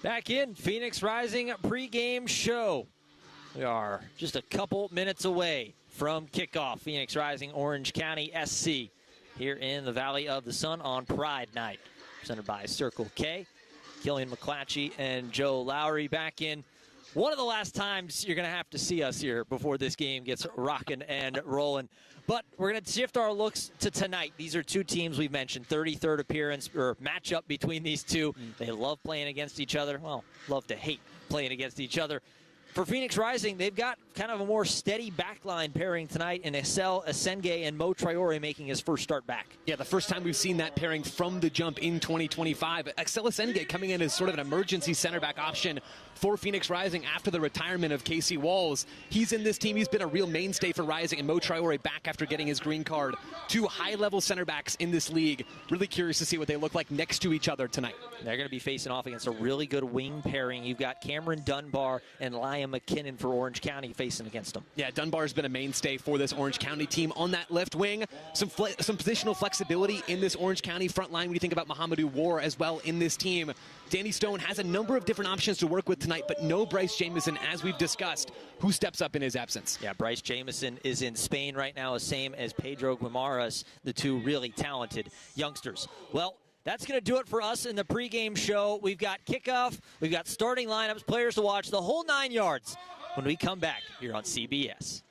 Back in Phoenix Rising pregame show. We are just a couple minutes away from kickoff. Phoenix Rising, Orange County SC here in the Valley of the Sun on Pride Night. Presented by Circle K. Killian McClatchy and Joe Lowry back in. One of the last times you're going to have to see us here before this game gets rocking and rolling. But we're going to shift our looks to tonight. These are two teams we've mentioned, 33rd appearance or matchup between these two. They love playing against each other. Well, love to hate playing against each other. For Phoenix Rising, they've got kind of a more steady backline pairing tonight in Excel Asenge and Mo Traore making his first start back. Yeah, the first time we've seen that pairing from the jump in 2025. Excel Asenge coming in as sort of an emergency center back option for Phoenix Rising after the retirement of Casey Walls. He's in this team. He's been a real mainstay for Rising, and Mo Traore back after getting his green card. Two high-level center backs in this league. Really curious to see what they look like next to each other tonight. They're going to be facing off against a really good wing pairing. You've got Cameron Dunbar and Liam McKinnon for Orange County facing against them. Yeah, Dunbar's been a mainstay for this Orange County team on that left wing. Some positional flexibility in this Orange County front line when you think about Muhammadu War as well in this team. Danny Stone has a number of different options to work with tonight, but no Bryce Jamison, as we've discussed, who steps up in his absence. Yeah, Bryce Jamison is in Spain right now, the same as Pedro Guimaras, the two really talented youngsters. Well, that's going to do it for us in the pregame show. We've got kickoff, we've got starting lineups, players to watch, the whole 9 yards when we come back here on CBS.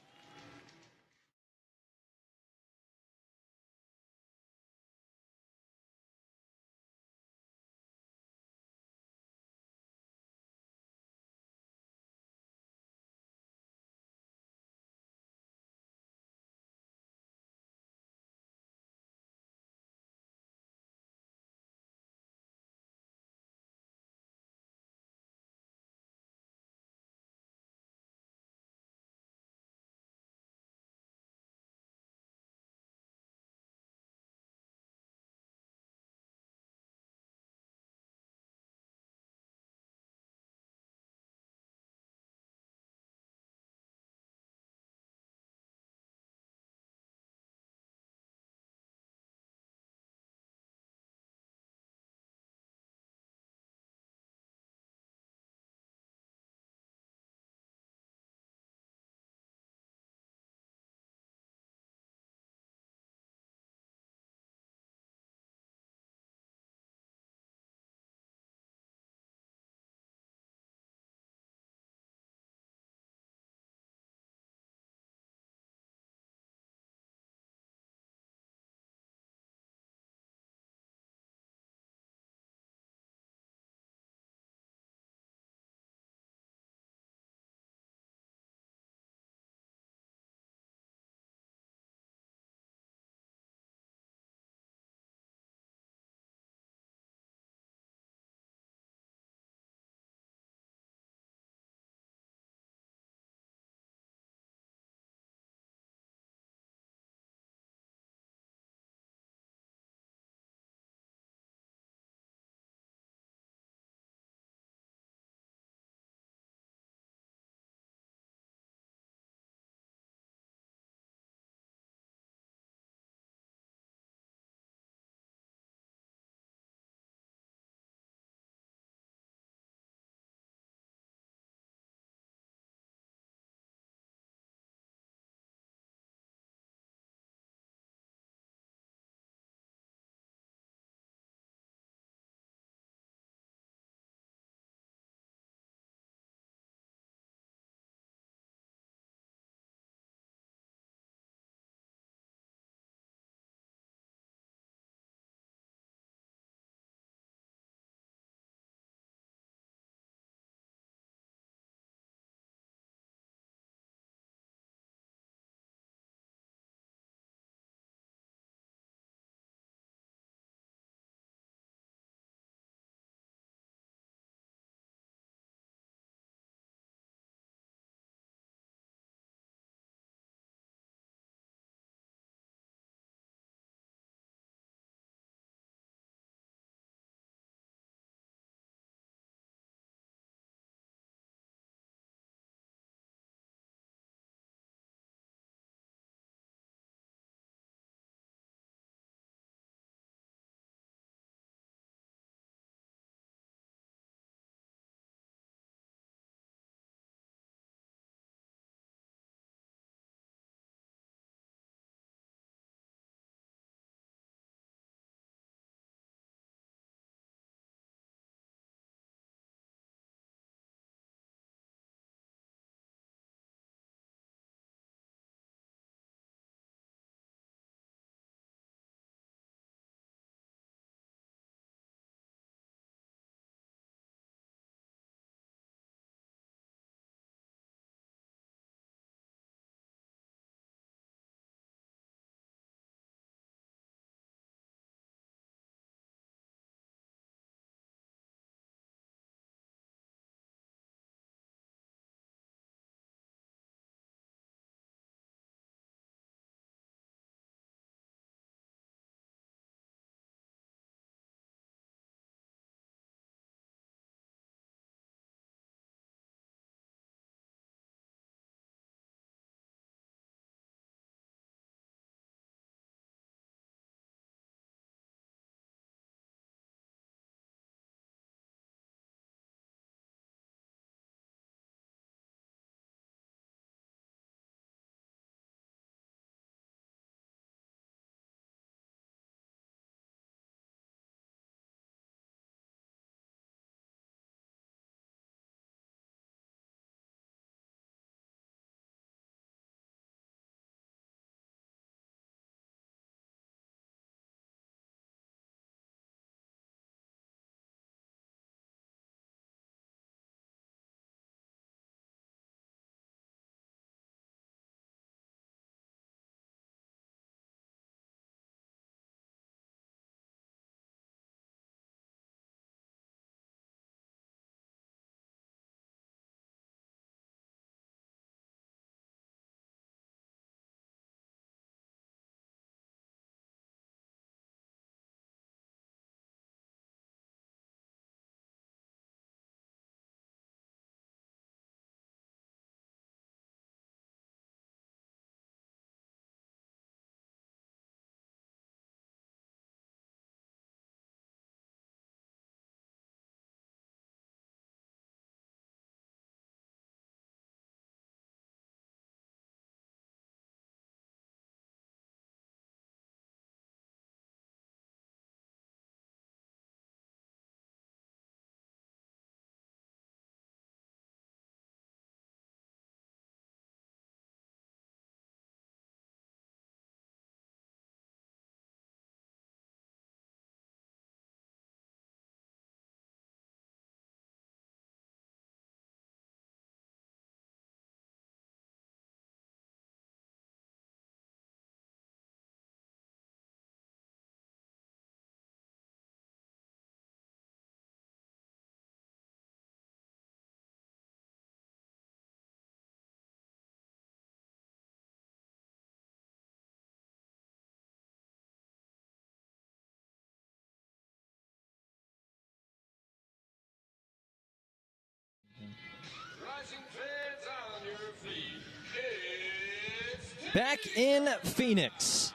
back in Phoenix.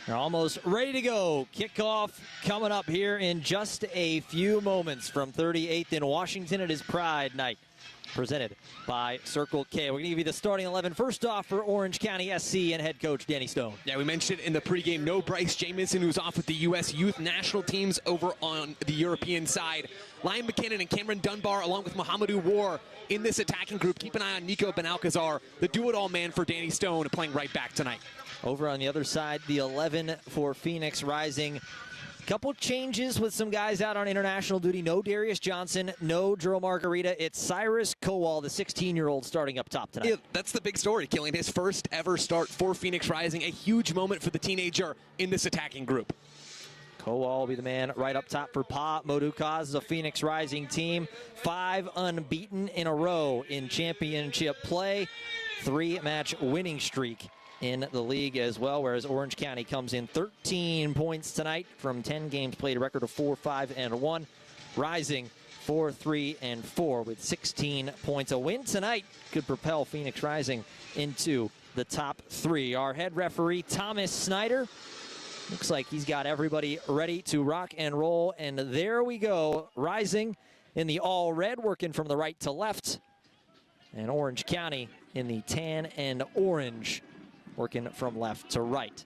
They're almost ready to go. Kickoff coming up here in just a few moments from 38th in Washington. It is Pride Night, presented by Circle K. We're going to give you the starting 11 first off for Orange County SC and head coach Danny Stone. Yeah, we mentioned in the pregame, no Bryce Jamison, who's off with the U.S. Youth national teams over on the European side. Lion McKinnon and Cameron Dunbar, along with Mohamedou War, in this attacking group. Keep an eye on Nico Benalcazar, the do-it-all man for Danny Stone, playing right back tonight. Over on the other side, the 11 for Phoenix Rising. Couple changes with some guys out on international duty. No Darius Johnson, no Drew Margarita. It's Cyrus Kowal, the 16-year-old, starting up top tonight. Yeah, that's the big story, Killian. His first ever start for Phoenix Rising. A huge moment for the teenager in this attacking group. Kowal will be the man right up top for Pa Modukaz, the Phoenix Rising team. 5 unbeaten in a row in championship play. 3-match winning streak in the league as well, whereas Orange County comes in 13 points tonight from 10 games played, a record of 4-5-1. Rising 4-3-4 with 16 points. A win tonight could propel Phoenix Rising into the top 3. Our head referee, Thomas Snyder, looks like he's got everybody ready to rock and roll, and there we go. Rising in the all red, working from the right to left, and Orange County in the tan and orange, working from left to right.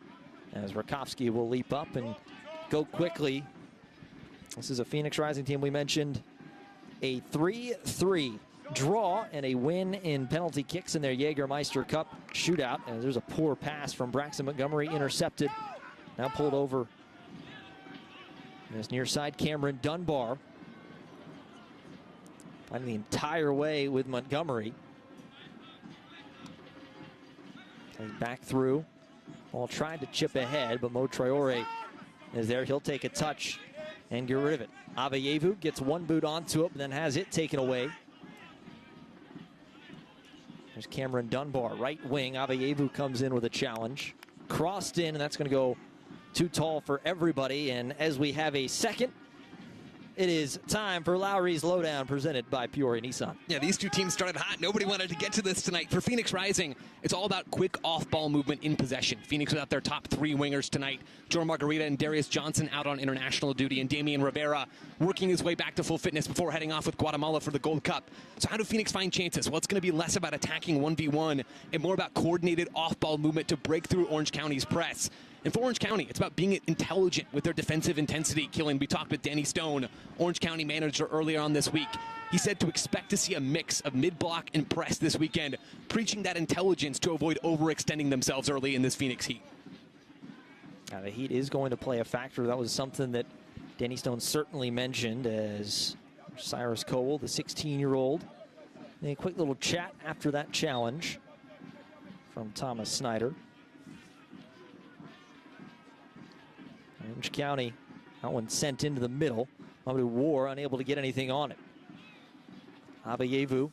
As Rakowski will leap up and go quickly. This is a Phoenix Rising team. We mentioned a 3-3 draw and a win in penalty kicks in their Jägermeister Cup shootout. And there's a poor pass from Braxton Montgomery, intercepted. Now pulled over. This near side, Cameron Dunbar, finding the entire way with Montgomery. Back through. Ball tried to chip ahead, but Mo Traore is there. He'll take a touch and get rid of it. Aveyevu gets one boot onto it, but then has it taken away. There's Cameron Dunbar, right wing. Aveyevu comes in with a challenge. Crossed in, and that's going to go too tall for everybody. And as we have a second, it is time for Lowry's Lowdown, presented by Peoria Nissan. Yeah, these two teams started hot. Nobody wanted to get to this tonight. For Phoenix Rising, it's all about quick off-ball movement in possession. Phoenix without their top 3 wingers tonight. Joe Margarita and Darius Johnson out on international duty, and Damian Rivera working his way back to full fitness before heading off with Guatemala for the Gold Cup. So how do Phoenix find chances? Well, it's going to be less about attacking 1v1 and more about coordinated off-ball movement to break through Orange County's press. And for Orange County, it's about being intelligent with their defensive intensity. Killing, we talked with Danny Stone, Orange County manager, earlier on this week. He said to expect to see a mix of mid-block and press this weekend, preaching that intelligence to avoid overextending themselves early in this Phoenix Heat. Now, the Heat is going to play a factor. That was something that Danny Stone certainly mentioned, as Cyrus Cole, the 16-year-old. A quick little chat after that challenge from Thomas Snyder. Orange County, that one sent into the middle. Mohamedou War unable to get anything on it. Aveyevu,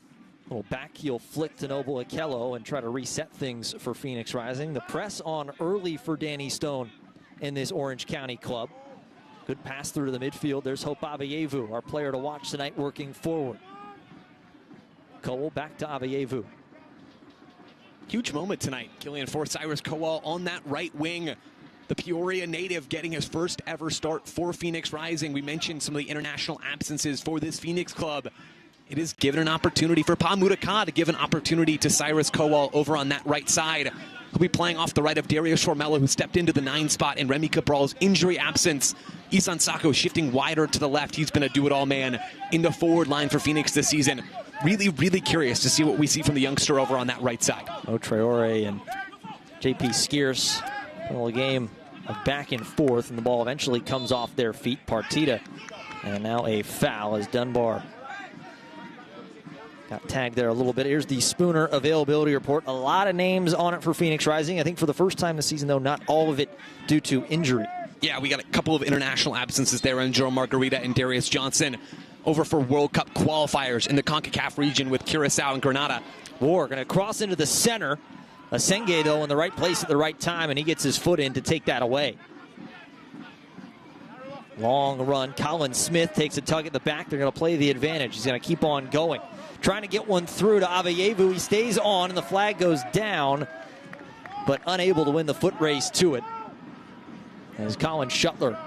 little back heel flick to Noble Akello and try to reset things for Phoenix Rising. The press on early for Danny Stone in this Orange County club. Good pass through to the midfield. There's Hope Aveyevu, our player to watch tonight, working forward. Cole back to Aveyevu. Huge moment tonight, Killian, for Cyrus Kowal on that right wing. The Peoria native getting his first ever start for Phoenix Rising. We mentioned some of the international absences for this Phoenix club. It is given an opportunity for Pa Modukaz to give an opportunity to Cyrus Kowal over on that right side. He'll be playing off the right of Dario Shormella, who stepped into the 9 spot in Remy Cabral's injury absence. Isan Sako shifting wider to the left. He's been a do-it-all man in the forward line for Phoenix this season. Really, really curious to see what we see from the youngster over on that right side. Mo Traore and JP Skierce. A little game of back and forth, and the ball eventually comes off their feet. Partita, and now a foul as Dunbar got tagged there a little bit. Here's the Spooner availability report. A lot of names on it for Phoenix Rising. I think for the first time this season, though, not all of it due to injury. Yeah, we got a couple of international absences there in Joe Margarita and Darius Johnson over for World Cup qualifiers in the CONCACAF region with Curacao and Grenada. War going to cross into the center. Asenge, though, in the right place at the right time, and he gets his foot in to take that away. Long run. Colin Smith takes a tug at the back. They're going to play the advantage. He's going to keep on going. Trying to get one through to Aveyevu. He stays on, and the flag goes down. but unable to win the foot race to it, as Colin Shuttler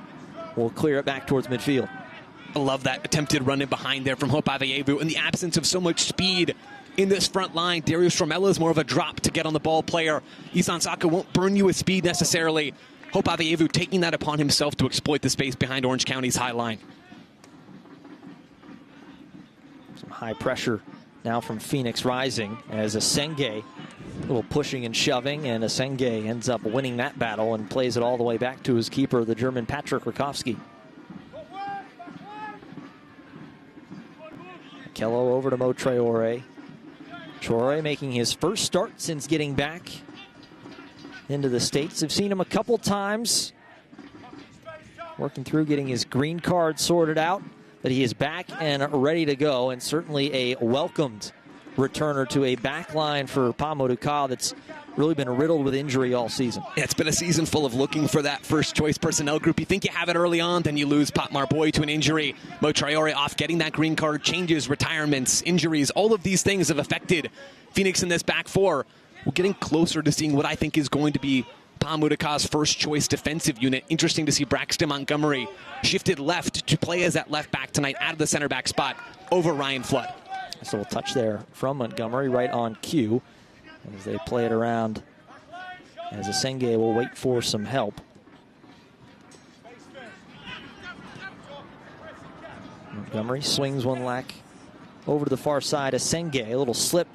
will clear it back towards midfield. I love that attempted run in behind there from Hope Aveyevu. In the absence of so much speed in this front line, Darius Stromella is more of a drop to get on the ball player. Isan Saka won't burn you with speed necessarily. Hope Aveyevu taking that upon himself to exploit the space behind Orange County's high line. Some high pressure now from Phoenix Rising as Asenge, a little pushing and shoving, and Asenge ends up winning that battle and plays it all the way back to his keeper, the German Patrick Rakowski. Kello over to Mo Traore. Traore making his first start since getting back into the States. I've seen him a couple times working through getting his green card sorted out, but he is back and ready to go, and certainly a welcomed returner to a back line for Pamuduka that's really been riddled with injury all season. Yeah, it's been a season full of looking for that first choice personnel group. You think you have it early on, then you lose Pat Marboy to an injury. Mo Traore off, getting that green card, changes, retirements, injuries, all of these things have affected Phoenix in this back four. We're getting closer to seeing what I think is going to be Pamuduka's first choice defensive unit. Interesting to see Braxton Montgomery shifted left to play as that left back tonight out of the center back spot over Ryan Flood. So a touch there from Montgomery right on cue as they play it around, as Asenge will wait for some help. Montgomery swings one leg over to the far side. Asenge, a little slip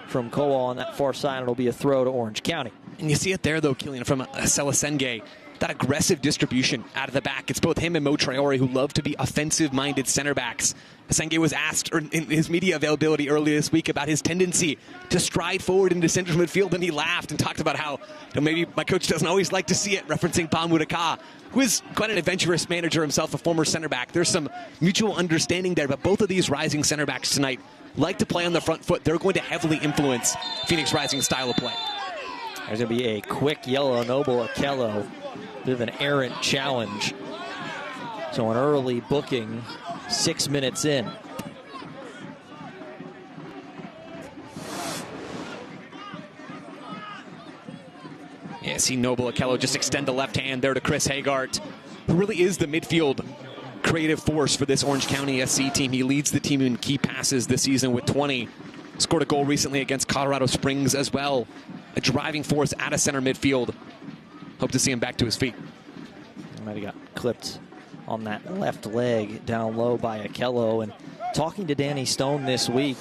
from Koa on that far side. It'll be a throw to Orange County. And you see it there, though, Killian, from Asenge. That aggressive distribution out of the back. It's both him and Mo Traore who love to be offensive-minded center backs. Asenge was asked in his media availability earlier this week about his tendency to stride forward into central midfield, and he laughed and talked about how maybe my coach doesn't always like to see it, referencing Pamuduka, who is quite an adventurous manager himself, a former center back. There's some mutual understanding there, but both of these rising center backs tonight like to play on the front foot. They're going to heavily influence Phoenix Rising's style of play. There's going to be a quick yellow, Noble Akello. Bit of an errant challenge. So an early booking, 6 minutes in. Yeah, see Noble Akello just extend the left hand there to Chris Hagart, who really is the midfield creative force for this Orange County SC team. He leads the team in key passes this season with 20. Scored a goal recently against Colorado Springs as well. A driving force out of center midfield. Hope to see him back to his feet. He might have got clipped on that left leg down low by Akello. And talking to Danny Stone this week,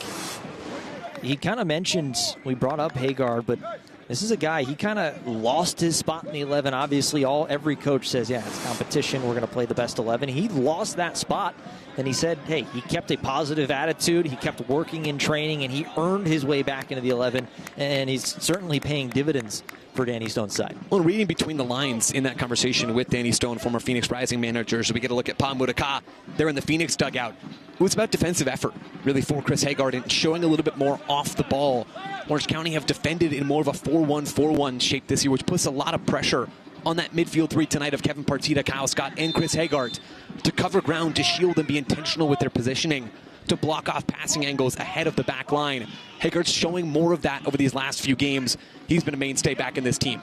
he kind of mentioned, we brought up Hagard, but this is a guy, he kind of lost his spot in the 11. Obviously, every coach says, yeah, it's competition, we're going to play the best 11. He lost that spot, and he said, hey, he kept a positive attitude, he kept working in training, and he earned his way back into the 11, and he's certainly paying dividends for Danny Stone's side. Well, reading between the lines in that conversation with Danny Stone, former Phoenix Rising manager, so we get a look at Pamuduka there in the Phoenix dugout. It was about defensive effort, really, for Chris Hagard, and showing a little bit more off the ball. Orange County have defended in more of a 4-1-4-1 shape this year, which puts a lot of pressure on that midfield three tonight of Kevin Partita, Kyle Scott, and Chris Hagard to cover ground, to shield and be intentional with their positioning, to block off passing angles ahead of the back line. Hagard's showing more of that over these last few games. He's been a mainstay back in this team.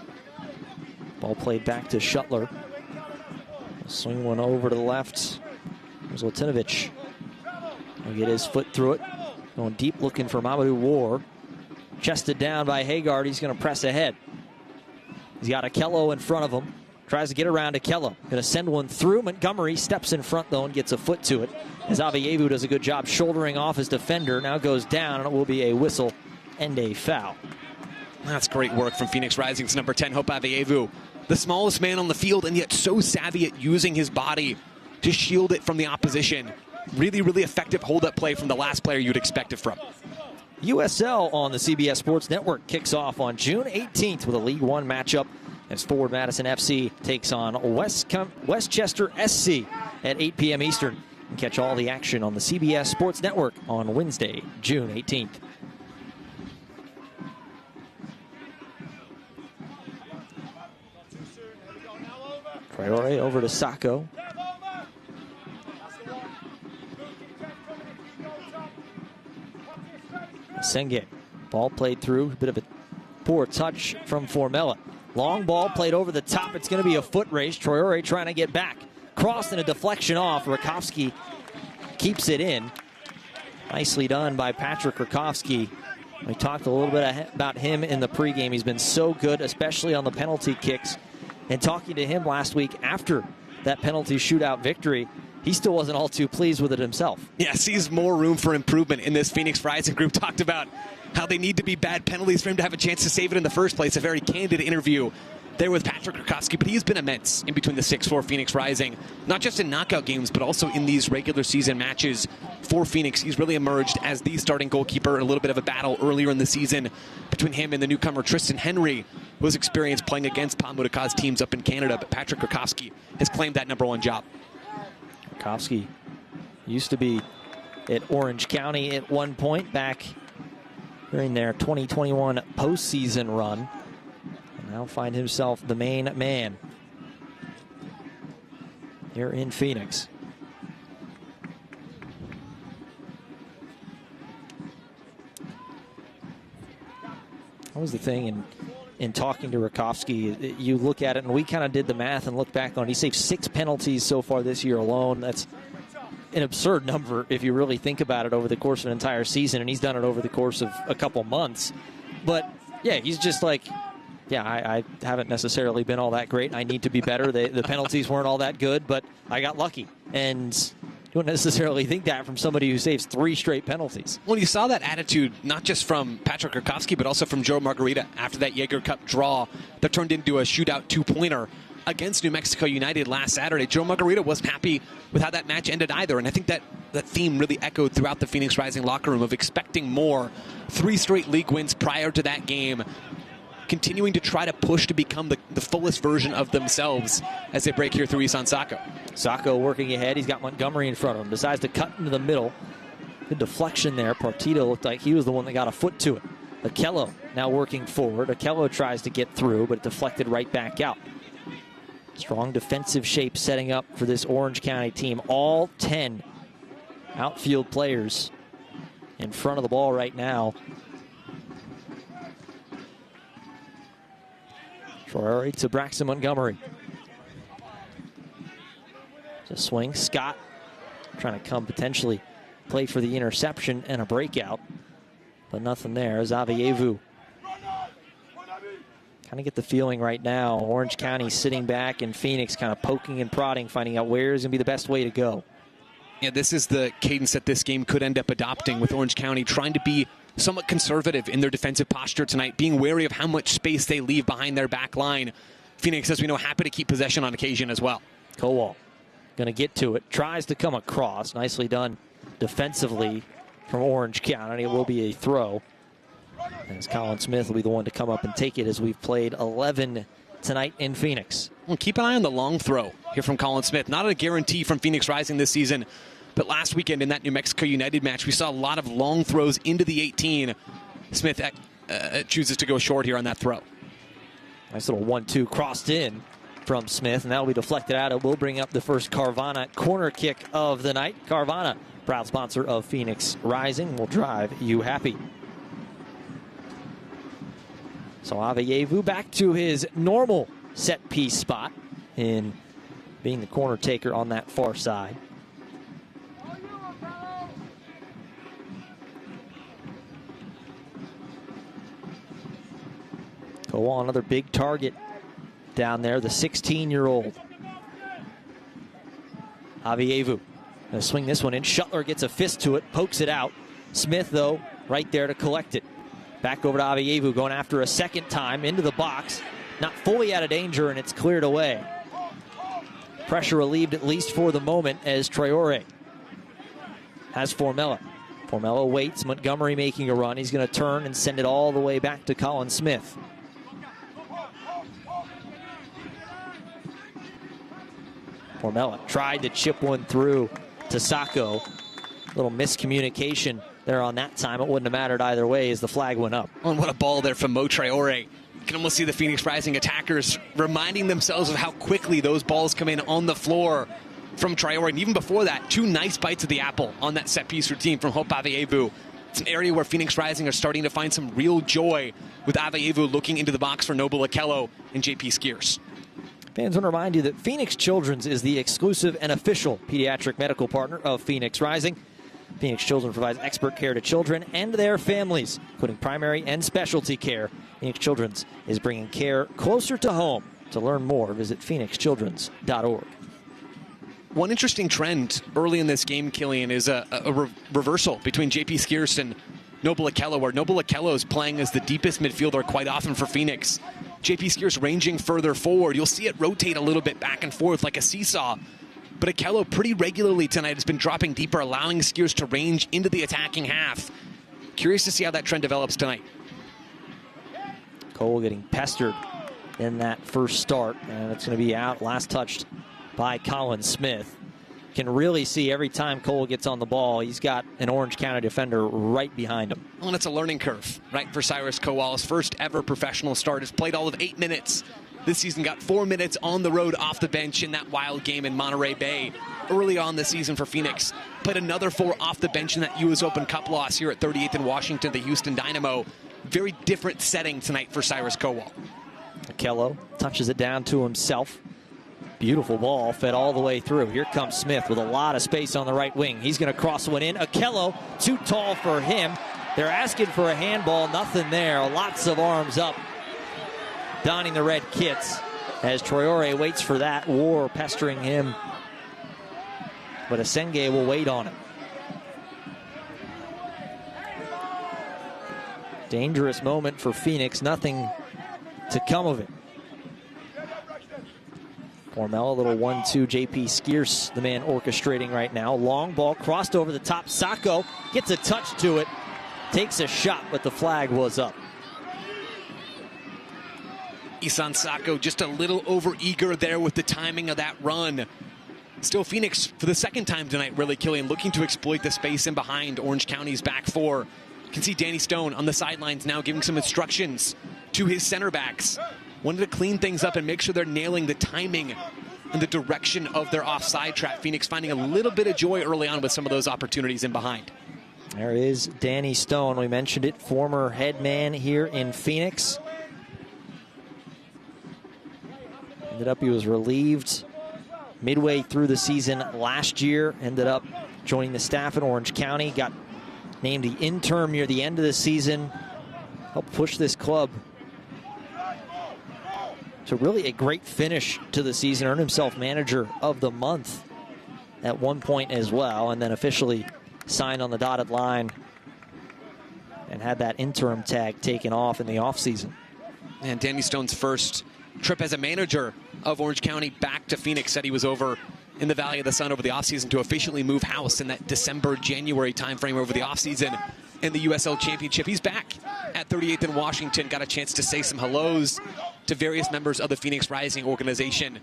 Ball played back to Shuttler. Swing one over to the left. There's Latinovic. He'll get his foot through it. Going deep, looking for Mamadou War. Chested down by Hagard. He's going to press ahead. He's got Akello in front of him. Tries to get around Akello. Going to send one through. Montgomery steps in front, though, and gets a foot to it. As Aveyevu does a good job shouldering off his defender. Now goes down, and it will be a whistle and a foul. That's great work from Phoenix Rising's number 10, Hope Aveyevu. The smallest man on the field, and yet so savvy at using his body to shield it from the opposition. Really, really effective hold-up play from the last player you'd expect it from. USL on the CBS Sports Network kicks off on June 18th with a League One matchup as Forward Madison FC takes on Westchester SC at 8 p.m. Eastern. And catch all the action on the CBS Sports Network on Wednesday, June 18th. Traore over to Sacco. Senge. Ball played through. A bit of a poor touch from Formella. Long ball played over the top. It's going to be a foot race. Traore trying to get back. Cross and a deflection off. Rakowski keeps it in. Nicely done by Patrick Rakowski. We talked a little bit about him in the pregame. He's been so good, especially on the penalty kicks. And talking to him last week after that penalty shootout victory, he still wasn't all too pleased with it himself. Yeah, sees more room for improvement in this Phoenix Rising group. Talked about how they need to be bad penalties for him to have a chance to save it in the first place. A very candid interview there with Patrick Rakowski, but he's been immense in between the 6-4 Phoenix Rising, not just in knockout games, but also in these regular season matches for Phoenix. He's really emerged as the starting goalkeeper in a little bit of a battle earlier in the season between him and the newcomer Tristan Henry, who has experience playing against Pamudaka's teams up in Canada, but Patrick Rakowski has claimed that #1 job. Rakowski used to be at Orange County at one point back during their 2021 postseason run. And now find himself the main man here in Phoenix. That was the thing in talking to Rakowski. You look at it, and we kind of did the math and look back on it. He saved 6 penalties so far this year alone. That's an absurd number if you really think about it over the course of an entire season, and he's done it over the course of a couple months. But, yeah, he's just like, yeah, I haven't necessarily been all that great. I need to be better. The penalties weren't all that good, but I got lucky. And you don't necessarily think that from somebody who saves 3 straight penalties. Well, you saw that attitude not just from Patrick Rakowski, but also from Joe Margarita after that Jaeger Cup draw that turned into a shootout 2-pointer against New Mexico United last Saturday. Joe Margarita wasn't happy with how that match ended either, and I think that theme really echoed throughout the Phoenix Rising locker room of expecting more. 3 straight league wins prior to that game, continuing to try to push to become the fullest version of themselves as they break here through Isan Sacco. Sacco working ahead. He's got Montgomery in front of him. Decides to cut into the middle. Good deflection there. Partito looked like he was the one that got a foot to it. Akello now working forward. Akello tries to get through, but deflected right back out. Strong defensive shape setting up for this Orange County team. All 10 outfield players in front of the ball right now. Traore to Braxton Montgomery. It's a swing. Scott trying to come potentially play for the interception and a breakout, but nothing there. Zavievu. Kind of get the feeling right now, Orange County sitting back and Phoenix kind of poking and prodding, finding out where is going to be the best way to go. Yeah, this is the cadence that this game could end up adopting, with Orange County trying to be somewhat conservative in their defensive posture tonight, being wary of how much space they leave behind their back line. Phoenix, as we know, happy to keep possession on occasion as well. Kowal going to get to it, tries to come across. Nicely done defensively from Orange County. It will be a throw, as Colin Smith will be the one to come up and take it, as we've played 11 tonight in Phoenix. Well, keep an eye on the long throw here from Colin Smith. Not a guarantee from Phoenix Rising this season, but last weekend in that New Mexico United match, we saw a lot of long throws into the 18. Smith chooses to go short here on that throw. Nice little 1-2 crossed in from Smith, and that will be deflected out. It will bring up the first Carvana corner kick of the night. Carvana, proud sponsor of Phoenix Rising, will drive you happy. So Avievu back to his normal set piece spot in being the corner taker on that far side. Go on, another big target down there, the 16-year-old Avievu. Gonna swing this one in. Shuttler gets a fist to it, pokes it out. Smith, though, right there to collect it. Back over to Avievu, going after a second time into the box. Not fully out of danger, and it's cleared away. Pressure relieved, at least for the moment, as Traore has Formella. Formella waits. Montgomery making a run. He's going to turn and send it all the way back to Colin Smith. Formella tried to chip one through to Sacco. Little miscommunication there on that time. It wouldn't have mattered either way as the flag went up. Oh, and what a ball there from Mo Traore. You can almost see the Phoenix Rising attackers reminding themselves of how quickly those balls come in on the floor from Traore. And even before that, 2 nice bites of the apple on that set piece routine from Hope Avievu It's an area where Phoenix Rising are starting to find some real joy with Aveyevu looking into the box for Noble Okello and JP Skiers. Fans want to remind you that Phoenix Children's is the exclusive and official pediatric medical partner of Phoenix Rising. Phoenix Children provides expert care to children and their families, including primary and specialty care. Phoenix Children's is bringing care closer to home. To learn more, visit phoenixchildrens.org. One interesting trend early in this game, Killian, is a reversal between JP Skiers and Noble Okello, where Noble Okello is playing as the deepest midfielder quite often for Phoenix. JP Skiers ranging further forward. You'll see it rotate a little bit back and forth like a seesaw. But Okello pretty regularly tonight has been dropping deeper, allowing Skiers to range into the attacking half. Curious to see how that trend develops tonight. Cole getting pestered in that first start, and it's going to be out, last touched by Colin Smith. Can really see every time Cole gets on the ball, he's got an Orange County defender right behind him. Well, and it's a learning curve, right, for Cyrus Kowal. His first ever professional start. Has played all of 8 minutes this season. Got 4 minutes on the road off the bench in that wild game in Monterey Bay early on the season for Phoenix. Played another 4 off the bench in that U.S. Open Cup loss here at 38th in Washington, the Houston Dynamo. Very different setting tonight for Cyrus Kowal. Okello touches it down to himself. Beautiful ball, fed all the way through. Here comes Smith with a lot of space on the right wing. He's going to cross one in. Okello, too tall for him. They're asking for a handball, nothing there. Lots of arms up, donning the red kits as Traore waits for that. War pestering him, but Asenge will wait on him. Dangerous moment for Phoenix, nothing to come of it. Formel, a little 1-2. JP Skiers, the man orchestrating right now. Long ball crossed over the top. Sacco gets a touch to it. Takes a shot, but the flag was up. Isan Sacco just a little over-eager there with the timing of that run. Still Phoenix, for the second time tonight, really, Killian, looking to exploit the space in behind Orange County's back four. You can see Danny Stone on the sidelines now giving some instructions to his center backs. Wanted to clean things up and make sure they're nailing the timing and the direction of their offside trap. Phoenix finding a little bit of joy early on with some of those opportunities in behind. There is Danny Stone. We mentioned it, former head man here in Phoenix. Ended up he was relieved midway through the season last year. Ended up joining the staff at Orange County. Got named the interim near the end of the season. Helped push this club to really a great finish to the season. Earned himself manager of the month at one point as well, and then officially signed on the dotted line and had that interim tag taken off in the offseason. And Danny Stone's first trip as a manager of Orange County back to Phoenix, said he was over in the Valley of the Sun over the offseason to officially move house in that December-January timeframe over the offseason in the USL Championship. He's back at 38th in Washington. Got a chance to say some hellos to various members of the Phoenix Rising organization.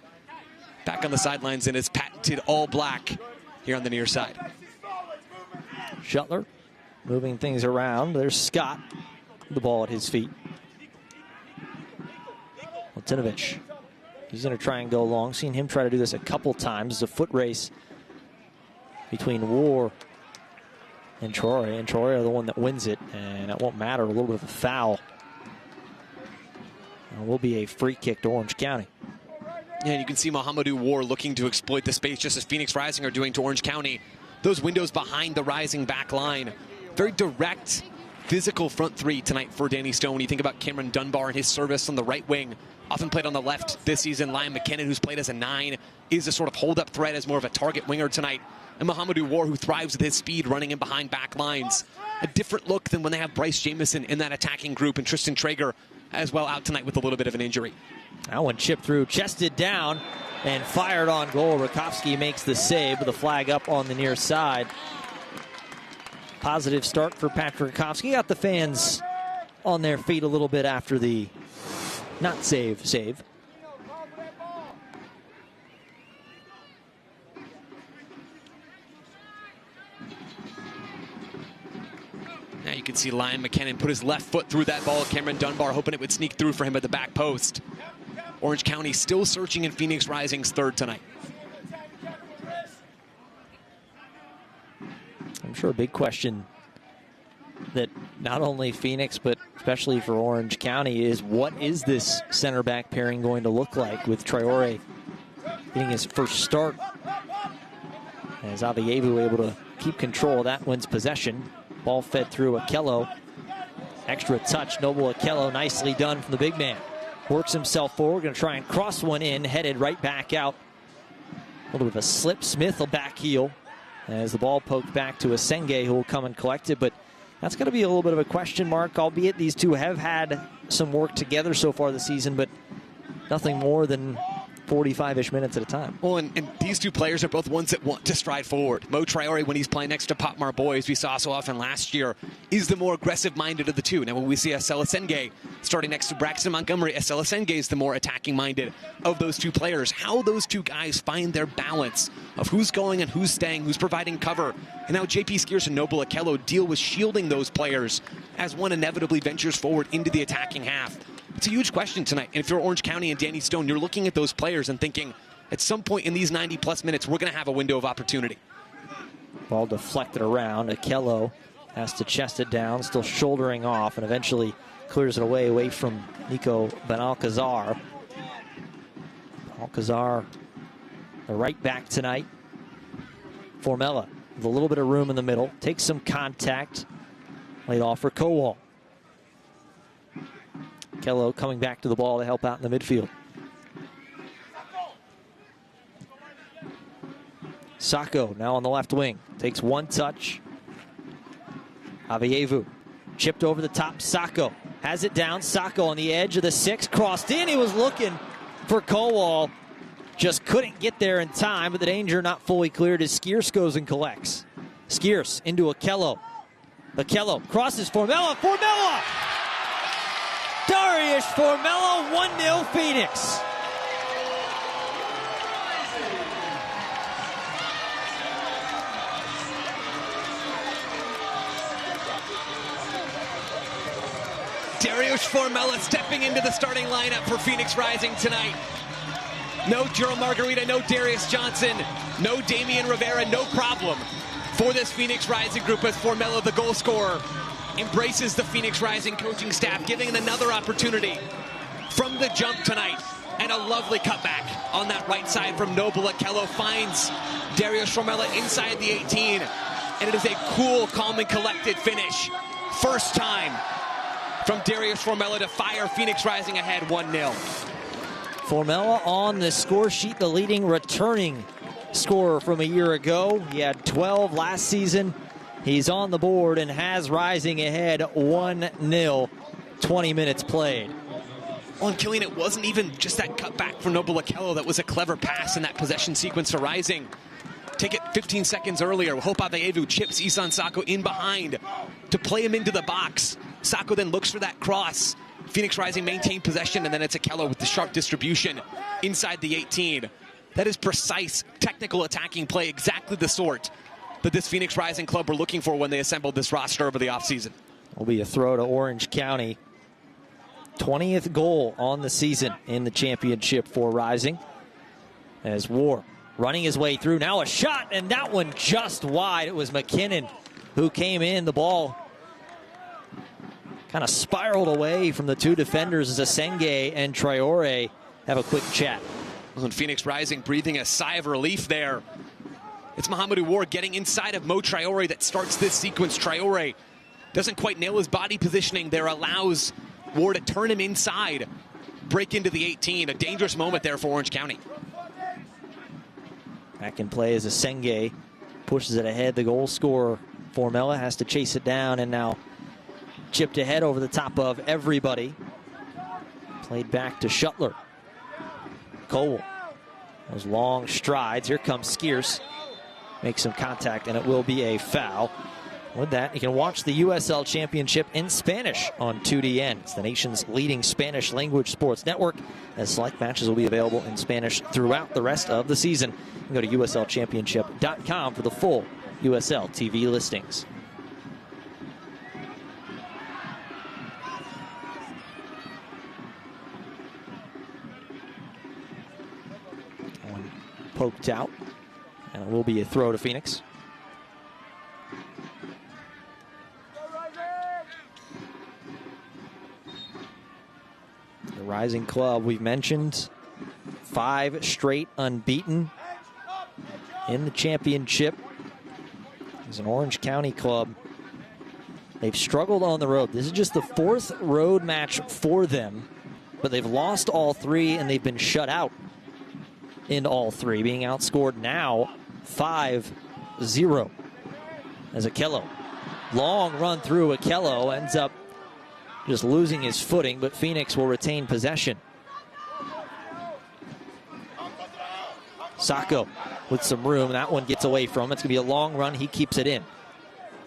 Back on the sidelines in his patented all black here on the near side. Shuttler moving things around. There's Scott, the ball at his feet. Latinovich, he's going to try and go long. Seen him try to do this a couple times. It's a foot race between War and Traore. And Traore are the one that wins it, and it won't matter. A little bit of a foul. It will be a free kick to Orange County. Yeah, and you can see Mohamedou War looking to exploit the space just as Phoenix Rising are doing to Orange County. Those windows behind the Rising back line. Very direct, physical front three tonight for Danny Stone. When you think about Cameron Dunbar and his service on the right wing, often played on the left this season. Liam McKinnon, who's played as a 9, is a sort of hold-up threat as more of a target winger tonight. And Mohamedou War, who thrives with his speed running in behind back lines. A different look than when they have Bryce Jamison in that attacking group, and Tristan Traeger as well out tonight with a little bit of an injury. That one chipped through, chested down, and fired on goal. Rakowski makes the save with the flag up on the near side. Positive start for Patrick Rakowski. Got the fans on their feet a little bit after the not save. Now you can see Liam McKinnon put his left foot through that ball. Cameron Dunbar hoping it would sneak through for him at the back post. Orange County still searching in Phoenix Rising's third tonight. I'm sure a big question that not only Phoenix, but especially for Orange County, is what is this center back pairing going to look like with Traore getting his first start? As Avievu able to keep control, that wins possession. Ball fed through Okello. Extra touch, Noble Okello, nicely done from the big man. Works himself forward, going to try and cross one in, headed right back out. A little bit of a slip. Smith will back heel as the ball poked back to Asenge, who will come and collect it. But that's going to be a little bit of a question mark, albeit these two have had some work together so far this season, but nothing more than 45-ish minutes at a time. Well, and these two players are both ones that want to stride forward. Mo Traore, when he's playing next to Popmar Boys, we saw so often last year, is the more aggressive-minded of the two. Now, when we see Asenge starting next to Braxton Montgomery, Asenge is the more attacking-minded of those two players. How those two guys find their balance of who's going and who's staying, who's providing cover, and how JP Skeers and Noble Okello deal with shielding those players as one inevitably ventures forward into the attacking half. It's a huge question tonight. And if you're Orange County and Danny Stone, you're looking at those players and thinking, at some point in these 90-plus minutes, we're going to have a window of opportunity. Ball deflected around. Okello has to chest it down, still shouldering off, and eventually clears it away from Nico Benalcazar. Alcazar, the right back tonight. Formella with a little bit of room in the middle. Takes some contact. Laid off for Kowal. Kello coming back to the ball to help out in the midfield. Sacco now on the left wing. Takes one touch. Avievu chipped over the top. Sacco has it down. Sacco on the edge of the 6. Crossed in. He was looking for Kowal. Just couldn't get there in time, but the danger not fully cleared as Skeers goes and collects. Skeers into Okello. Okello crosses Formella. Formella! Darius Formella, 1-0 Phoenix. Darius Formella stepping into the starting lineup for Phoenix Rising tonight. No Jerome Margarita, no Darius Johnson, no Damian Rivera, no problem for this Phoenix Rising group as Formella, the goal scorer, embraces the Phoenix Rising coaching staff, giving it another opportunity from the jump tonight. And a lovely cutback on that right side from Noble Okello finds Darius Formella inside the 18. And it is a cool, calm, and collected finish. First time from Darius Formella to fire Phoenix Rising ahead 1-0. Formella on the score sheet, the leading returning scorer from a year ago. He had 12 last season. He's on the board and has Rising ahead 1-0, 20 minutes played. Well, and Killian, it wasn't even just that cutback from Noble Okello that was a clever pass in that possession sequence to Rising. Take it 15 seconds earlier. Hope Avievu chips Isan Sacco in behind to play him into the box. Sacco then looks for that cross. Phoenix Rising maintained possession, and then it's Okello with the sharp distribution inside the 18. That is precise, technical attacking play, exactly the sort that this Phoenix Rising club were looking for when they assembled this roster over the offseason. Will be a throw to Orange County. 20th goal on the season in the championship for Rising. As War running his way through. Now a shot, and that one just wide. It was McKinnon who came in. The ball kind of spiraled away from the two defenders as Asenge and Traore have a quick chat. And Phoenix Rising breathing a sigh of relief there. It's Mohamedou War getting inside of Mo Traore that starts this sequence. Traore doesn't quite nail his body positioning there, allows War to turn him inside, break into the 18. A dangerous moment there for Orange County. Back in play as Asenge pushes it ahead. The goal scorer, Formella, has to chase it down, and now chipped ahead over the top of everybody. Played back to Shuttler. Cole. Those long strides. Here comes Skeers. Makes some contact, and it will be a foul. With that, you can watch the USL Championship in Spanish on 2DN. It's the nation's leading Spanish language sports network, as select matches will be available in Spanish throughout the rest of the season. You can go to uslchampionship.com for the full USL TV listings. One poked out, and it will be a throw to Phoenix. Rising club, we've mentioned 5 straight unbeaten in the championship. It's an Orange County club. They've struggled on the road. This is just the 4th road match for them, but they've lost all 3 and they've been shut out in all 3, being outscored now 5-0 as Akello. Long run through. Akello ends up just losing his footing, but Phoenix will retain possession. Sacco with some room. That one gets away from him. It's going to be a long run. He keeps it in.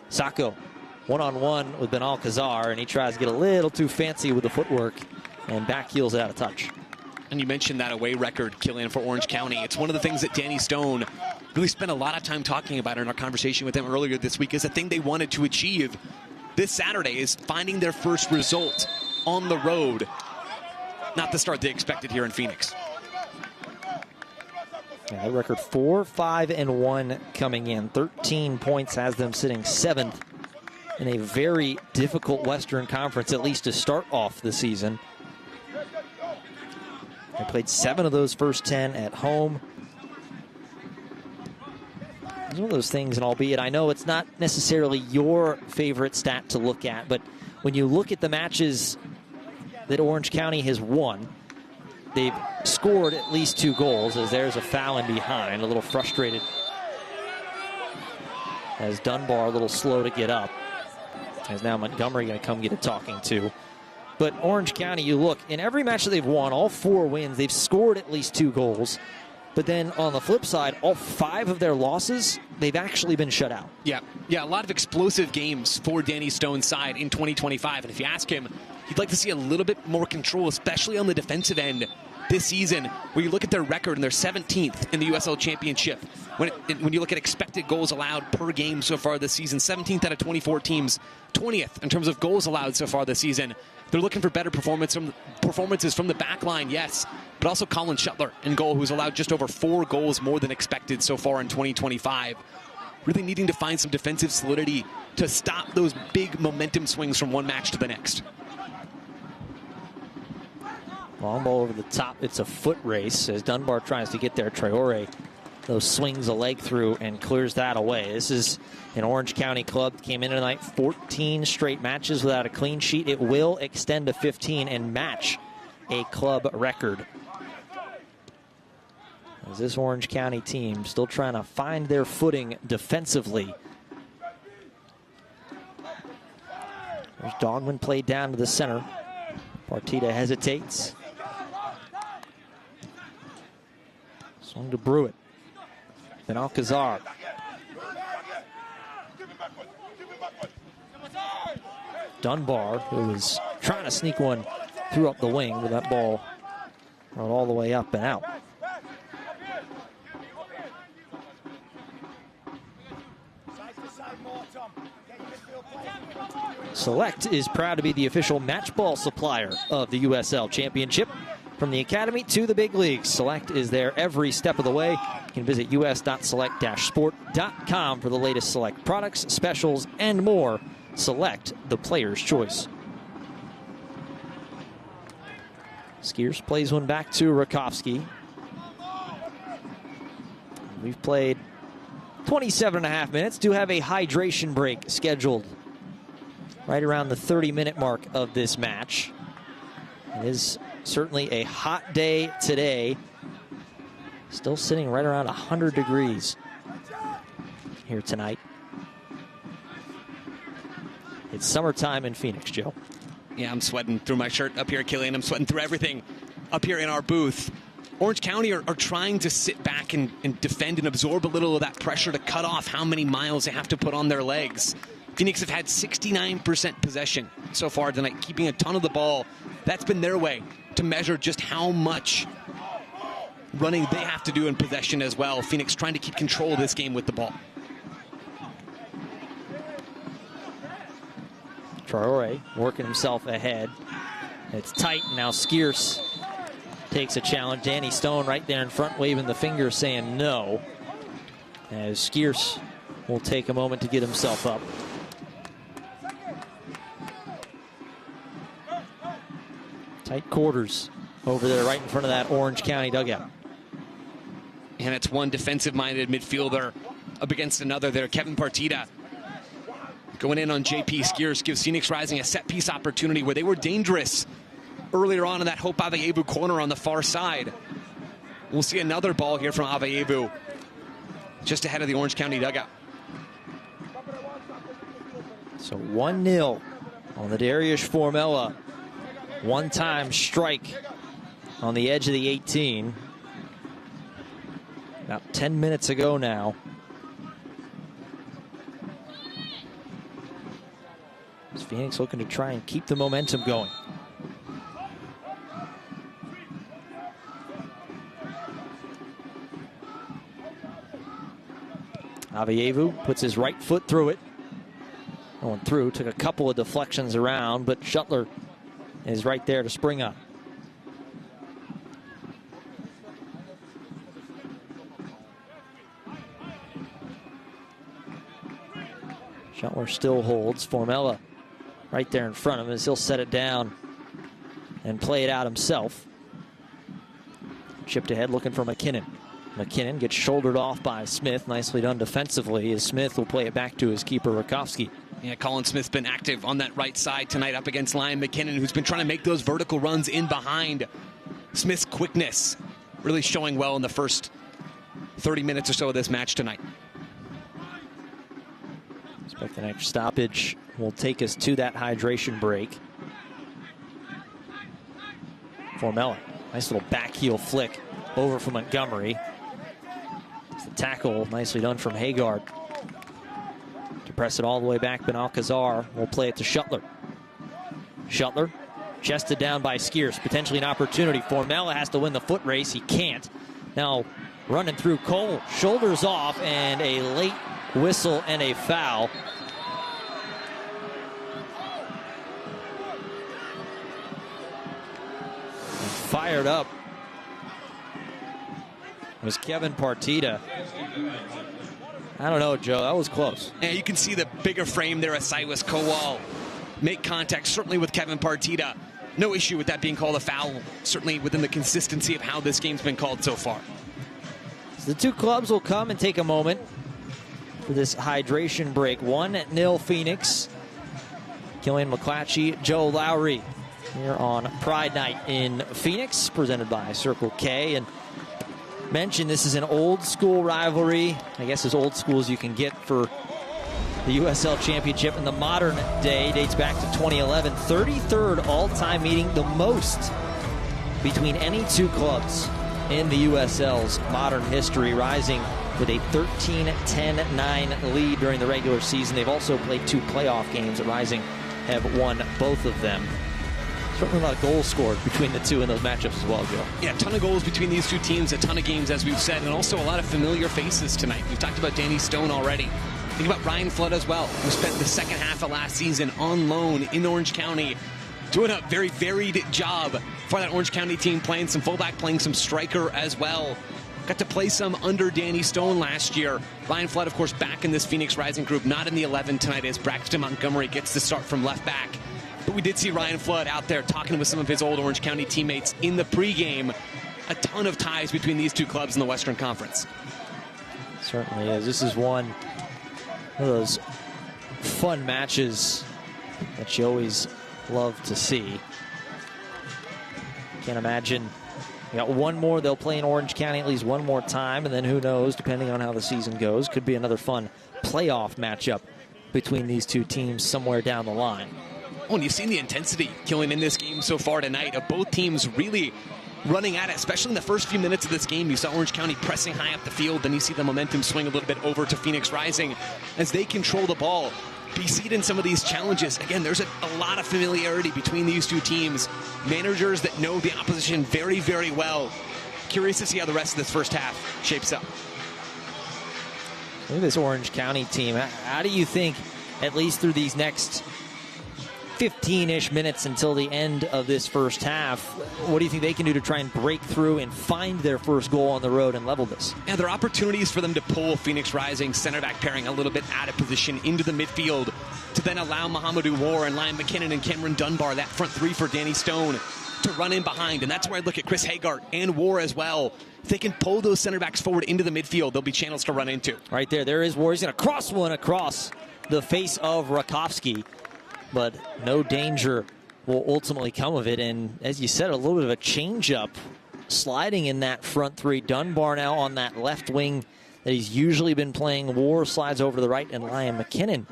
Sacco one-on-one with Ben Alcazar, and he tries to get a little too fancy with the footwork and back heels it out of touch. And you mentioned that away record, Killian, for Orange County. It's one of the things that Danny Stone really spent a lot of time talking about in our conversation with him earlier this week. Is the thing they wanted to achieve this Saturday is finding their first result on the road. Not the start they expected here in Phoenix. Yeah, the record 4-5-1 coming in. 13 points has them sitting 7th in a very difficult Western Conference, at least to start off the season. They played 7 of those first 10 at home. It's one of those things, and albeit I know it's not necessarily your favorite stat to look at, but when you look at the matches that Orange County has won, they've scored at least 2 goals, as there's a foul in behind, a little frustrated. As Dunbar a little slow to get up. As now Montgomery going to come get a talking to. But Orange County, you look, in every match that they've won, all 4 wins, they've scored at least 2 goals. But then on the flip side, all 5 of their losses, they've actually been shut out. Yeah, a lot of explosive games for Danny Stone's side in 2025. And if you ask him, he'd like to see a little bit more control, especially on the defensive end this season, where you look at their record and they're 17th in the USL Championship. When you look at expected goals allowed per game so far this season, 17th out of 24 teams, 20th in terms of goals allowed so far this season. They're looking for better performances from the back line, yes, but also Colin Shuttler in goal, who's allowed just over 4 goals more than expected so far in 2025. Really needing to find some defensive solidity to stop those big momentum swings from one match to the next. Long ball over the top. It's a foot race as Dunbar tries to get there. Traore, those swings a leg through and clears that away. This is an Orange County club. Came in tonight 14 straight matches without a clean sheet. It will extend to 15 and match a club record. As this Orange County team still trying to find their footing defensively. There's Dogman played down to the center. Partita hesitates. Swung to Brewitt. Then Alcazar. Dunbar, who was trying to sneak one, threw up the wing with that ball run all the way up and out. Select is proud to be the official match ball supplier of the USL Championship. From the Academy to the big leagues, Select is there every step of the way. You can visit us.select-sport.com for the latest Select products, specials, and more. Select, the player's choice. Skiers plays one back to Rakowski. We've played 27.5 minutes. Do have a hydration break scheduled right around the 30-minute mark of this match. It is certainly a hot day today. Still sitting right around 100 degrees here tonight. It's summertime in Phoenix, Joe. Yeah, I'm sweating through my shirt up here, Killian. I'm sweating through everything up here in our booth. Orange County are trying to sit back and defend and absorb a little of that pressure to cut off how many miles they have to put on their legs. Phoenix have had 69% possession so far tonight, keeping a ton of the ball. That's been their way to measure just how much running they have to do in possession as well. Phoenix trying to keep control of this game with the ball. Traore working himself ahead. It's tight. Now Skiers takes a challenge. Danny Stone right there in front waving the finger saying no. As Skiers will take a moment to get himself up. Tight quarters over there right in front of that Orange County dugout. And it's one defensive-minded midfielder up against another there. Kevin Partita going in on JP Skiers gives Phoenix Rising a set-piece opportunity where they were dangerous earlier on in that Hope Aveyevu corner on the far side. We'll see another ball here from Aveyevu just ahead of the Orange County dugout. So 1-0 on the Darius Formella. One-time strike on the edge of the 18. About 10 minutes ago now. Is Phoenix looking to try and keep the momentum going. Aveyevu puts his right foot through it. Going through, took a couple of deflections around, but Shuttler is right there to spring up. Shuttler still holds. Formella right there in front of him as he'll set it down and play it out himself. Chipped ahead looking for McKinnon. McKinnon gets shouldered off by Smith. Nicely done defensively as Smith will play it back to his keeper, Rakowski. Yeah, Colin Smith's been active on that right side tonight up against Liam McKinnon, who's been trying to make those vertical runs in behind. Smith's quickness really showing well in the first 30 minutes or so of this match tonight. Expect the next stoppage will take us to that hydration break. Formella, nice little back heel flick over from Montgomery. It's the tackle, nicely done from Haggard. To press it all the way back, Ben Alcazar will play it to Shuttler. Shuttler, chested down by Skiers, potentially an opportunity. Formella has to win the foot race, he can't. Now running through Cole, shoulders off, and a late whistle and a foul. Fired up was Kevin Partita. I don't know, Joe. That was close. Yeah, you can see the bigger frame there as Cyrus Kowal make contact, certainly with Kevin Partita. No issue with that being called a foul, certainly within the consistency of how this game's been called so far. So the two clubs will come and take a moment for this hydration break. 1-0 Phoenix. Killian McClatchy, Joe Lowry here on Pride Night in Phoenix, presented by Circle K. And mentioned this is an old school rivalry, I guess as old school as you can get for the USL Championship in the modern day. Dates back to 2011. 33rd all-time meeting, the most between any two clubs in the USL's modern history. Rising with a 13-10-9 lead during the regular season. They've also played two playoff games. The Rising have won both of them. Certainly a lot of goals scored between the two in those matchups as well, Joe. Yeah, a ton of goals between these two teams, a ton of games, as we've said, and also a lot of familiar faces tonight. We've talked about Danny Stone already. Think about Ryan Flood as well, who spent the second half of last season on loan in Orange County, doing a very varied job for that Orange County team, playing some fullback, playing some striker as well. Got to play some under Danny Stone last year. Ryan Flood, of course, back in this Phoenix Rising group, not in the 11 tonight as Braxton Montgomery gets the start from left back. But we did see Ryan Flood out there talking with some of his old Orange County teammates in the pregame. A ton of ties between these two clubs in the Western Conference. Certainly is. This is one of those fun matches that you always love to see. Can't imagine. You got one more. They'll play in Orange County at least one more time, and then who knows, depending on how the season goes, could be another fun playoff matchup between these two teams somewhere down the line. Oh, and you've seen the intensity killing in this game so far tonight of both teams really running at it, especially in the first few minutes of this game. You saw Orange County pressing high up the field, then you see the momentum swing a little bit over to Phoenix Rising as they control the ball. BC'd in some of these challenges. Again, there's a lot of familiarity between these two teams. Managers that know the opposition very, very well. Curious to see how the rest of this first half shapes up. Look at this Orange County team. How do you think, at least through these next 15-ish minutes until the end of this first half, what do you think they can do to try and break through and find their first goal on the road and level this? Yeah, there are opportunities for them to pull Phoenix Rising center back pairing a little bit out of position into the midfield to then allow Mohamedou War and Liam McKinnon and Cameron Dunbar, that front three for Danny Stone, to run in behind, and that's where I look at Chris Hagart and War as well. If they can pull those center backs forward into the midfield, there'll be channels to run into. Right there is War. He's going to cross one across the face of Rakowski, but no danger will ultimately come of it. And as you said, a little bit of a change-up sliding in that front three. Dunbar now on that left wing that he's usually been playing. War slides over to the right, and Liam McKinnon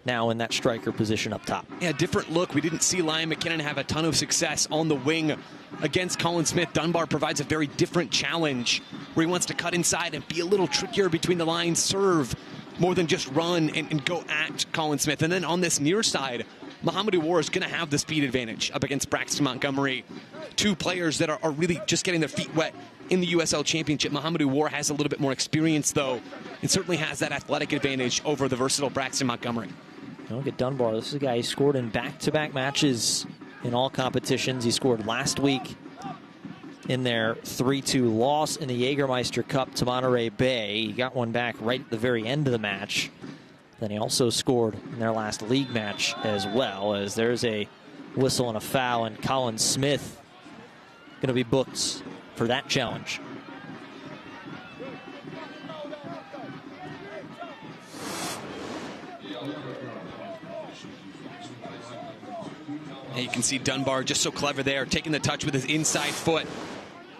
now in that striker position up top. Yeah, different look. We didn't see Liam McKinnon have a ton of success on the wing against Colin Smith. Dunbar provides a very different challenge where he wants to cut inside and be a little trickier between the lines, serve more than just run and go at Colin Smith. And then on this near side, Mohamedou War is going to have the speed advantage up against Braxton Montgomery. Two players that are really just getting their feet wet in the USL Championship. Mohamedou War has a little bit more experience, though, and certainly has that athletic advantage over the versatile Braxton Montgomery. Look at Dunbar. This is a guy who scored in back-to-back matches in all competitions. He scored last week in their 3-2 loss in the Jägermeister Cup to Monterey Bay. He got one back right at the very end of the match. Then he also scored in their last league match as well, as there's a whistle and a foul, and Colin Smith going to be booked for that challenge. And you can see Dunbar just so clever there, taking the touch with his inside foot.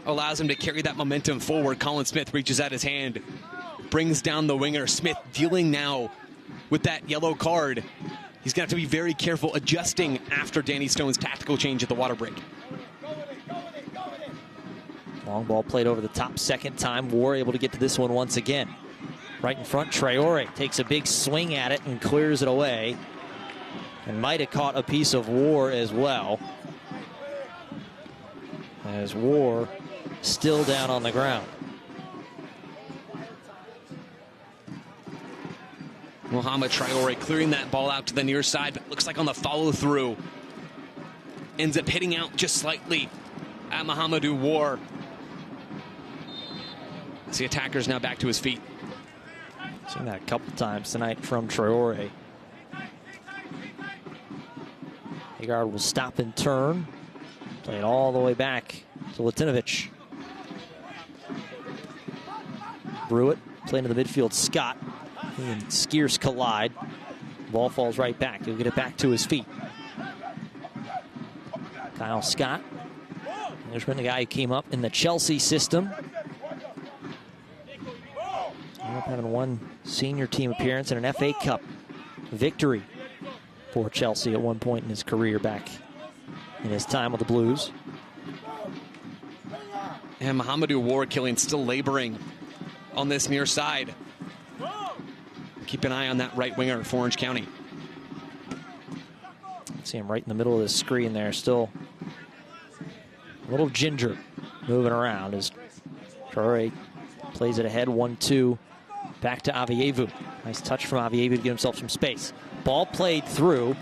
Allows him to carry that momentum forward. Colin Smith reaches out his hand, brings down the winger. Smith dealing now with that yellow card. He's going to have to be very careful adjusting after Danny Stone's tactical change at the water break. Long ball played over the top second time. War able to get to this one once again. Right in front, Traore takes a big swing at it and clears it away. And might have caught a piece of War as well. As War still down on the ground. Mohamed Traore clearing that ball out to the near side, but looks like on the follow through ends up hitting out just slightly at Mohamedou War. The attacker's now back to his feet. Seen that a couple times tonight from Traore. Hagard will stop and turn. Play it all the way back to Latinovic. Brewitt playing to the midfield. Scott. He and Skiers collide. Ball falls right back. He'll get it back to his feet. Kyle Scott. There's been the guy who came up in the Chelsea system. Ended up having one senior team appearance and an FA Cup victory for Chelsea at one point in his career back in his time with the Blues. And Mohamedou War killing still laboring on this near side. Keep an eye on that right winger for Orange County. See him right in the middle of the screen there, still a little ginger moving around as Traore plays it ahead, 1-2. Back to Avievu. Nice touch from Avievu to get himself some space. Ball played through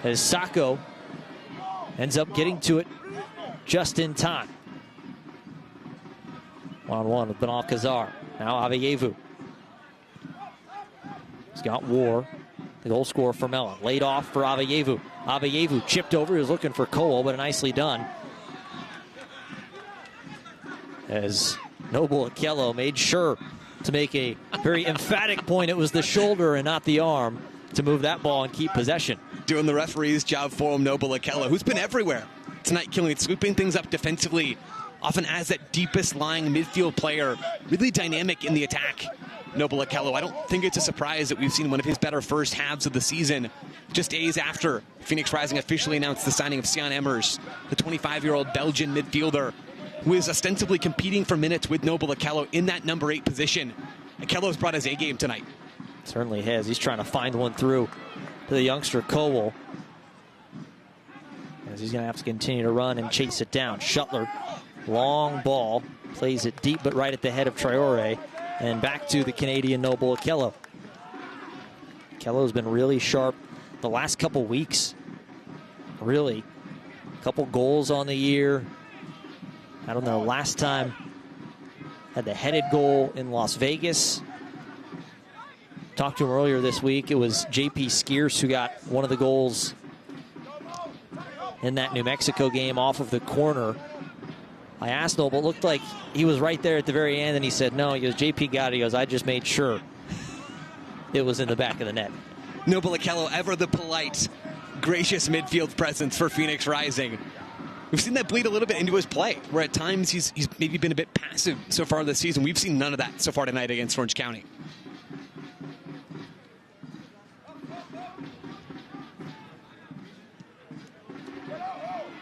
as Sacco ends up getting to it just in time. One-on-one with Benal Kazar. Now Avievu. He's got War, the goal scorer for Mellon. Laid off for Avievu. Avievu chipped over. He was looking for Cole, but nicely done. As Noble Okello made sure to make a very emphatic point. It was the shoulder and not the arm to move that ball and keep possession. Doing the referee's job for him, Noble Okello, who's been everywhere tonight, killing it, sweeping things up defensively, often as that deepest lying midfield player, really dynamic in the attack. Noble Okello, I don't think it's a surprise that we've seen one of his better first halves of the season, just days after Phoenix Rising officially announced the signing of Sian Emmers, the 25-year-old Belgian midfielder, who is ostensibly competing for minutes with Noble Okello in that number 8 position. Okello's brought his A-game tonight. Certainly has. He's trying to find one through to the youngster Cowell, as he's going to have to continue to run and chase it down. Shuttler, long ball, plays it deep but right at the head of Traore, and back to the Canadian Noble Okello. Okello's been really sharp the last couple weeks. Really, a couple goals on the year. I don't know, last time had the headed goal in Las Vegas. Talked to him earlier this week. It was JP Skiers who got one of the goals in that New Mexico game off of the corner. I asked Noble, it looked like he was right there at the very end, and he said no. He goes, JP got it. He goes, I just made sure it was in the back of the net. Noble Okello, ever the polite, gracious midfield presence for Phoenix Rising. We've seen that bleed a little bit into his play, where at times he's maybe been a bit passive so far this season. We've seen none of that so far tonight against Orange County.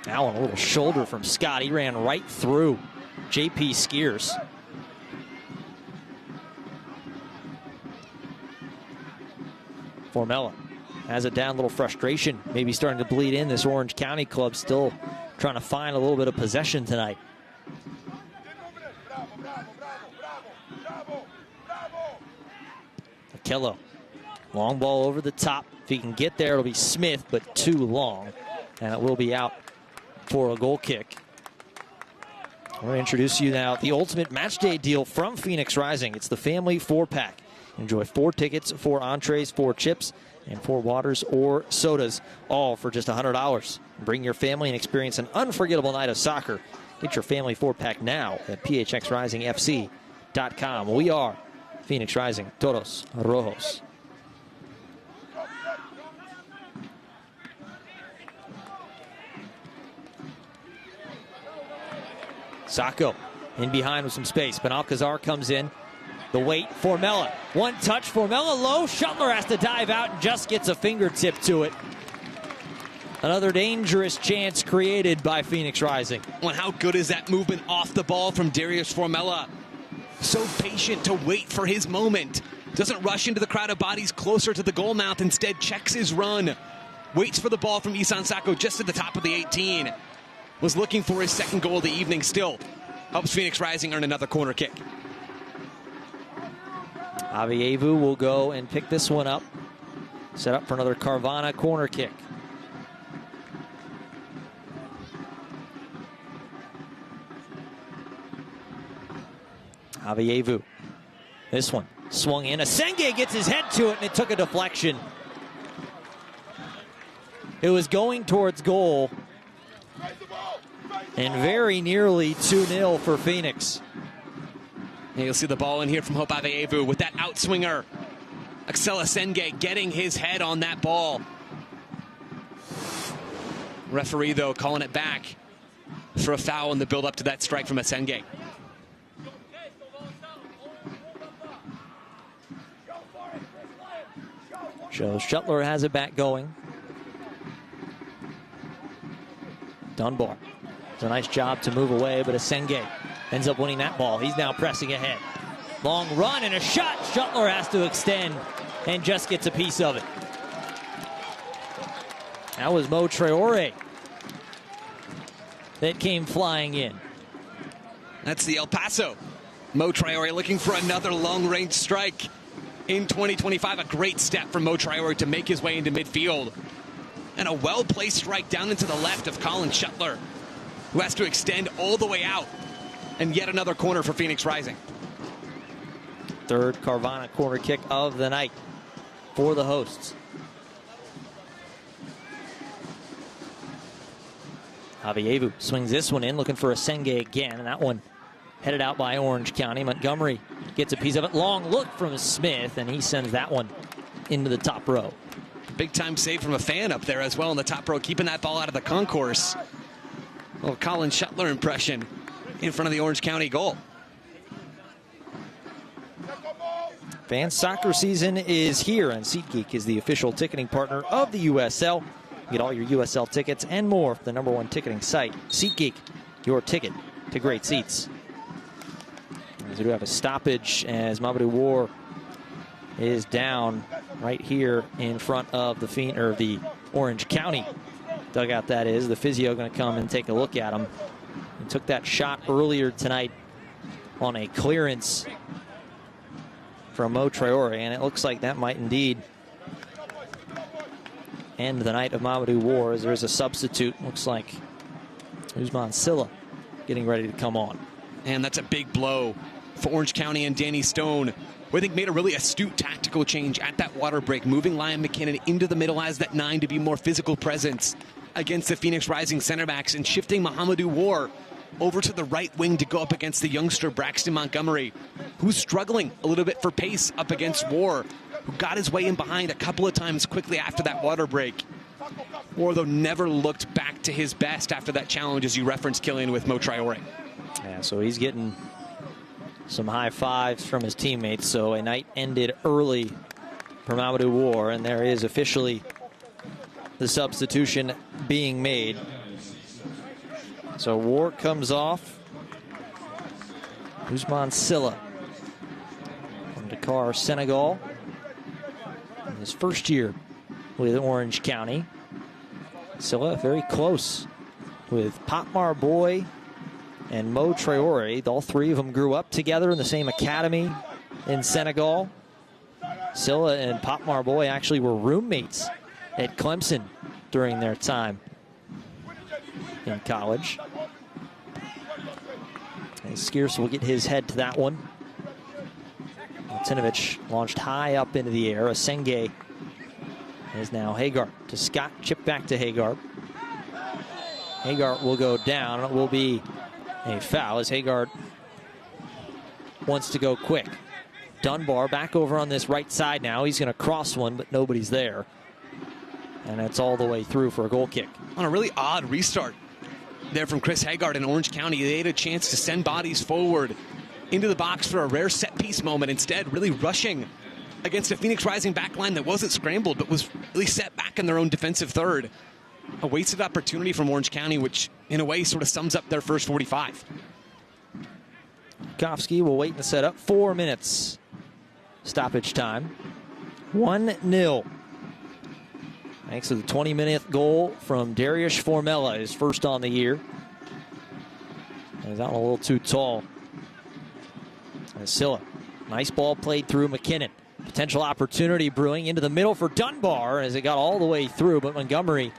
Now on a little shoulder from Scott. He ran right through JP Skiers. Formella has it down, a little frustration. Maybe starting to bleed in. This Orange County club still trying to find a little bit of possession tonight. Okello, long ball over the top. If he can get there, it'll be Smith, but too long. And it will be out for a goal kick. I'm going to introduce you now the ultimate match day deal from Phoenix Rising. It's the family 4-pack. Enjoy 4 tickets, 4 entrees, 4 chips, and 4 waters or sodas, all for just $100. Bring your family and experience an unforgettable night of soccer. Get your family 4-pack now at phxrisingfc.com. We are Phoenix Rising, Toros Rojos. Sacco in behind with some space. Benalcazar comes in. The wait, Formella. One touch, Formella low. Shuttler has to dive out and just gets a fingertip to it. Another dangerous chance created by Phoenix Rising. Well, how good is that movement off the ball from Darius Formella? So patient to wait for his moment. Doesn't rush into the crowd of bodies closer to the goal mouth. Instead, checks his run. Waits for the ball from Isan Sacco just at the top of the 18. Was looking for his second goal of the evening. Still helps Phoenix Rising earn another corner kick. Avievu will go and pick this one up. Set up for another Carvana corner kick. Avievu. This one swung in. Asenge gets his head to it, and it took a deflection. It was going towards goal. And very nearly 2-0 for Phoenix. And you'll see the ball in here from Hope Avievu with that outswinger. Axel Asenge getting his head on that ball. Referee, though, calling it back for a foul in the build-up to that strike from Asenge. Joe Shuttler has it back going. Dunbar. It's a nice job to move away, but Asenge ends up winning that ball. He's now pressing ahead. Long run and a shot. Shuttler has to extend and just gets a piece of it. That was Mo Traore that came flying in. That's the El Paso. Mo Traore looking for another long-range strike in 2025. A great step from Mo Traore to make his way into midfield. And a well-placed strike down into the left of Colin Shuttler, who has to extend all the way out. And yet another corner for Phoenix Rising. Third Carvana corner kick of the night for the hosts. Avievu swings this one in, looking for Asenge again, and that one headed out by Orange County. Montgomery gets a piece of it. Long look from Smith, and he sends that one into the top row. Big time save from a fan up there as well in the top row, keeping that ball out of the concourse. Little Colin Shuttler impression in front of the Orange County goal. Fan soccer season is here, and SeatGeek is the official ticketing partner of the USL. Get all your USL tickets and more for the #1 ticketing site. SeatGeek, your ticket to great seats. As we do have a stoppage as Mamadou War is down right here in front of the Orange County dugout. That is, the physio going to come and take a look at him. He took that shot earlier tonight on a clearance from Mo Traore, and it looks like that might indeed end the night of Mamadou War, as there is a substitute. Looks like Usman Silla getting ready to come on. And that's a big blow for Orange County and Danny Stone, who I think made a really astute tactical change at that water break, moving Liam McKinnon into the middle as that 9 to be more physical presence against the Phoenix Rising center backs and shifting Mahamadou War over to the right wing to go up against the youngster Braxton Montgomery, who's struggling a little bit for pace up against War, who got his way in behind a couple of times quickly after that water break. War, though, never looked back to his best after that challenge, as you referenced, Killian, with Mo Traore. Yeah, so he's getting some high fives from his teammates. So a night ended early for Mamadou War, and there is officially the substitution being made. So War comes off. Ousmane Sylla from Dakar, Senegal. In his first year with Orange County. Sylla very close with Patmar Boy and Mo Traore. All three of them grew up together in the same academy in Senegal. Sylla and Patmar Boy actually were roommates at Clemson during their time in college. And Skierce will get his head to that one. Martinovic launched high up into the air. Asenge is now Hagar to Scott. Chip back to Hagar. Hagar will go down. It will be a foul as Hagar wants to go quick. Dunbar back over on this right side now. He's going to cross one, but nobody's there. And it's all the way through for a goal kick. On a really odd restart there from Chris Haggard in Orange County. They had a chance to send bodies forward into the box for a rare set-piece moment. Instead, really rushing against a Phoenix Rising backline that wasn't scrambled, but was really set back in their own defensive third. A wasted opportunity from Orange County, which in a way sort of sums up their first 45. Kofsky will wait and set up. 4 minutes stoppage time. 1-0. Thanks to the 20-minute goal from Darius Formella, his first on the year. He's out a little too tall. And Sylla, nice ball played through McKinnon. Potential opportunity brewing into the middle for Dunbar as it got all the way through, but Montgomery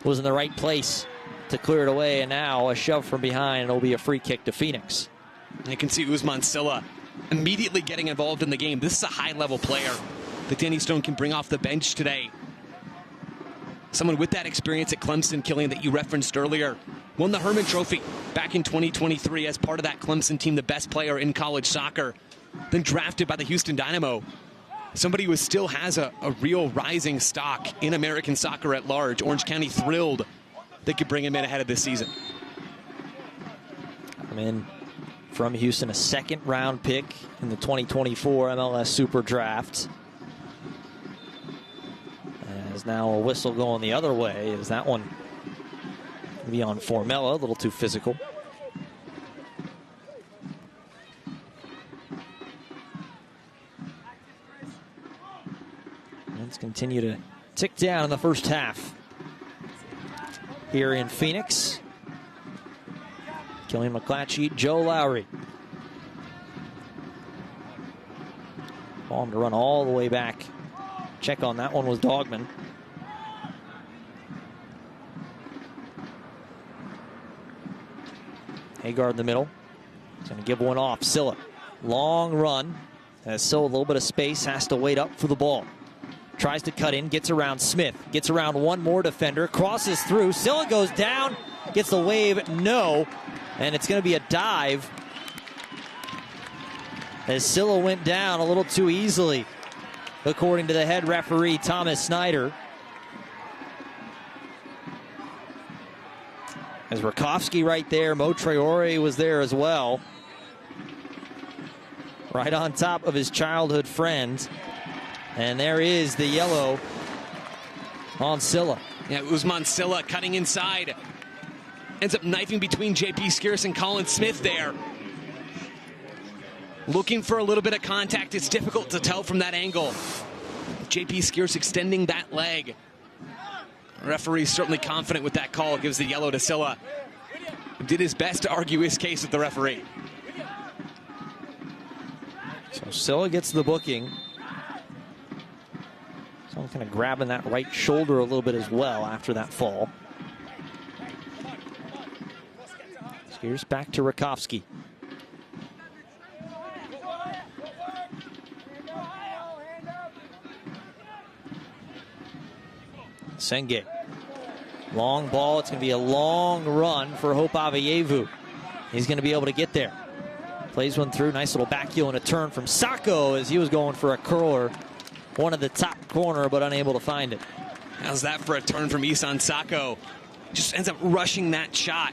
was in the right place to clear it away, and now a shove from behind, and it'll be a free kick to Phoenix. You can see Ousmane Sylla immediately getting involved in the game. This is a high-level player that Danny Stone can bring off the bench today. Someone with that experience at Clemson, Killian, that you referenced earlier. Won the Herman Trophy back in 2023 as part of that Clemson team, the best player in college soccer. Then drafted by the Houston Dynamo. Somebody who still has a real rising stock in American soccer at large. Orange County thrilled they could bring him in ahead of this season. I'm in from Houston, a second-round pick in the 2024 MLS Super Draft. As now a whistle going the other way, is that one going to be on Formella, a little too physical. Let's continue to tick down in the first half here in Phoenix. Killian McClatchy, Joe Lowry. Ball to run all the way back. Check on that one was Dogman. Hagar in the middle. He's going to give one off. Sylla. Long run. Has still a little bit of space. Has to wait up for the ball. Tries to cut in. Gets around Smith. Gets around one more defender. Crosses through. Sylla goes down. Gets the wave. No. And it's going to be a dive. As Sylla went down a little too easily, according to the head referee, Thomas Snyder. As Rakowski right there, Mo Traore was there as well. Right on top of his childhood friend. And there is the yellow on Sylla. Yeah, Ousmane Sylla cutting inside. Ends up knifing between J.P. Skierce and Colin Smith there. Looking for a little bit of contact. It's difficult to tell from that angle. J.P. Skierce extending that leg. Referee's certainly confident with that call. Gives the yellow to Sylla. Did his best to argue his case with the referee. So Sylla gets the booking. Someone kind of grabbing that right shoulder a little bit as well after that fall. Here's back to Rakowski. Senge. Long ball. It's going to be a long run for Hope Aveyevu. He's going to be able to get there. Plays one through. Nice little back heel and a turn from Sacco as he was going for a curler. One at the top corner, but unable to find it. How's that for a turn from Isan Sacco? Just ends up rushing that shot,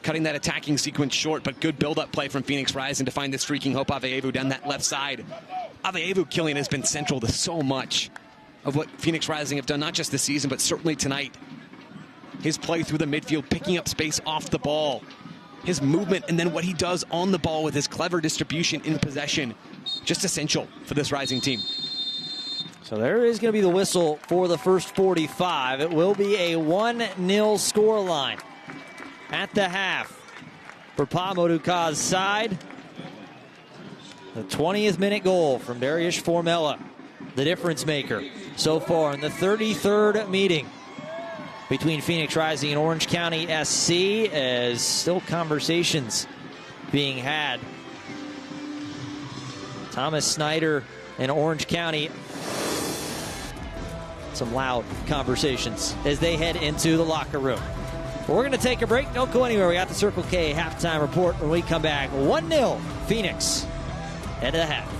cutting that attacking sequence short, but good build-up play from Phoenix Rising to find the streaking Hope Aveyevu down that left side. Aveyevu killing has been central to so much of what Phoenix Rising have done, not just this season, but certainly tonight. His play through the midfield, picking up space off the ball, his movement, and then what he does on the ball with his clever distribution in possession, just essential for this Rising team. So there is going to be the whistle for the first 45. It will be a 1-0 scoreline at the half for Pamoduka's side. The 20th minute goal from Darius Formella, the difference maker so far in the 33rd meeting between Phoenix Rising and Orange County SC, as still conversations being had. Thomas Snyder and Orange County, some loud conversations as they head into the locker room. We're going to take a break. Don't go anywhere. We got the Circle K halftime report when we come back. 1-0 Phoenix. Head of the half.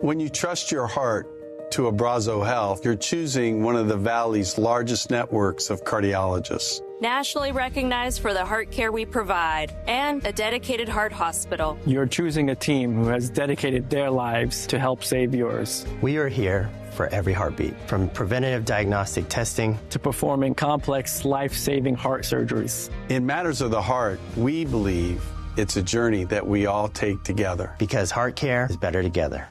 When you trust your heart to Abrazo Health, you're choosing one of the Valley's largest networks of cardiologists. Nationally recognized for the heart care we provide, and a dedicated heart hospital. You're choosing a team who has dedicated their lives to help save yours. We are here for every heartbeat, from preventative diagnostic testing to performing complex, life-saving heart surgeries. In matters of the heart, we believe it's a journey that we all take together. Because heart care is better together.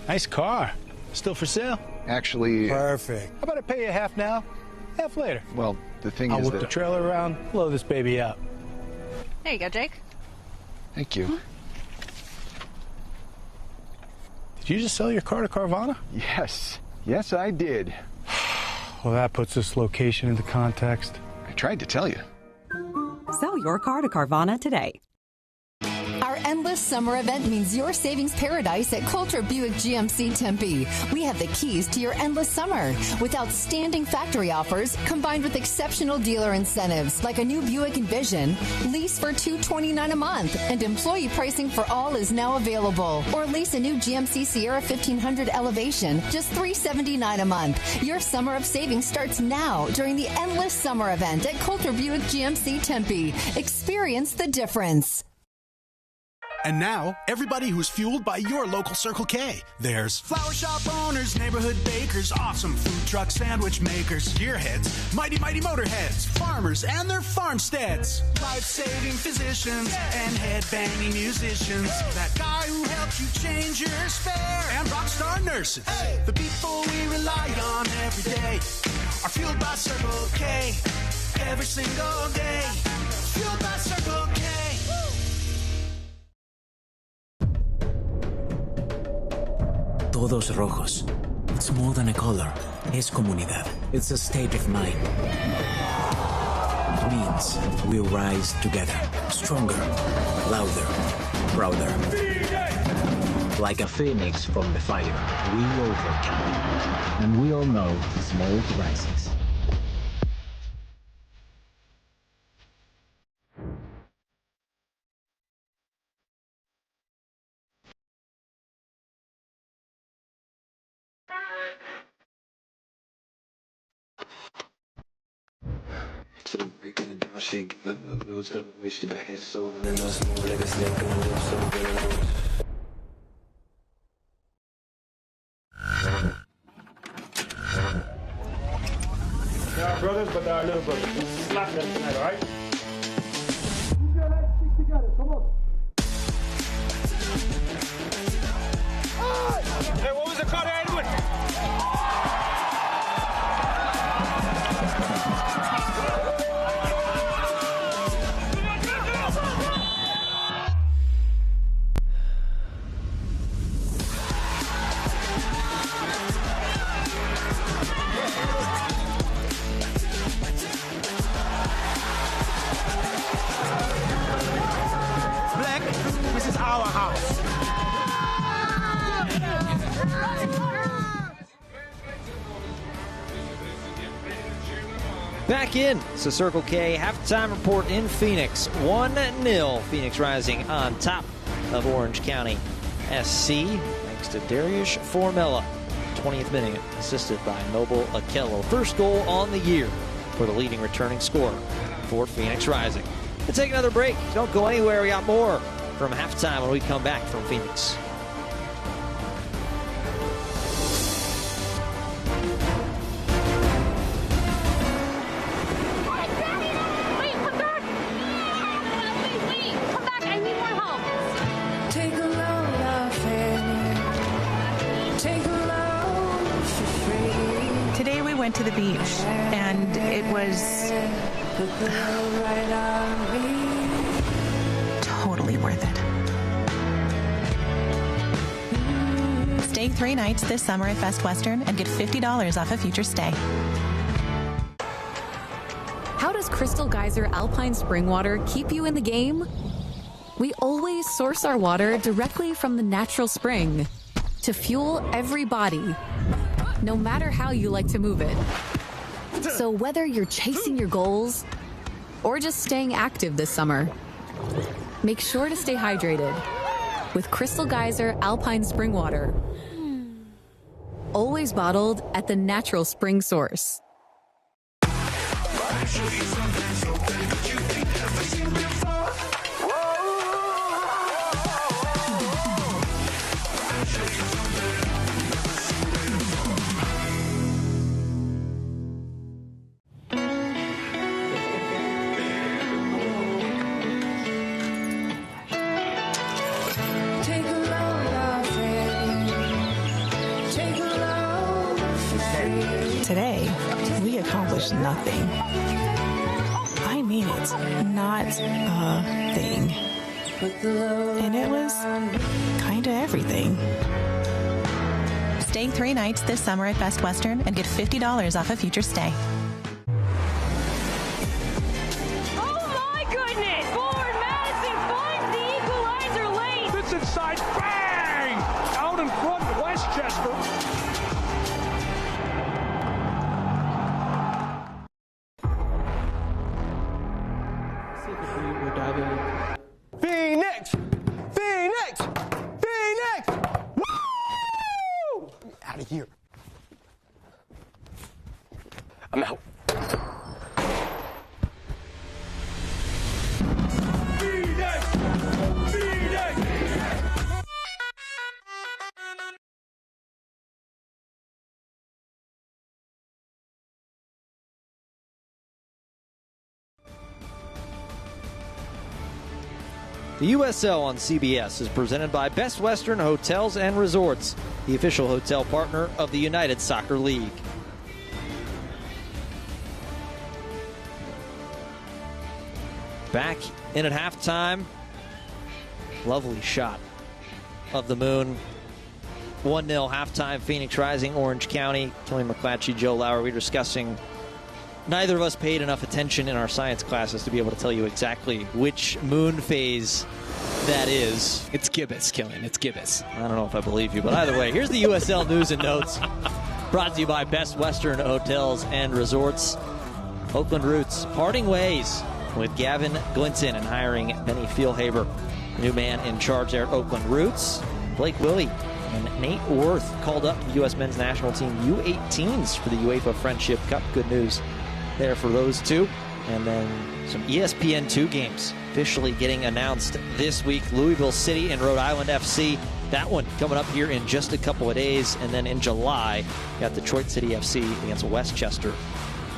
Nice car. Still for sale? Actually... Perfect. How about I pay you half now, half later? Well, the thing I'll is whip the trailer around, blow this baby up. There you go, Jake. Thank you. Did you just sell your car to Carvana? Yes. Yes, I did. Well, that puts this location into context. I tried to tell you. Sell your car to Carvana today. Our endless summer event means your savings paradise at Coulter Buick GMC Tempe. We have the keys to your endless summer with outstanding factory offers combined with exceptional dealer incentives like a new Buick Envision, lease for $229 a month, and employee pricing for all is now available. Or lease a new GMC Sierra 1500 Elevation, just $379 a month. Your summer of savings starts now during the endless summer event at Coulter Buick GMC Tempe. Experience the difference. And now, everybody who's fueled by your local Circle K. There's flower shop owners, neighborhood bakers, awesome food truck sandwich makers, gearheads, mighty motorheads, farmers and their farmsteads, life-saving physicians and head-banging musicians, that guy who helps you change your spare, and rock star nurses. Hey. The people we rely on every day are fueled by Circle K every single day. Fueled by Circle K. Todos rojos. It's more than a color. Es comunidad. It's a state of mind. It means we rise together. Stronger, louder, prouder. Like a phoenix from the fire, we overcome. And we all know smoke rises. There are brothers, but there are little brothers. Slap them tonight, all right? Keep your legs stick together. Come on. Hey, what was the call there, Edwin? Back in. It's the Circle K halftime report in Phoenix. 1-0. Phoenix Rising on top of Orange County SC. Thanks to Darius Formella. 20th minute, assisted by Noble Akello. First goal on the year for the leading returning scorer for Phoenix Rising. We'll take another break. Don't go anywhere. We got more from halftime when we come back from Phoenix. Today we went to the beach, and it was totally worth it. Stay 3 nights this summer at Best Western and get $50 off a future stay. How does Crystal Geyser Alpine Spring Water keep you in the game? We always source our water directly from the natural spring to fuel every body, no matter how you like to move it. So whether you're chasing your goals or just staying active this summer, make sure to stay hydrated with Crystal Geyser Alpine Spring Water. Always bottled at the natural spring source. Today, we accomplished nothing. I mean it, not a thing. And it was kind of everything. Stay 3 nights this summer at Best Western and get $50 off a future stay. Oh my goodness! Forward Madison finds the equalizer lane! This inside, bang! Out in front, Westchester. Phoenix! Phoenix! Phoenix! Woo! Out of here. I'm out. Phoenix! Phoenix! The USL on CBS is presented by Best Western Hotels and Resorts, the official hotel partner of the United Soccer League. Back in at halftime. Lovely shot of the moon. 1-0 halftime, Phoenix Rising, Orange County. Kelly McClatchy, Joe Lauer. We were discussing, neither of us paid enough attention in our science classes to be able to tell you exactly which moon phase that is. It's gibbous, Killian. It's gibbous. I don't know if I believe you, but either way, here's the USL news and notes. Brought to you by Best Western Hotels and Resorts. Oakland Roots parting ways with Gavin Glinton and hiring Benny Feelhaber, new man in charge there at Oakland Roots. Blake Willie and Nate Worth called up the U.S. men's national team U18s for the UEFA Friendship Cup. Good news there for those two. And then some ESPN2 games officially getting announced this week. Louisville City and Rhode Island FC. That one coming up here in just a couple of days. And then in July, got Detroit City FC against Westchester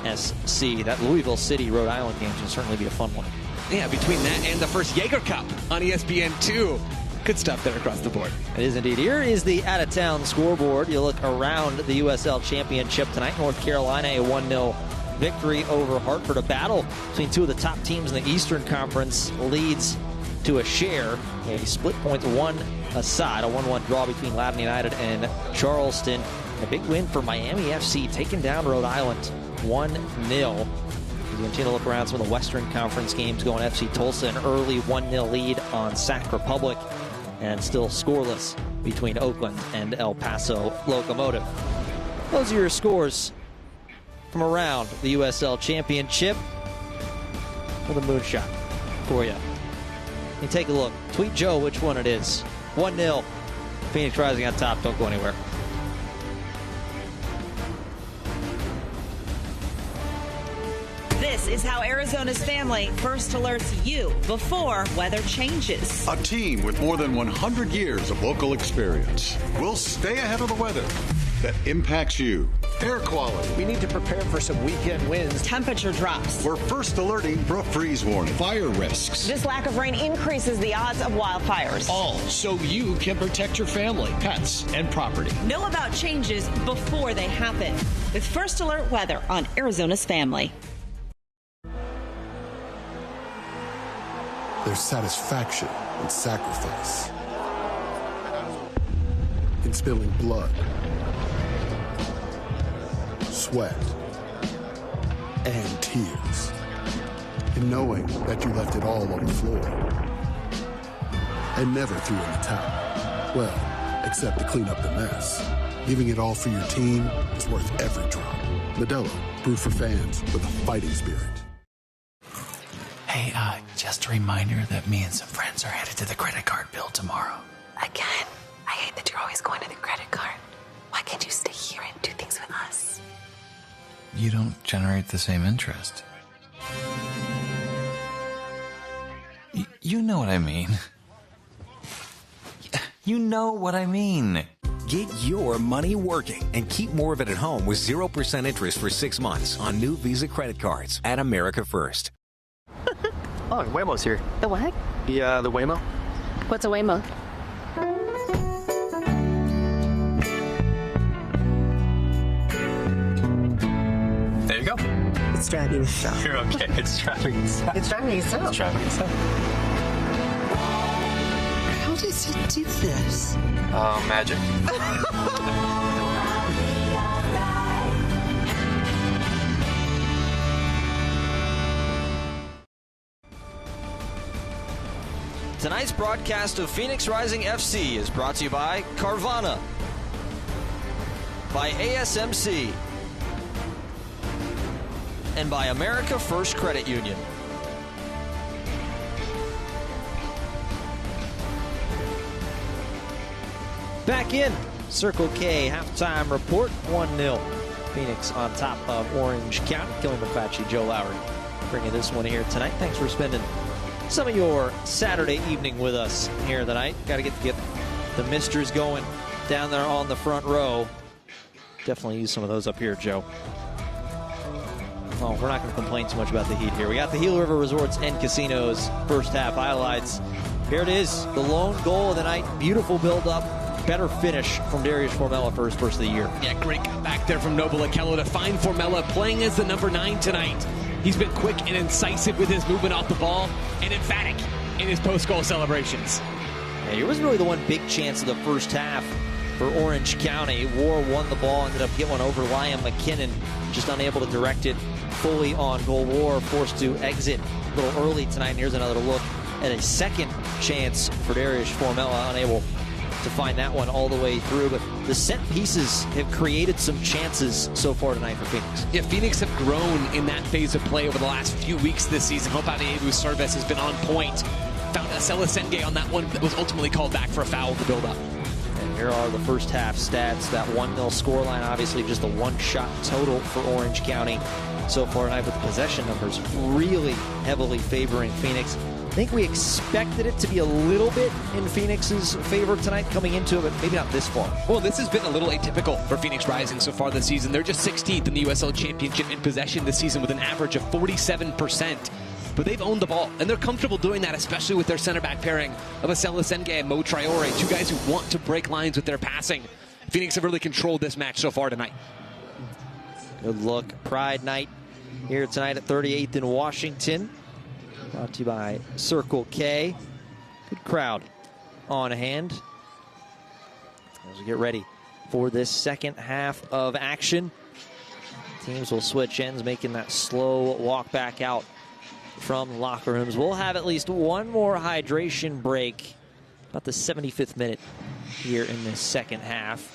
SC. That Louisville City Rhode Island game should certainly be a fun one. Yeah, between that and the first Jaeger Cup on ESPN2. Good stuff there across the board. It is indeed. Here is the out-of-town scoreboard. You look around the USL Championship tonight. North Carolina, a 1-0 victory over Hartford. A battle between two of the top teams in the Eastern Conference leads to a share. A split points, one aside. A 1-1 draw between Loudoun United and Charleston. A big win for Miami FC, taking down Rhode Island 1-0. You continue to look around some of the Western Conference games going. FC Tulsa, an early 1-0 lead on Sac Republic. And still scoreless between Oakland and El Paso Locomotive. Those are your scores from around the USL Championship with a moonshot for you. You take a look. Tweet Joe which one it is. 1-0. Phoenix Rising on top. Don't go anywhere. This is how Arizona's family first alerts you before weather changes. A team with more than 100 years of local experience will stay ahead of the weather that impacts you. Air quality. We need to prepare for some weekend winds. Temperature drops. We're first alerting for a freeze warning. Fire risks. This lack of rain increases the odds of wildfires. All so you can protect your family, pets, and property. Know about changes before they happen with First Alert Weather on Arizona's Family. There's satisfaction in sacrifice, in spilling blood, sweat, and tears, in knowing that you left it all on the floor and never threw in the towel. Well, except to clean up the mess. Giving it all for your team is worth every drop. Modelo, brewed for fans with a fighting spirit. Hey, just a reminder that me and some friends are headed to the credit card bill tomorrow. Again, I hate that you're always going to the credit card. Why can't you stay here and do things with us? You don't generate the same interest. You know what I mean. You know what I mean. Get your money working and keep more of it at home with 0% interest for 6 months on new Visa credit cards at America First. Oh, Waymo's here. The what? The Waymo. What's a Waymo? There you go. It's driving itself. You're okay. It's driving itself. It's driving itself. It's driving itself. How does it do this? Magic. Tonight's broadcast of Phoenix Rising FC is brought to you by Carvana, by ASMC, and by America First Credit Union. Back in Circle K halftime report, 1-0. Phoenix on top of Orange County. Killing McFatchy, Joe Lowry bringing this one here tonight. Thanks for spending some of your Saturday evening with us here tonight. Got to get the misters going down there on the front row. Definitely use some of those up here, Joe. Well, we're not going to complain too much about the heat here. We got the Gila River Resorts and Casinos first half highlights. Here it is, the lone goal of the night. Beautiful build-up. Better finish from Darius Formella for his first of the year. Yeah, great comeback there from Noble Akello to find Formella playing as the number 9 tonight. He's been quick and incisive with his movement off the ball and emphatic in his post-goal celebrations. Yeah, here was really the one big chance of the first half for Orange County. War won the ball, ended up getting one over Liam McKinnon, just unable to direct it fully on goal. War forced to exit a little early tonight. And here's another look at a second chance for Darius Formella, unable to find that one all the way through. But the set pieces have created some chances so far tonight for Phoenix. Yeah, Phoenix have grown in that phase of play over the last few weeks this season. Hope Adeyebu's service has been on point. Found Acela Senge on that one that was ultimately called back for a foul to build up. And here are the first half stats. That 1-0 scoreline, obviously just a one-shot total for Orange County so far tonight, with the possession numbers really heavily favoring Phoenix. I think we expected it to be a little bit in Phoenix's favor tonight coming into it, but maybe not this far. Well, this has been a little atypical for Phoenix Rising so far this season. They're just 16th in the USL Championship in possession this season with an average of 47%. But they've owned the ball, and they're comfortable doing that, especially with their center back pairing of Acela Senge and Mo Traore, two guys who want to break lines with their passing. Phoenix have really controlled this match so far tonight. Good look. Pride night here tonight at 38th in Washington. Brought to you by Circle K. Good crowd on hand as we get ready for this second half of action. Teams will switch ends, making that slow walk back out from locker rooms. We'll have at least one more hydration break, about the 75th minute here in this second half.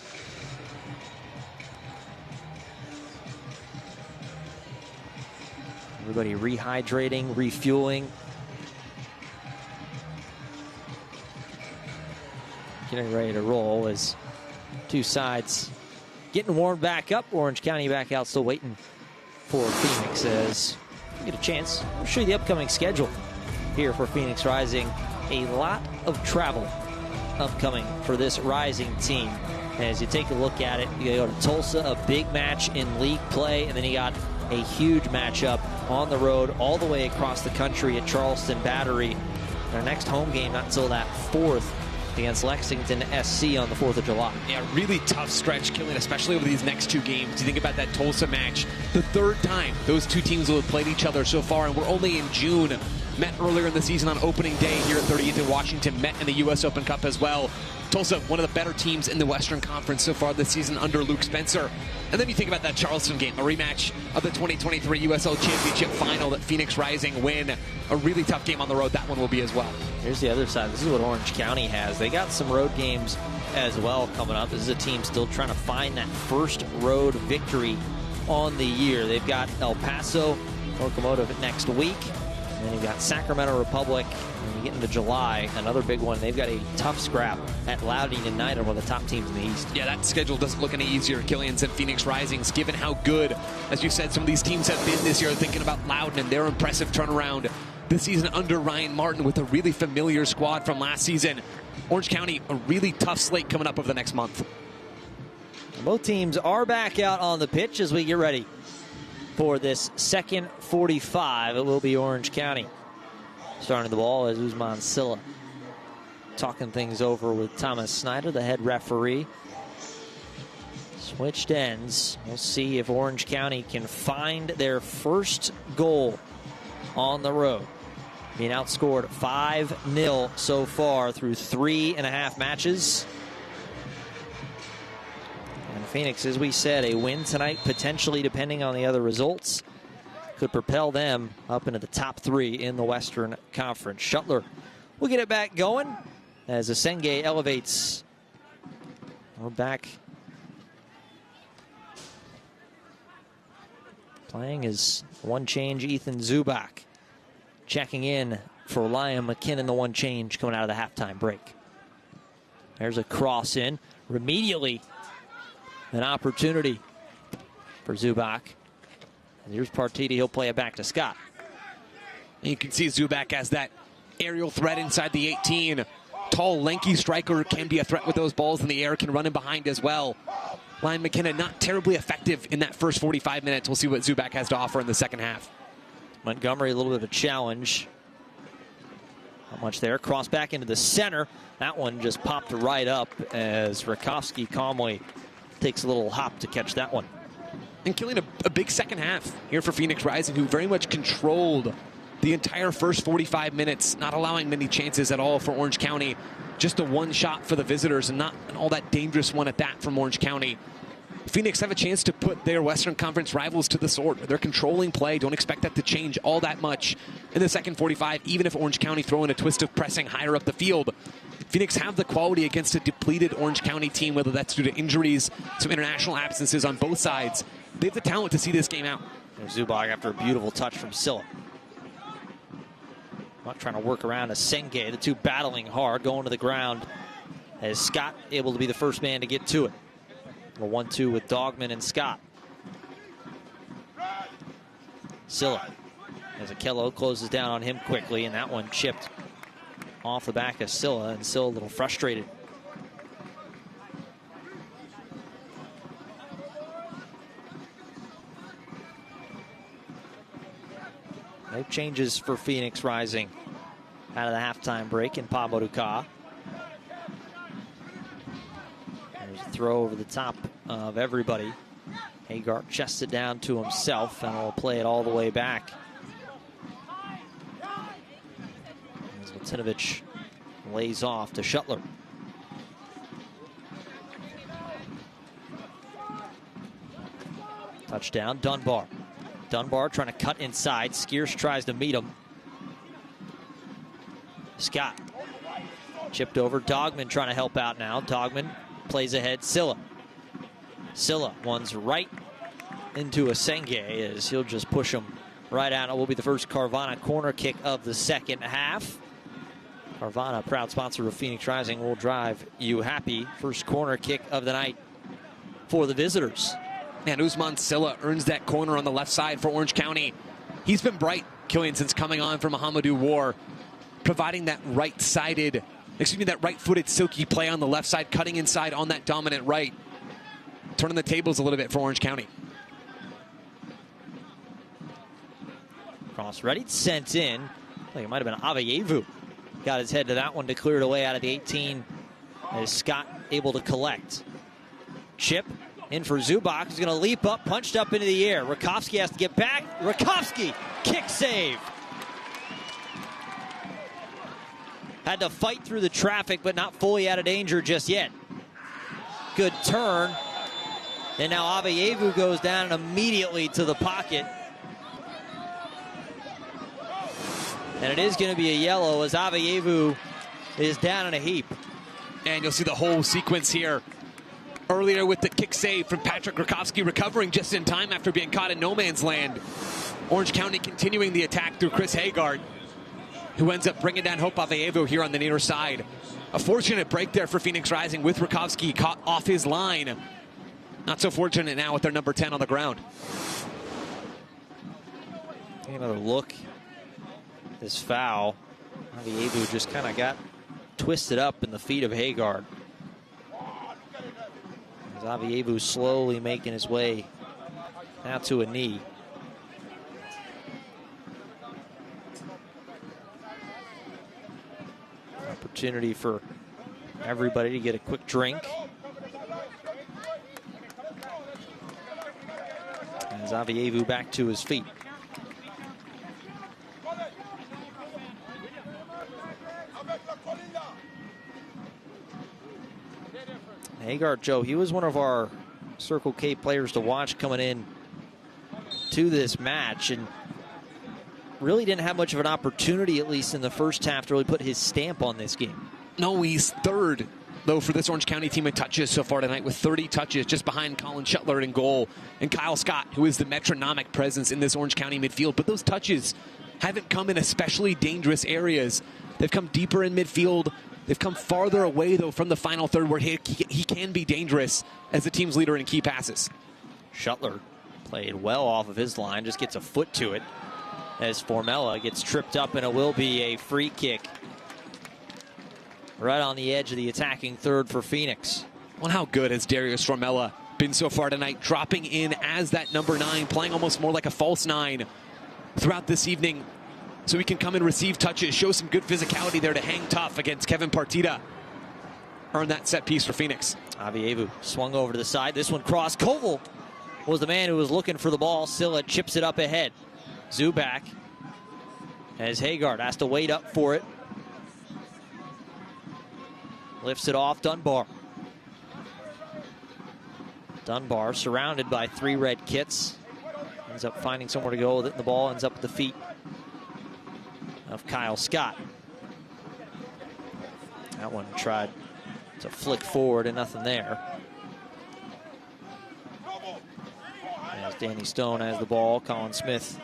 Everybody rehydrating, refueling. Getting ready to roll as two sides getting warmed back up. Orange County back out, still waiting for Phoenix as we get a chance. I'll show you the upcoming schedule here for Phoenix Rising. A lot of travel upcoming for this Rising team. As you take a look at it, you go to Tulsa, a big match in league play, and then you got a huge matchup on the road all the way across the country at Charleston Battery. Our next home game not until that 4th against Lexington SC on the 4th of July. Yeah, really tough stretch, Killian, especially over these next two games. You think about that Tulsa match, the 3rd time those two teams will have played each other so far, and we're only in June. Met earlier in the season on opening day here at 30th in Washington, met in the U.S. Open Cup as well. Tulsa, one of the better teams in the Western Conference so far this season under Luke Spencer. And then you think about that Charleston game, a rematch of the 2023 USL Championship final that Phoenix Rising win. A really tough game on the road, that one will be as well. Here's the other side. This is what Orange County has. They got some road games as well coming up. This is a team still trying to find that first road victory on the year. They've got El Paso Locomotive next week. And then you've got Sacramento Republic. And you get into July, another big one. They've got a tough scrap at Loudoun United, one of the top teams in the East. Yeah, that schedule doesn't look any easier, Killian, than Phoenix Rising's, given how good, as you said, some of these teams have been this year. Thinking about Loudoun and their impressive turnaround this season under Ryan Martin with a really familiar squad from last season. Orange County, a really tough slate coming up over the next month. Both teams are back out on the pitch as we get ready for this second 45. It will be Orange County starting the ball as Usman Silla talking things over with Thomas Snyder, the head referee. Switched ends. We'll see if Orange County can find their first goal on the road. Being outscored 5-0 so far through 3.5 matches. And Phoenix, as we said, a win tonight, potentially, depending on the other results, could propel them up into the top 3 in the Western Conference. Shuttler will get it back going as Asenge elevates. We're back. Playing is one change, Ethan Zubak. Checking in for Liam McKinnon, the one change coming out of the halftime break. There's a cross in. Immediately an opportunity for Zubak. And here's Partiti. He'll play it back to Scott. You can see Zubak as that aerial threat inside the 18. Tall, lanky striker, can be a threat with those balls in the air, can run in behind as well. Liam McKinnon not terribly effective in that first 45 minutes. We'll see what Zubak has to offer in the second half. Montgomery, a little bit of a challenge. Not much there. Cross back into the center. That one just popped right up as Rakowski calmly takes a little hop to catch that one. And killing a big second half here for Phoenix Rising, who very much controlled the entire first 45 minutes, not allowing many chances at all for Orange County. Just a one shot for the visitors, and not an all that dangerous one at that from Orange County. Phoenix have a chance to put their Western Conference rivals to the sword. They're controlling play. Don't expect that to change all that much in the second 45, even if Orange County throw in a twist of pressing higher up the field. Phoenix have the quality against a depleted Orange County team, whether that's due to injuries, some international absences on both sides. They have the talent to see this game out. There's Zubak after a beautiful touch from Silla. Not trying to work around Asenge. The two battling hard, going to the ground as Scott able to be the first man to get to it. A 1-2 with Dogman and Scott. Silla, as Akello closes down on him quickly, and that one chipped off the back of Silla, and Silla a little frustrated. No changes for Phoenix Rising out of the halftime break in Pablo Duca. There's a throw over the top of everybody. Hagar chests it down to himself and will play it all the way back. As Latinovic lays off to Shuttler. Touchdown, Dunbar. Dunbar trying to cut inside. Skeers tries to meet him. Scott chipped over. Dogman trying to help out now. Dogman plays ahead. Silla. Silla one's right into Asenge as he'll just push him right out. It will be the first Carvana corner kick of the second half. Carvana, proud sponsor of Phoenix Rising, will drive you happy. First corner kick of the night for the visitors. And Usman Silla earns that corner on the left side for Orange County. He's been bright, Killian, since coming on for Mohamedou War, providing that right-footed silky play on the left side, cutting inside on that dominant right, turning the tables a little bit for Orange County. Cross ready, sent in. I think it might have been Aveyevu. Got his head to that one to clear it away out of the 18 as Scott able to collect. Chip in for Zubac, who's going to leap up, punched up into the air. Rakowski has to get back. Rakowski, kick save. Had to fight through the traffic, but not fully out of danger just yet. Good turn. And now Aveyevu goes down immediately to the pocket. And it is going to be a yellow as Aveyevu is down in a heap. And you'll see the whole sequence here. Earlier with the kick save from Patrick Rakowski, recovering just in time after being caught in no man's land. Orange County continuing the attack through Chris Haggard, who ends up bringing down Hope Aveyevu here on the near side. A fortunate break there for Phoenix Rising with Rakowski caught off his line. Not so fortunate now with their number 10 on the ground. Another look. This foul. Aveyevu just kind of got twisted up in the feet of Haggard. As Aveyevu slowly making his way now to a knee. Opportunity for everybody to get a quick drink. As Aveyevu back to his feet. Haggard, Joe, he was one of our Circle K players to watch coming in to this match, and really didn't have much of an opportunity, at least in the first half, to really put his stamp on this game. No, he's third, though, for this Orange County team in touches so far tonight with 30 touches, just behind Colin Shuttler in goal and Kyle Scott, who is the metronomic presence in this Orange County midfield. But those touches haven't come in especially dangerous areas. They've come deeper in midfield. They've come farther away, though, from the final third where he can be dangerous as the team's leader in key passes. Shuttler played well off of his line, just gets a foot to it as Formella gets tripped up, and it will be a free kick right on the edge of the attacking third for Phoenix. Well, how good has Darius Formella been so far tonight, dropping in as that number 9, playing almost more like a false 9 throughout this evening, so he can come and receive touches, show some good physicality there to hang tough against Kevin Partida. Earn that set piece for Phoenix. Aveyevu swung over to the side. This one crossed. Koval was the man who was looking for the ball. Silla chips it up ahead. Zubac as Haggard has to wait up for it. Lifts it off Dunbar. Dunbar surrounded by 3 red kits. Ends up finding somewhere to go with it, and the ball ends up at the feet of Kyle Scott. That one tried to flick forward and nothing there. As Danny Stone has the ball, Colin Smith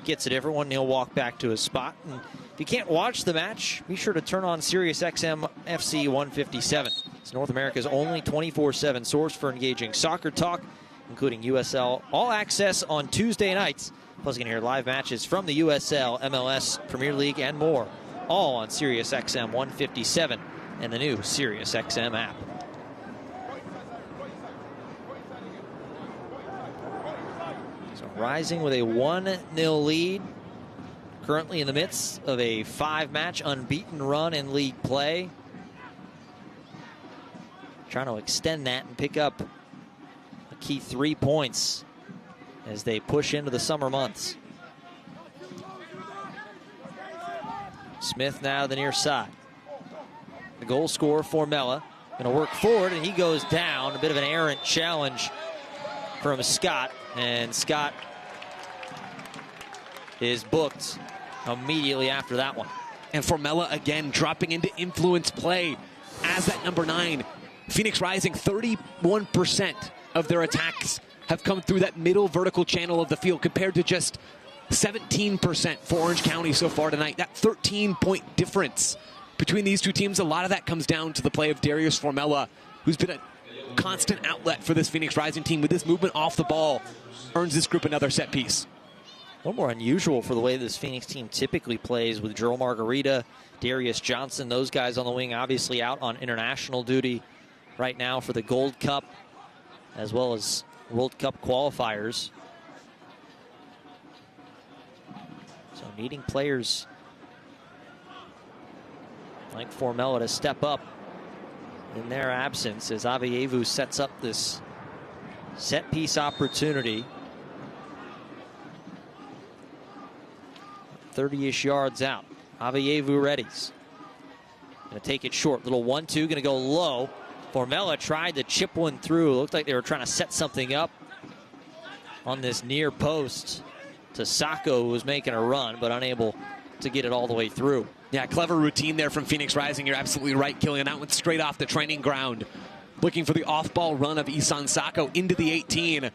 gets a different one. He'll walk back to his spot. And if you can't watch the match, be sure to turn on Sirius XM FC 157. It's North America's only 24/7 source for engaging soccer talk, including USL All Access on Tuesday nights. Plus, you can hear live matches from the USL, MLS, Premier League, and more. All on Sirius XM 157 and the new Sirius XM app. So Rising with a 1-0 lead. Currently in the midst of a 5-match unbeaten run in league play. Trying to extend that and pick up a key 3 points as they push into the summer months. Smith now to the near side. The goal scorer, Formella, going to work forward, and he goes down. A bit of an errant challenge from Scott, and Scott is booked immediately after that one. And Formella again dropping into influence play as that number 9. Phoenix Rising, 31% of their attacks have come through that middle vertical channel of the field compared to just 17% for Orange County so far tonight. That 13-point difference between these two teams, a lot of that comes down to the play of Darius Formella, who's been a constant outlet for this Phoenix Rising team. With this movement off the ball, earns this group another set piece. A little more unusual for the way this Phoenix team typically plays, with Joel Margarita, Darius Johnson, those guys on the wing, obviously out on international duty right now for the Gold Cup, as well as World Cup qualifiers. So needing players like Formella to step up in their absence as Avievu sets up this set piece opportunity. 30-ish yards out. Avievu readies. Gonna take it short. Little 1-2, gonna go low. Formella tried to chip one through. Looked like they were trying to set something up on this near post to Sacco, who was making a run, but unable to get it all the way through. Yeah, clever routine there from Phoenix Rising. You're absolutely right, Killian. That went straight off the training ground. Looking for the off-ball run of Isan Sacco into the 18.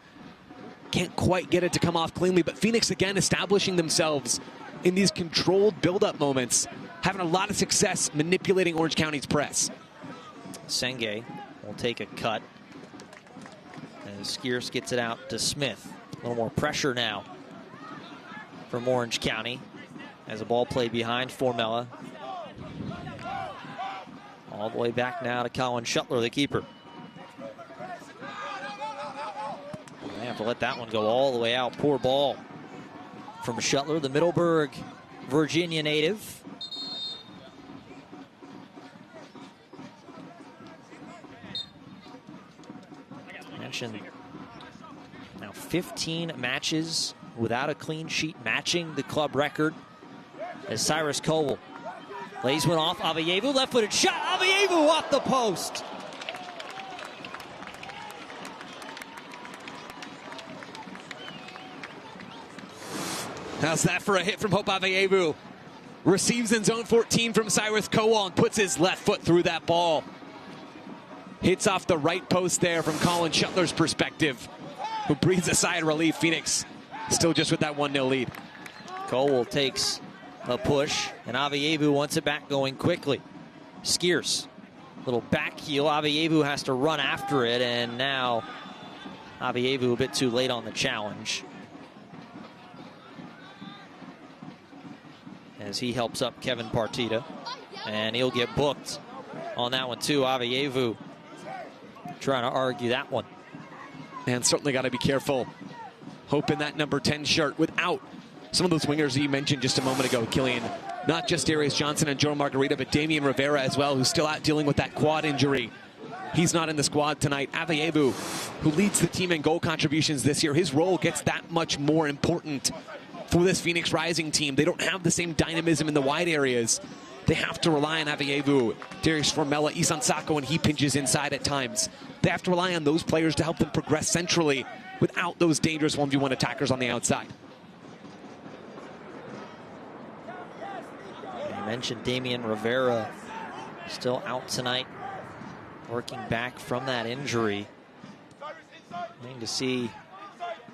Can't quite get it to come off cleanly, but Phoenix again establishing themselves in these controlled build-up moments, having a lot of success manipulating Orange County's press. Senge will take a cut as Skierce gets it out to Smith. A little more pressure now from Orange County as a ball play behind Formella. All the way back now to Colin Shuttler, the keeper. They have to let that one go all the way out. Poor ball from Shuttler, the Middleburg, Virginia native. I mentioned now 15 matches without a clean sheet, matching the club record, as Cyrus Cole lays one off. Avievu, left-footed shot. Avievu off the post. How's that for a hit from Hope Avievu? Receives in zone 14 from Cyrus Kowal and puts his left foot through that ball. Hits off the right post there from Colin Shuttler's perspective, who breathes a sigh of relief. Phoenix still just with that 1-0 lead. Kowal takes a push, and Avievu wants it back going quickly. Skierce, little back heel. Avievu has to run after it, and now Avievu a bit too late on the challenge, as he helps up Kevin Partita, and he'll get booked on that one too. Avievu trying to argue that one. And certainly got to be careful. Hope in that number 10 shirt without some of those wingers that you mentioned just a moment ago, Killian. Not just Darius Johnson and Joe Margarita, but Damian Rivera as well, who's still out dealing with that quad injury. He's not in the squad tonight. Avievu, who leads the team in goal contributions this year, his role gets that much more important for this Phoenix Rising team. They don't have the same dynamism in the wide areas. They have to rely on Avievu, Darius Formella, Isan Sacco, and he pinches inside at times. They have to rely on those players to help them progress centrally without those dangerous 1v1 attackers on the outside. You mentioned Damian Rivera, still out tonight, working back from that injury. Waiting to see,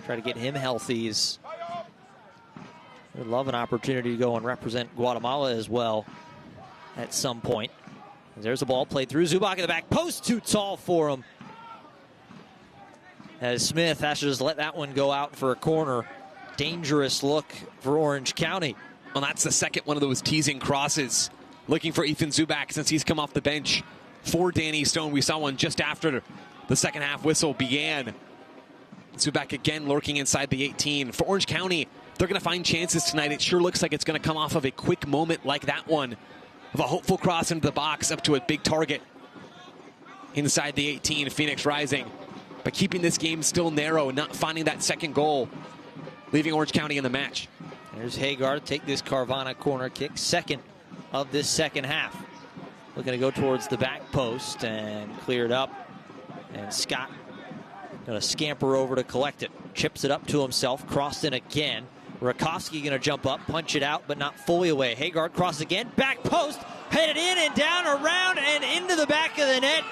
try to get him healthy. Would love an opportunity to go and represent Guatemala as well at some point. There's a ball played through. Zubac in the back post, too tall for him, as Smith has to just let that one go out for a corner. Dangerous look for Orange County. Well, that's the second one of those teasing crosses. Looking for Ethan Zubac since he's come off the bench for Danny Stone. We saw one just after the second half whistle began. Zubac again lurking inside the 18. For Orange County, they're going to find chances tonight. It sure looks like it's going to come off of a quick moment like that one, of a hopeful cross into the box up to a big target inside the 18. Phoenix Rising, but keeping this game still narrow and not finding that second goal, leaving Orange County in the match. There's Hagar to take this Carvana corner kick, second of this second half. Looking to go towards the back post and clear it up. And Scott going to scamper over to collect it. Chips it up to himself, crossed in again. Rakowski going to jump up, punch it out, but not fully away. Hagar crosses again, back post, headed in and down, around and into the back of the net.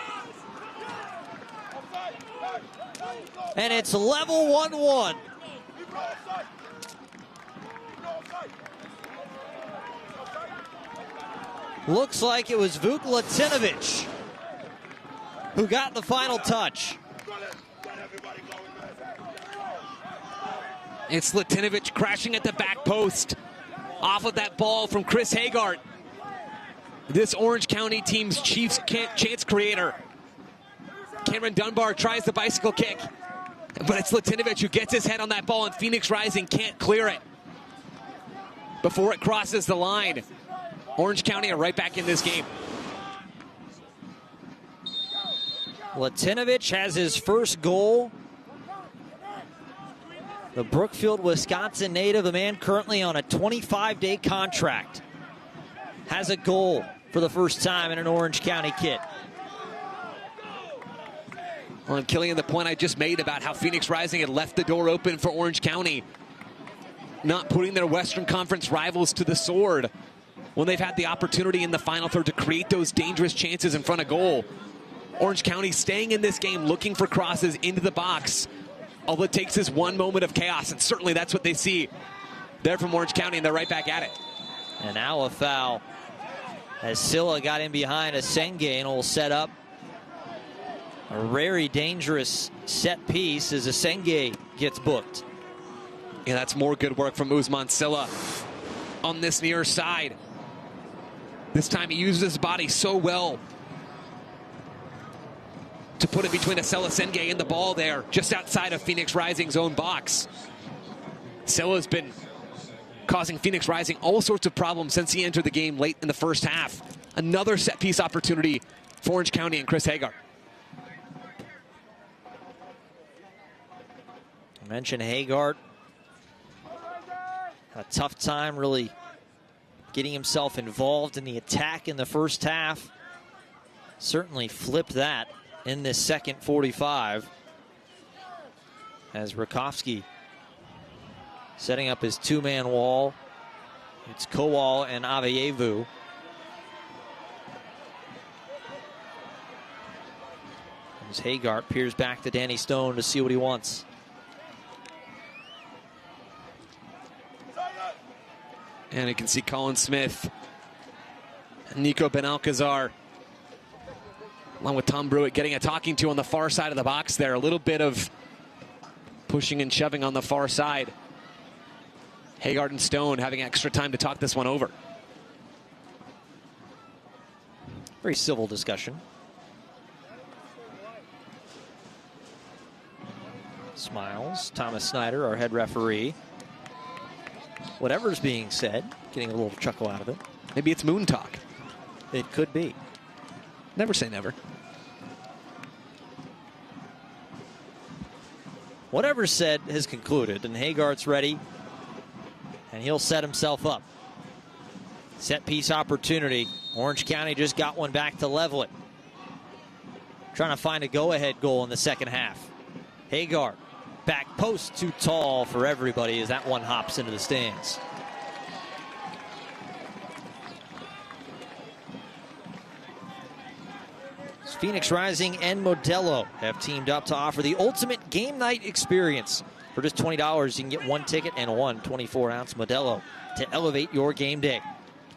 And it's level 1-1. Looks like it was Vuk Latinovic who got the final touch. It's Latinovic crashing at the back post off of that ball from Chris Hagart. This Orange County team's chief chance creator. Cameron Dunbar tries the bicycle kick, but it's Latinovic who gets his head on that ball, and Phoenix Rising can't clear it before it crosses the line. Orange County are right back in this game. Latinovic has his first goal. The Brookfield, Wisconsin native, a man currently on a 25-day contract, has a goal for the first time in an Orange County kit. Well, and Killian, the point I just made about how Phoenix Rising had left the door open for Orange County, not putting their Western Conference rivals to the sword when they've had the opportunity in the final third to create those dangerous chances in front of goal. Orange County staying in this game, looking for crosses into the box. All it takes is one moment of chaos, and certainly that's what they see there from Orange County, and they're right back at it. And now a foul as Silla got in behind Asenge and will set up a very dangerous set piece as Asenge gets booked. Yeah, that's more good work from Usman Silla on this near side. This time he uses his body so well to put it between Asela Asenge and the ball there, just outside of Phoenix Rising's own box. Silla's been causing Phoenix Rising all sorts of problems since he entered the game late in the first half. Another set-piece opportunity for Orange County and Chris Hagart. I mentioned Hagart. A tough time really getting himself involved in the attack in the first half. Certainly flipped that in this second 45 as Rakowski setting up his two-man wall. It's Kowal and Aveyevu. As Hagart peers back to Danny Stone to see what he wants. And you can see Colin Smith and Nico Benalcazar, along with Tom Brewitt, getting a talking to on the far side of the box there. A little bit of pushing and shoving on the far side. Hagart and Stone having extra time to talk this one over. Very civil discussion. Smiles. Thomas Snyder, our head referee. Whatever's being said, getting a little chuckle out of it. Maybe it's moon talk. It could be. Never say never. Whatever's said has concluded, and Hagart's ready, and he'll set himself up. Set piece opportunity. Orange County just got one back to level it. Trying to find a go-ahead goal in the second half. Hagart, back post, too tall for everybody as that one hops into the stands. Phoenix Rising and Modelo have teamed up to offer the ultimate game night experience. For just $20, you can get one ticket and one 24-ounce Modelo to elevate your game day.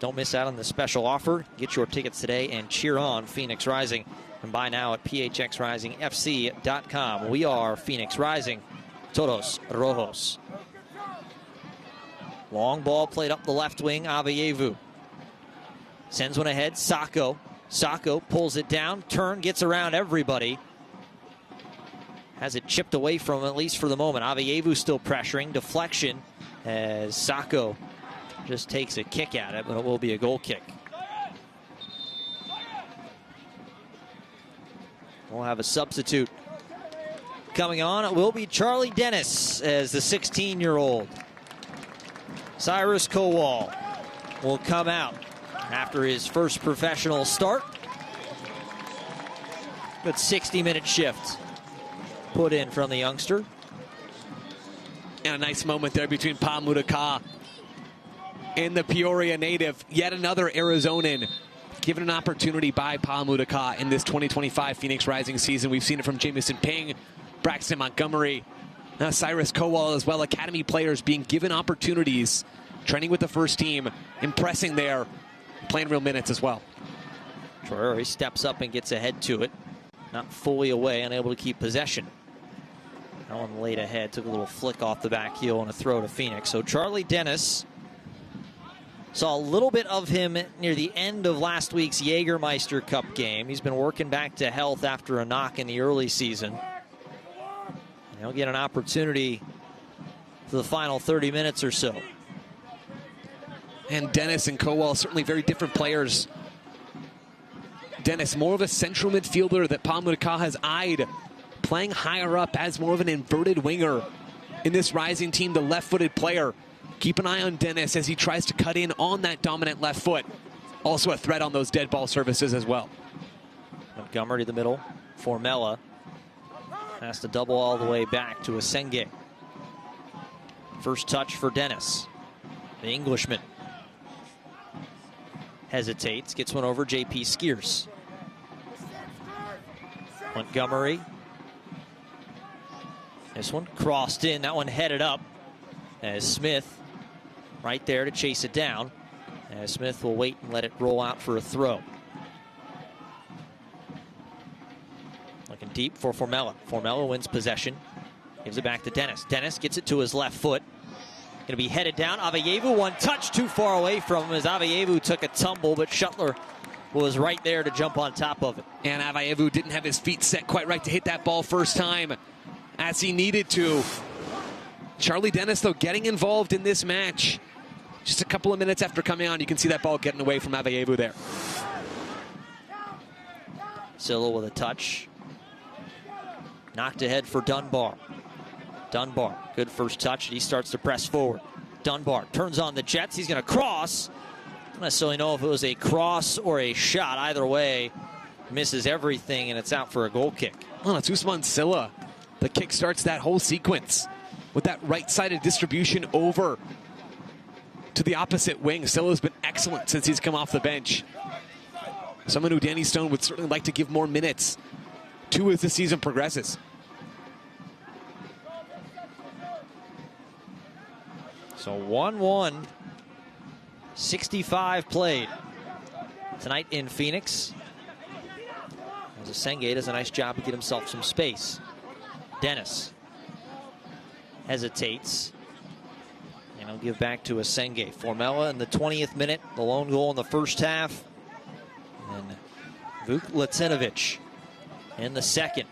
Don't miss out on this special offer. Get your tickets today and cheer on Phoenix Rising. And buy now at phxrisingfc.com. We are Phoenix Rising. Todos Rojos. Long ball played up the left wing. Aveyevu sends one ahead. Sacco. Sacco pulls it down. Turn, gets around everybody. Has it chipped away from him, at least for the moment. Aveyevu still pressuring. Deflection as Sacco just takes a kick at it, but it will be a goal kick. We'll have a substitute coming on. It will be Charlie Dennis as the 16-year-old. Cyrus Kowal will come out after his first professional start. Good 60-minute shift put in from the youngster. And a nice moment there between Pa Mudaka and the Peoria native. Yet another Arizonan given an opportunity by Pa Mudaka in this 2025 Phoenix Rising season. We've seen it from Jamison Ping, Braxton Montgomery, now Cyrus Kowal as well. Academy players being given opportunities training with the first team, impressing there, playing real minutes as well. Traore steps up and gets ahead to it. Not fully away, unable to keep possession. That one laid ahead, took a little flick off the back heel and a throw to Phoenix. So Charlie Dennis, saw a little bit of him near the end of last week's Jägermeister Cup game. He's been working back to health after a knock in the early season. And he'll get an opportunity for the final 30 minutes or so. And Dennis and Kowal, certainly very different players. Dennis, more of a central midfielder that Paul Murka has eyed, playing higher up as more of an inverted winger in this rising team, the left-footed player. Keep an eye on Dennis as he tries to cut in on that dominant left foot. Also a threat on those dead ball services as well. Montgomery to the middle. Formella has to double all the way back to Asenge. First touch for Dennis. The Englishman hesitates, gets one over JP Skiers. Montgomery. This one crossed in, that one headed up as Smith right there to chase it down. As Smith will wait and let it roll out for a throw. Looking deep for Formella. Formella wins possession. Gives it back to Dennis. Dennis gets it to his left foot. Going to be headed down. Aveyevu, one touch too far away from him as Aveyevu took a tumble, but Shuttler was right there to jump on top of it. And Aveyevu didn't have his feet set quite right to hit that ball first time as he needed to. Charlie Dennis, though, getting involved in this match. Just a couple of minutes after coming on, you can see that ball getting away from Aveyevu there. Silva with a touch. Knocked ahead for Dunbar. Dunbar, good first touch, and he starts to press forward. Dunbar turns on the Jets. He's going to cross. I don't necessarily know if it was a cross or a shot. Either way, misses everything, and it's out for a goal kick. Well, it's Usman Silla. The kick starts that whole sequence with that right-sided distribution over to the opposite wing. Silla's been excellent since he's come off the bench. Someone who Danny Stone would certainly like to give more minutes to as the season progresses. So 1-1, 65 played tonight in Phoenix. As Asenge does a nice job to get himself some space. Dennis hesitates, and he'll give back to Asenge. Formella in the 20th minute, the lone goal in the first half. And Vuk Latinovic in the second,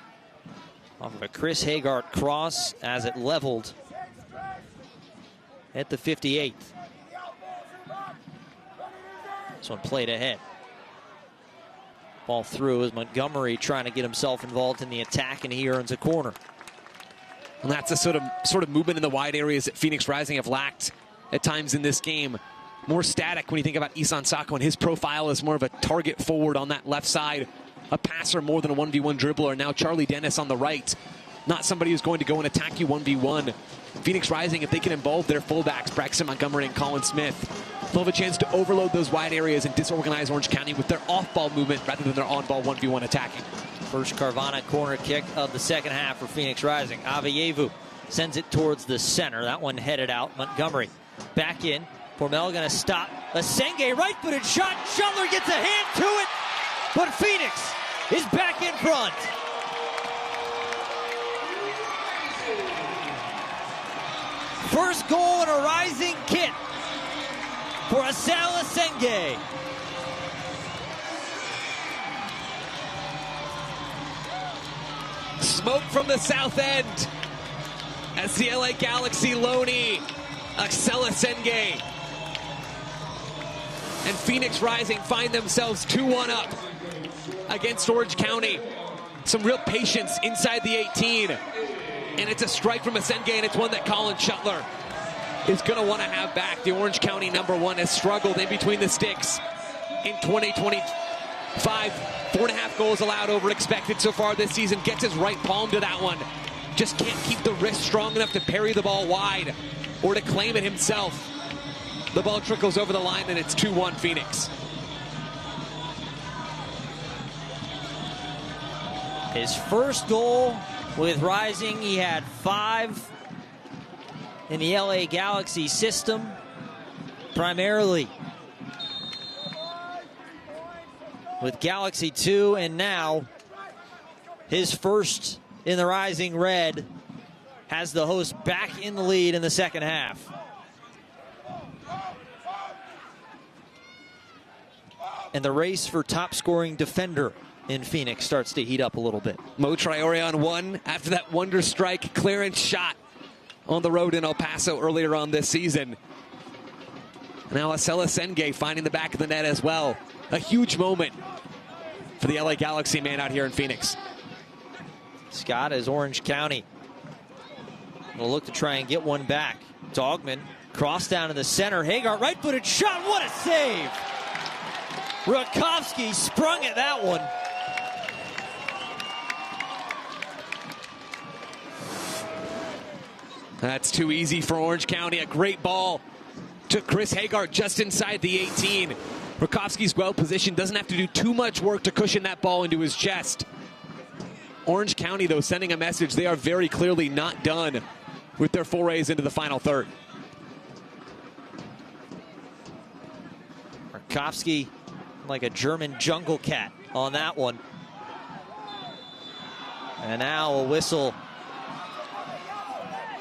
off of a Chris Hagart cross as it leveled at the 58th. This one played ahead. Ball through as Montgomery trying to get himself involved in the attack, and he earns a corner. And that's the sort of movement in the wide areas that Phoenix Rising have lacked at times in this game. More static when you think about Isan Sako, and his profile is more of a target forward on that left side. A passer more than a 1v1 dribbler. Now Charlie Dennis on the right. Not somebody who's going to go and attack you 1v1. Phoenix Rising, if they can involve their fullbacks, Braxton Montgomery and Colin Smith, they'll have a chance to overload those wide areas and disorganize Orange County with their off-ball movement rather than their on-ball 1v1 attacking. First Carvana corner kick of the second half for Phoenix Rising. Aveyevu sends it towards the center. That one headed out. Montgomery back in. Formella going to stop. Asenge, right-footed shot. Shuttler gets a hand to it, but Phoenix is back in front. First goal in a Rising kit for Asal Asenge. Smoke from the south end as the LA Galaxy loanee Asal Asenge and Phoenix Rising find themselves 2-1 up against Orange County. Some real patience inside the 18. And it's a strike from Asenge, and it's one that Colin Shuttler is going to want to have back. The Orange County #1 has struggled in between the sticks in 2025. 4.5 goals allowed over expected so far this season. Gets his right palm to that one. Just can't keep the wrist strong enough to parry the ball wide or to claim it himself. The ball trickles over the line, and it's 2-1 Phoenix. His first goal with Rising, he had 5 in the LA Galaxy system. primarily with Galaxy 2, and now his first in the Rising Red has the host back in the lead in the second half. And the race for top scoring defender in Phoenix starts to heat up a little bit. Mo Traore on one after that wonder strike clearance shot on the road in El Paso earlier on this season. Now Acela Senge finding the back of the net as well. A huge moment for the LA Galaxy man out here in Phoenix. Scott is Orange County. Will look to try and get one back. Dogman, cross down to the center. Hagar, right-footed shot. What a save! Rakowski sprung at that one. That's too easy for Orange County. A great ball to Chris Hagar just inside the 18. Rakowski's well positioned, doesn't have to do too much work to cushion that ball into his chest. Orange County, though, sending a message. They are very clearly not done with their forays into the final third. Rakowski like a German jungle cat on that one. And now a whistle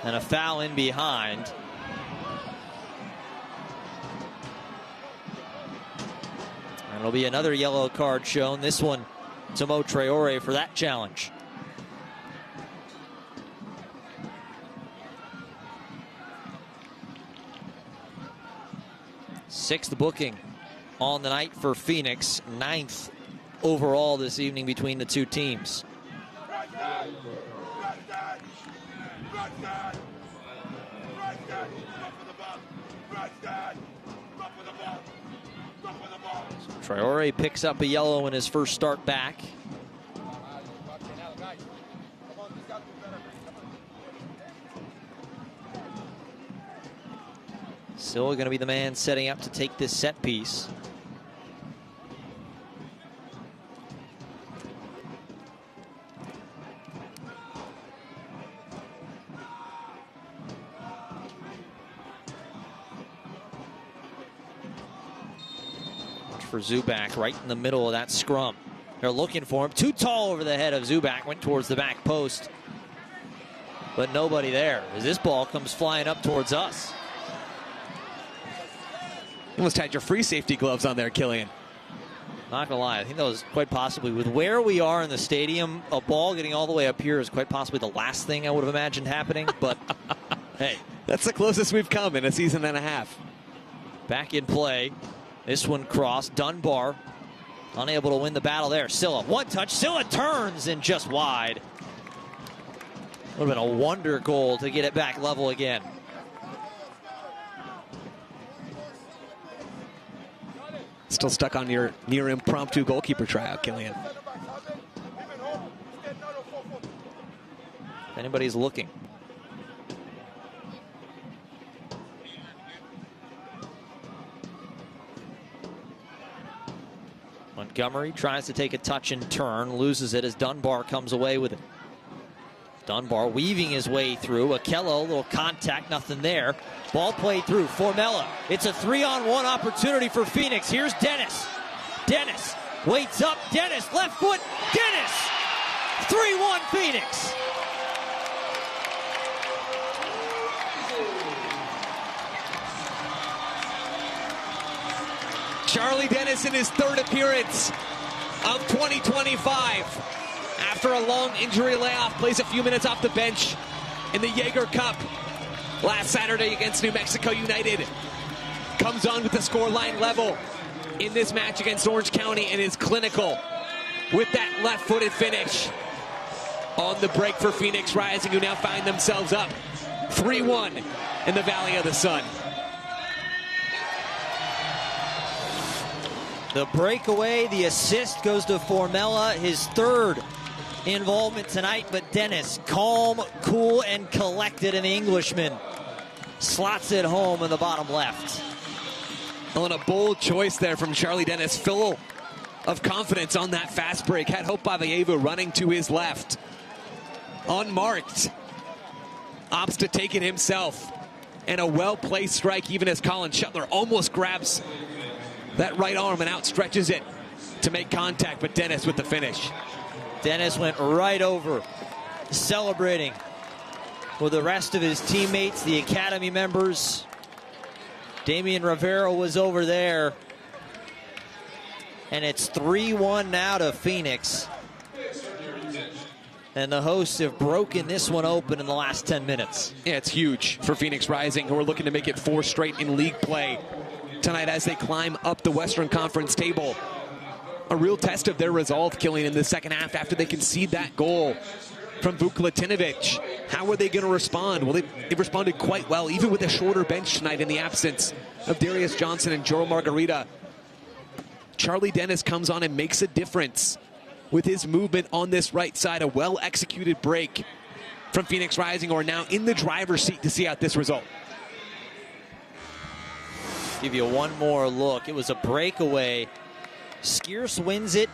and a foul in behind. And it'll be another yellow card shown, this one to Mo Traore for that challenge. Sixth booking on the night for Phoenix, 9th overall this evening between the two teams. Traore picks up a yellow in his first start back. Still going to be the man setting up to take this set piece. For Zubac right in the middle of that scrum. They're looking for him. Too tall over the head of Zubac. Went towards the back post. But nobody there as this ball comes flying up towards us. You almost had your free safety gloves on there, Killian. Not gonna lie, I think that was quite possibly, with where we are in the stadium, a ball getting all the way up here is quite possibly the last thing I would have imagined happening. But hey, that's the closest we've come in a season and a half. Back in play. This one crossed. Dunbar unable to win the battle there. Silla, one touch. Silla turns and just wide. Would have been a wonder goal to get it back level again. Still stuck on your near impromptu goalkeeper tryout, Killian. If anybody's looking. Montgomery tries to take a touch and turn, loses it as Dunbar comes away with it. Dunbar weaving his way through. Akello, a little contact, nothing there. Ball played through. Formella. It's a 3-on-1 opportunity for Phoenix. Here's Dennis. Dennis waits up. Dennis, left foot. Dennis! 3-1 Phoenix. Charlie Dennis in his third appearance of 2025. After a long injury layoff, plays a few minutes off the bench in the Jaeger Cup last Saturday against New Mexico United. Comes on with the scoreline level in this match against Orange County and is clinical with that left-footed finish on the break for Phoenix Rising, who now find themselves up 3-1 in the Valley of the Sun. The breakaway, the assist goes to Formella, his third involvement tonight, but Dennis, calm, cool, and collected, and the Englishman slots it home in the bottom left. Well, and a bold choice there from Charlie Dennis, full of confidence on that fast break. Had Hope Bavayevu running to his left. Unmarked. Opts to take it himself. And a well-placed strike, even as Colin Shuttler almost grabs that right arm and outstretches it to make contact, but Dennis with the finish. Dennis went right over, celebrating with the rest of his teammates, the Academy members. Damian Rivera was over there. And it's 3-1 now to Phoenix. And the hosts have broken this one open in the last 10 minutes. Yeah, it's huge for Phoenix Rising, who are looking to make it 4 straight in league play tonight as they climb up the Western Conference table. A real test of their resolve, Killian, in the second half after they concede that goal from Vuk Latinovic. How are they going to respond? Well, they responded quite well, even with a shorter bench tonight in the absence of Darius Johnson and Joel Margarita. Charlie Dennis comes on and makes a difference with his movement on this right side. A well-executed break from Phoenix Rising, who are now in the driver's seat to see out this result. Give you one more look. It was a breakaway. Skierce wins it.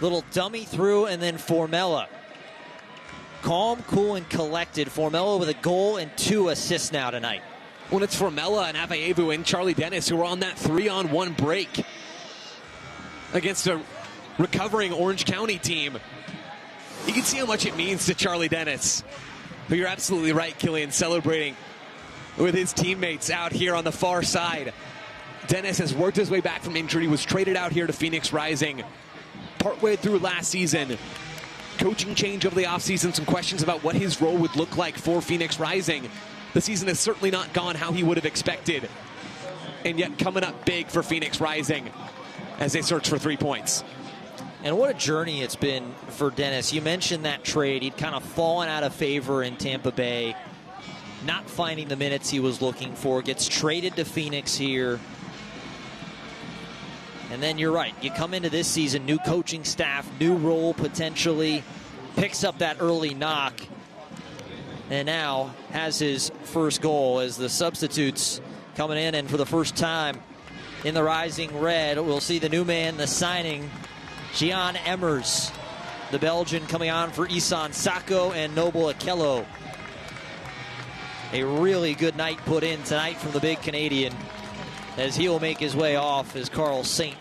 Little dummy through, and then Formella. Calm, cool, and collected. Formella with a goal and 2 assists now tonight. When it's Formella and Avayevu and Charlie Dennis who are on that 3-on-1 break against a recovering Orange County team, you can see how much it means to Charlie Dennis, who, you're absolutely right, Killian, celebrating with his teammates out here on the far side. Dennis has worked his way back from injury, was traded out here to Phoenix Rising partway through last season. Coaching change over the offseason, some questions about what his role would look like for Phoenix Rising. The season has certainly not gone how he would have expected, and yet coming up big for Phoenix Rising as they search for 3 points. And what a journey it's been for Dennis. You mentioned that trade. He'd kind of fallen out of favor in Tampa Bay, not finding the minutes he was looking for, gets traded to Phoenix here. And then you're right, you come into this season, new coaching staff, new role potentially, picks up that early knock, and now has his first goal as the substitutes coming in. And for the first time in the Rising Red, we'll see the new man, the signing, Gian Emmers, the Belgian, coming on for Isan Sacco and Noble Akello. A really good night put in tonight from the big Canadian, as he'll make his way off as Carl Saint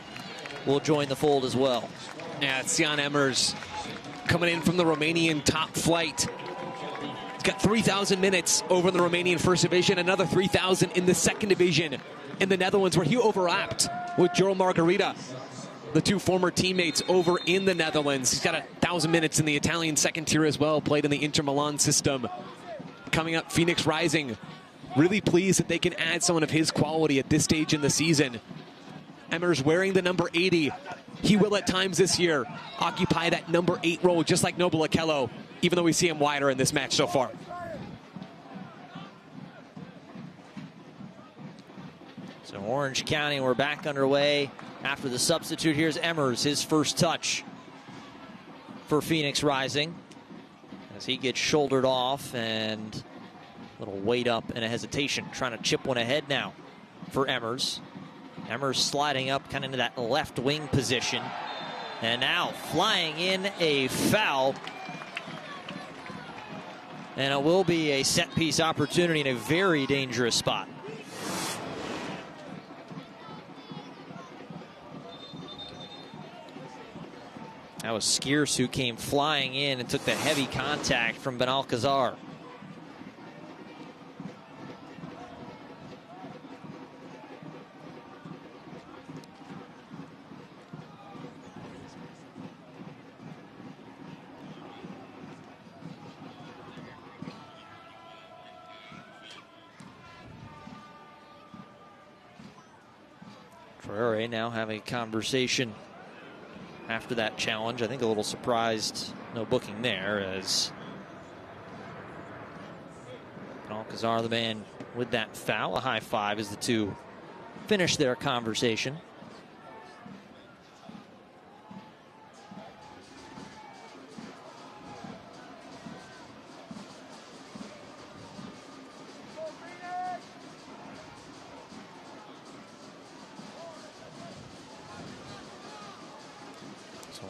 will join the fold as well. Yeah, it's Gian Emmers coming in from the Romanian top flight. He's got 3,000 minutes over in the Romanian First Division, another 3,000 in the Second Division in the Netherlands, where he overlapped with Joel Margarita, the 2 former teammates over in the Netherlands. He's got 1,000 minutes in the Italian second tier as well, played in the Inter Milan system. Coming up, Phoenix Rising, really pleased that they can add someone of his quality at this stage in the season. Emmers wearing the number 80. He will at times this year occupy that number 8 role, just like Noble Akello, even though we see him wider in this match so far. So Orange County, we're back underway after the substitute. Here's Emmers, his first touch for Phoenix Rising, as he gets shouldered off, and a little weight up and a hesitation, trying to chip one ahead now for Emmers. Emmers sliding up kind of into that left wing position, and now flying in a foul, and it will be a set piece opportunity in a very dangerous spot. That was Skierce who came flying in and took the heavy contact from Benalcazar. Ferrari now having a conversation after that challenge. I think a little surprised, no booking there, as Alcazar, the man with that foul. A high five as the two finish their conversation.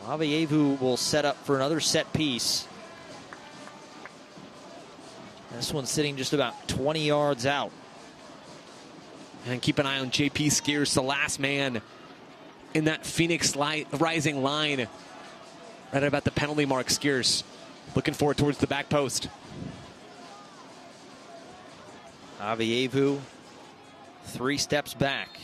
Avayevu will set up for another set piece. This one's sitting just about 20 yards out. And keep an eye on JP Skeers, the last man in that Phoenix Rising line. Right about the penalty mark, Skeers looking forward towards the back post. Avievu 3 steps back.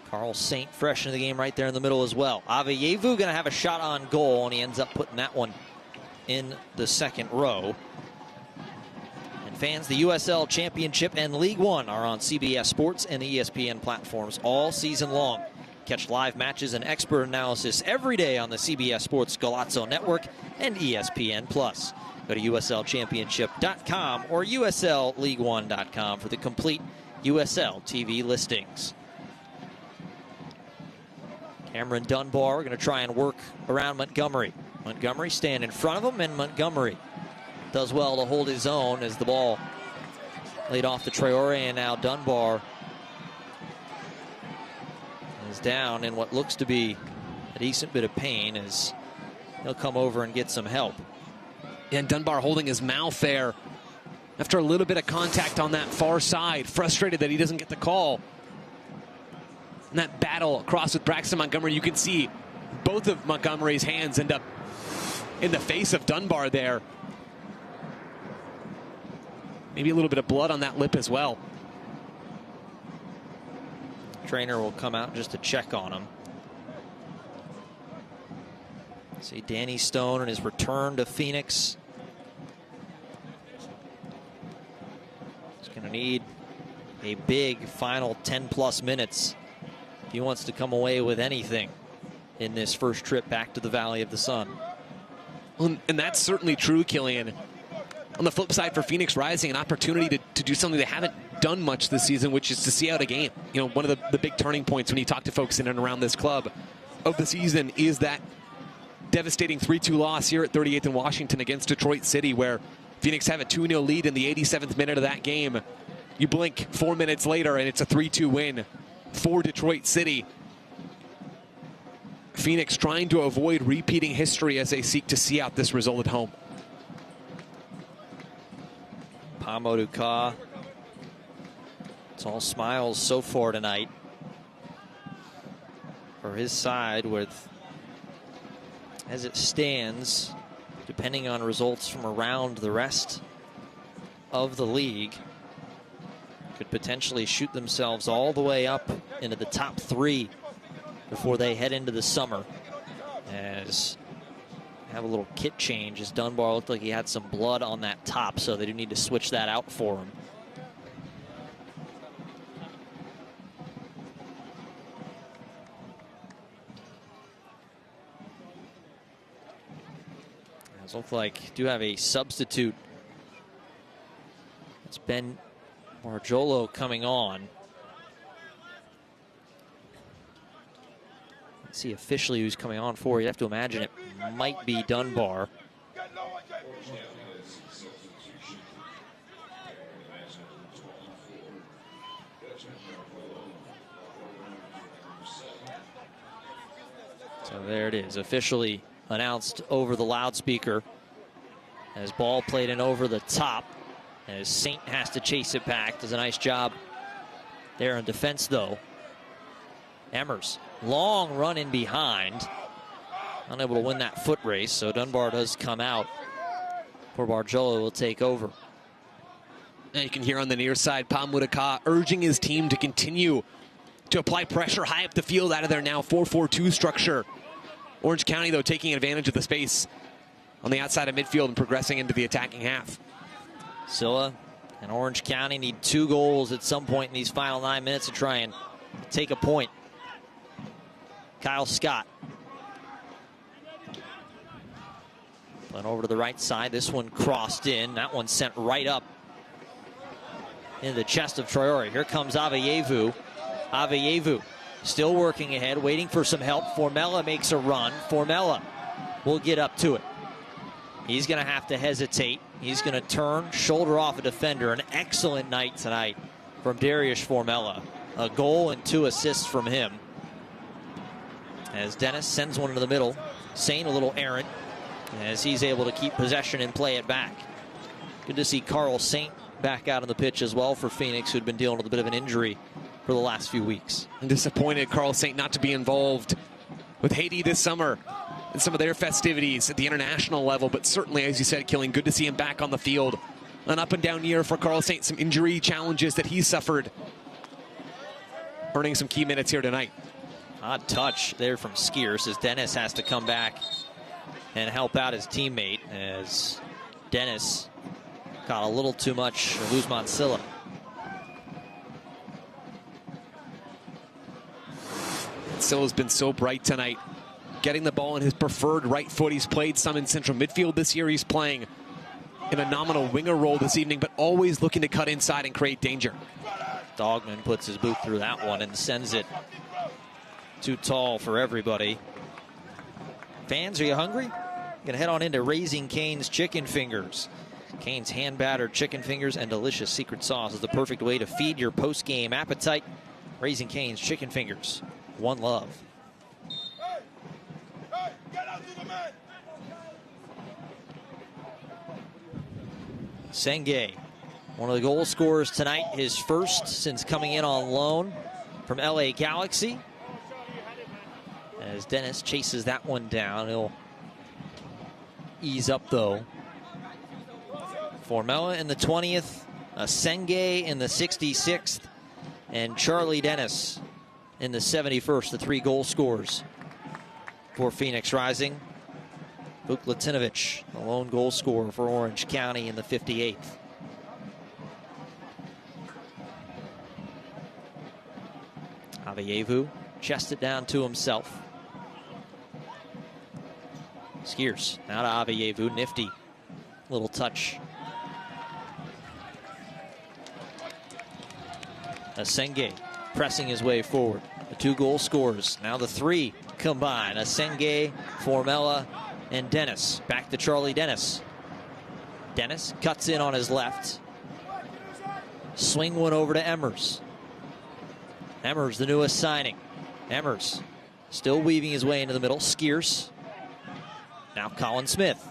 Carl Saint fresh into the game right there in the middle as well. Avievu going to have a shot on goal, and he ends up putting that one in the second row. And fans, the USL Championship and League One are on CBS Sports and the ESPN platforms all season long. Catch live matches and expert analysis every day on the CBS Sports Golazo Network and ESPN+. Go to USLChampionship.com or USLLeague1.com for the complete USL TV listings. Cameron Dunbar going to try and work around Montgomery. Montgomery staying in front of him, and Montgomery does well to hold his own as the ball laid off to Traore, and now Dunbar is down in what looks to be a decent bit of pain as he'll come over and get some help. And Dunbar holding his mouth there after a little bit of contact on that far side, frustrated that he doesn't get the call. And that battle across with Braxton Montgomery, you can see both of Montgomery's hands end up in the face of Dunbar there. Maybe a little bit of blood on that lip as well. Trainer will come out just to check on him. See Danny Stone and his return to Phoenix. He's going to need a big final 10+ minutes if he wants to come away with anything in this first trip back to the Valley of the Sun. Well, and that's certainly true, Killian. On the flip side, for Phoenix Rising, an opportunity to do something they haven't done much this season, which is to see out a game. You know, one of the big turning points when you talk to folks in and around this club of the season is that devastating 3-2 loss here at 38th and Washington against Detroit City, where Phoenix have a 2-0 lead in the 87th minute of that game. You blink 4 minutes later and it's a 3-2 win for Detroit City. Phoenix trying to avoid repeating history as they seek to see out this result at home. Pamoduka. It's all smiles so far tonight for his side, with, as it stands, depending on results from around the rest of the league, could potentially shoot themselves all the way up into the top 3 before they head into the summer. As have a little kit change, as Dunbar looked like he had some blood on that top, so they do need to switch that out for him. It looks like do have a substitute. It's Ben Marjolo coming on. Let's see officially who's coming on for. You have to imagine it might be Dunbar. So there it is, officially announced over the loudspeaker as ball played in over the top, as Saint has to chase it back. Does a nice job there in defense though. Emmers, long run in behind, unable to win that foot race, so Dunbar does come out. Poor Barjolo will take over. And you can hear on the near side Pamoduka urging his team to continue to apply pressure high up the field out of their now 4-4-2 structure. Orange County, though, taking advantage of the space on the outside of midfield and progressing into the attacking half. Silla and Orange County need 2 goals at some point in these final 9 minutes to try and take a point. Kyle Scott. Playing over to the right side. This one crossed in. That one sent right up into the chest of Traore. Here comes Avievu. Avievu still working ahead, waiting for some help. Formella makes a run. Formella will get up to it. He's going to have to hesitate. He's going to turn, shoulder off a defender. An excellent night tonight from Darius Formella. A goal and 2 assists from him. As Dennis sends one into the middle. Saint a little errant. as he's able to keep possession and play it back. Good to see Carl Saint back out on the pitch as well for Phoenix, who'd been dealing with a bit of an injury for the last few weeks. I'm disappointed Carl Saint not to be involved with Haiti this summer in some of their festivities at the international level, but certainly, as you said, Killing, good to see him back on the field. An up and down year for Carl Saint, some injury challenges that he suffered, earning some key minutes here tonight. Odd touch there from Skiers as Dennis has to come back and help out his teammate, as Dennis got a little too much of Usman Silla. Silla's been so bright tonight, getting the ball in his preferred right foot. He's played some in central midfield this year. He's playing in a nominal winger role this evening, but always looking to cut inside and create danger. Dogman puts his boot through that one and sends it too tall for everybody. Fans, are you hungry? Gonna head on into Raising Cane's Chicken Fingers. Cane's hand-battered chicken fingers and delicious secret sauce is the perfect way to feed your post-game appetite. Raising Cane's Chicken Fingers. One love. Senge, one of the goal scorers tonight, his first since coming in on loan from LA Galaxy. As Dennis chases that one down, he'll ease up though. Formella in the 20th, Senge in the 66th, and Charlie Dennis in the 71st, the 3 goal scorers for Phoenix Rising. Vuk Latinovic, the lone goal scorer for Orange County in the 58th. Avayevu chests it down to himself. Skiers now to Avayevu, nifty little touch. Asenge pressing his way forward. The 2 goal scorers, now the 3 combine. Asenge, Formella, and Dennis. Back to Charlie Dennis. Dennis cuts in on his left. Swing one over to Emmers. Emmers, the newest signing. Emmers still weaving his way into the middle. Skiers. Now Colin Smith.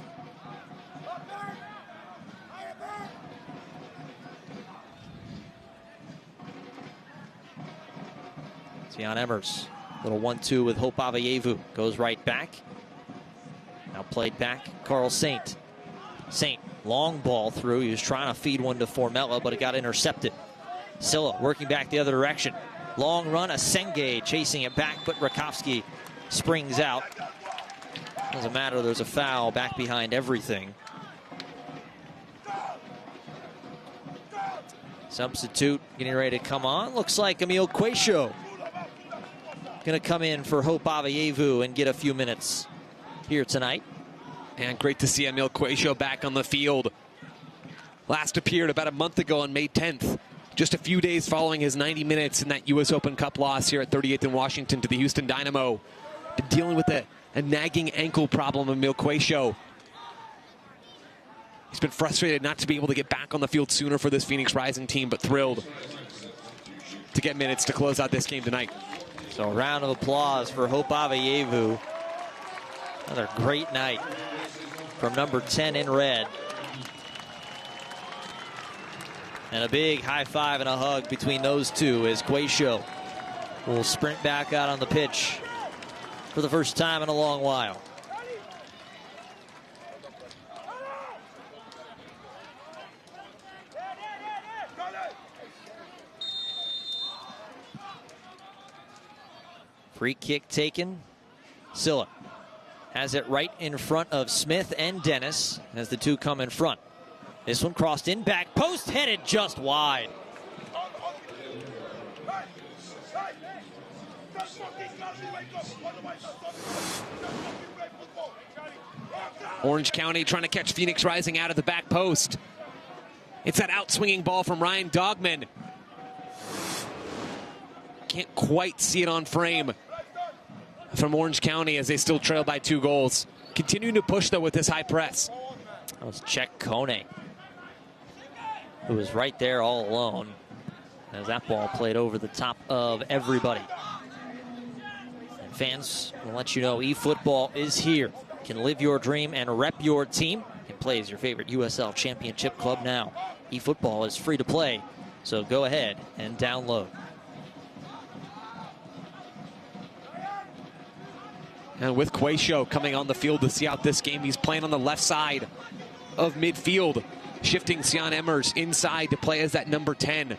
Jan Emmers, little 1-2 with Hope Avayevu, goes right back. Now played back, Carl Saint. Saint, long ball through. He was trying to feed one to Formella, but it got intercepted. Silla working back the other direction. Long run, Asenge chasing it back, but Rakowski springs out. Doesn't matter, there's a foul back behind everything. Substitute getting ready to come on. Looks like Emil Quaisho going to come in for Hope Avayevu and get a few minutes here tonight. And great to see Emil Quaisho back on the field. Last appeared about a month ago on May 10th, just a few days following his 90 minutes in that U.S. Open Cup loss here at 38th in Washington to the Houston Dynamo. Been dealing with a nagging ankle problem, Emil Quaisho. He's been frustrated not to be able to get back on the field sooner for this Phoenix Rising team, but thrilled to get minutes to close out this game tonight. So a round of applause for Hope Avayevu. Another great night from number 10 in red. And a big high five and a hug between those two as Quaisho will sprint back out on the pitch for the first time in a long while. Free kick taken. Silla has it right in front of Smith and Dennis as the 2 come in front. This one crossed in, back post, headed just wide. Orange County trying to catch Phoenix Rising out of the back post. It's that out-swinging ball from Ryan Dogman. Can't quite see it on frame from Orange County as they still trail by 2 goals. Continuing to push, though, with this high press. That was Czech Kone, who was right there all alone as that ball played over the top of everybody. And fans will let you know eFootball is here. can live your dream and rep your team and play as your favorite USL Championship club now. eFootball is free to play, so go ahead and download. And with Quayshow coming on the field to see out this game, he's playing on the left side of midfield, shifting Sian Emmers inside to play as that number 10.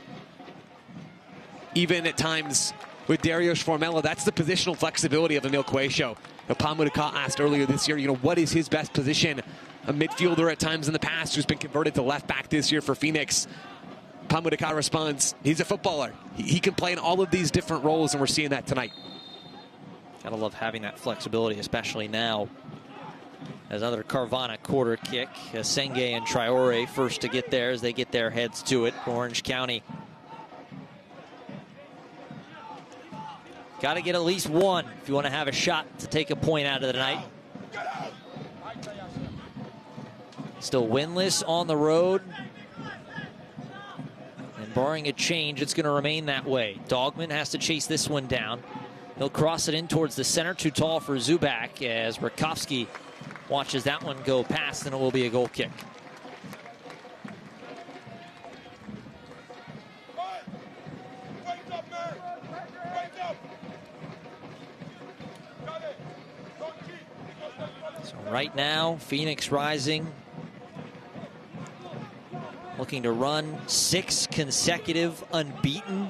Even at times with Darius Formella, that's the positional flexibility of Emil Quayshow. Pamudaka asked earlier this year, what is his best position? A midfielder at times in the past who's been converted to left back this year for Phoenix. Pamudaka responds, he's a footballer. He can play in all of these different roles, and we're seeing that tonight. Gotta love having that flexibility, especially now. As another Carvana quarter kick. Senge and Traore first to get there as they get their heads to it. Orange County. Got to get at least one if you want to have a shot to take a point out of the night. Still winless on the road. And barring a change, it's going to remain that way. Dogman has to chase this one down. He'll cross it in towards the center. Too tall for Zubak as Rakovsky watches that one go past, and it will be a goal kick. So right now, Phoenix Rising looking to run 6 consecutive unbeaten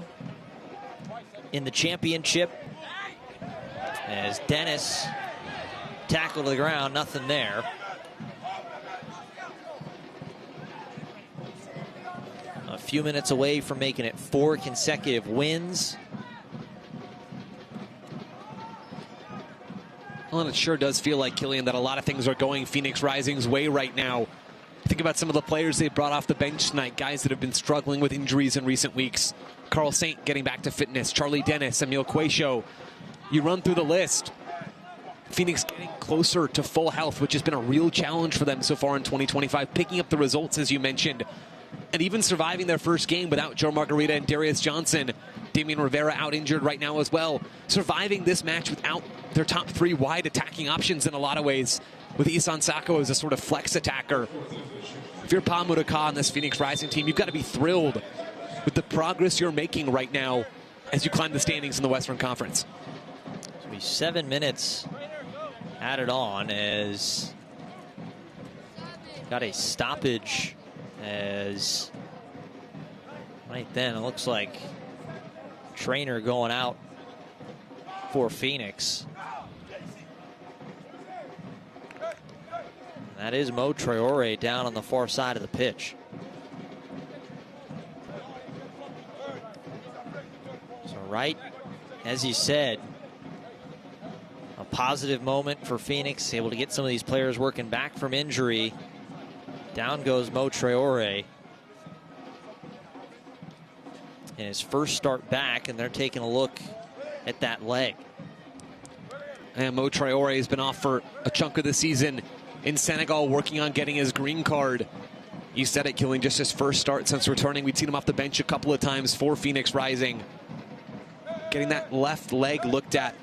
in the championship. As Dennis tackled to the ground, nothing there. A few minutes away from making it 4 consecutive wins. Well, and it sure does feel like, Killian, that a lot of things are going Phoenix Rising's way right now. Think about some of the players they brought off the bench tonight, guys that have been struggling with injuries in recent weeks. Carl Saint getting back to fitness, Charlie Dennis, Emil Quayshow. You run through the list. Phoenix getting closer to full health, which has been a real challenge for them so far in 2025, picking up the results, as you mentioned, and even surviving their first game without Joe Margarita and Darius Johnson. Damian Rivera out injured right now as well. Surviving this match without their top 3 wide attacking options in a lot of ways, with Isan Sako as a sort of flex attacker. If you're Pamudaka on this Phoenix Rising team, you've got to be thrilled with the progress you're making right now as you climb the standings in the Western Conference. It'll be 7 minutes added on as got a stoppage as right then it looks like Trainer going out for Phoenix. And that is Mo Traore down on the far side of the pitch. So right, as you said, a positive moment for Phoenix, able to get some of these players working back from injury. Down goes Mo Traore in his first start back, and they're taking a look at that leg. And Mo Traore has been off for a chunk of the season in Senegal, working on getting his green card. You said it, Killing, just his first start since returning. We'd seen him off the bench a couple of times for Phoenix Rising. Getting that left leg looked at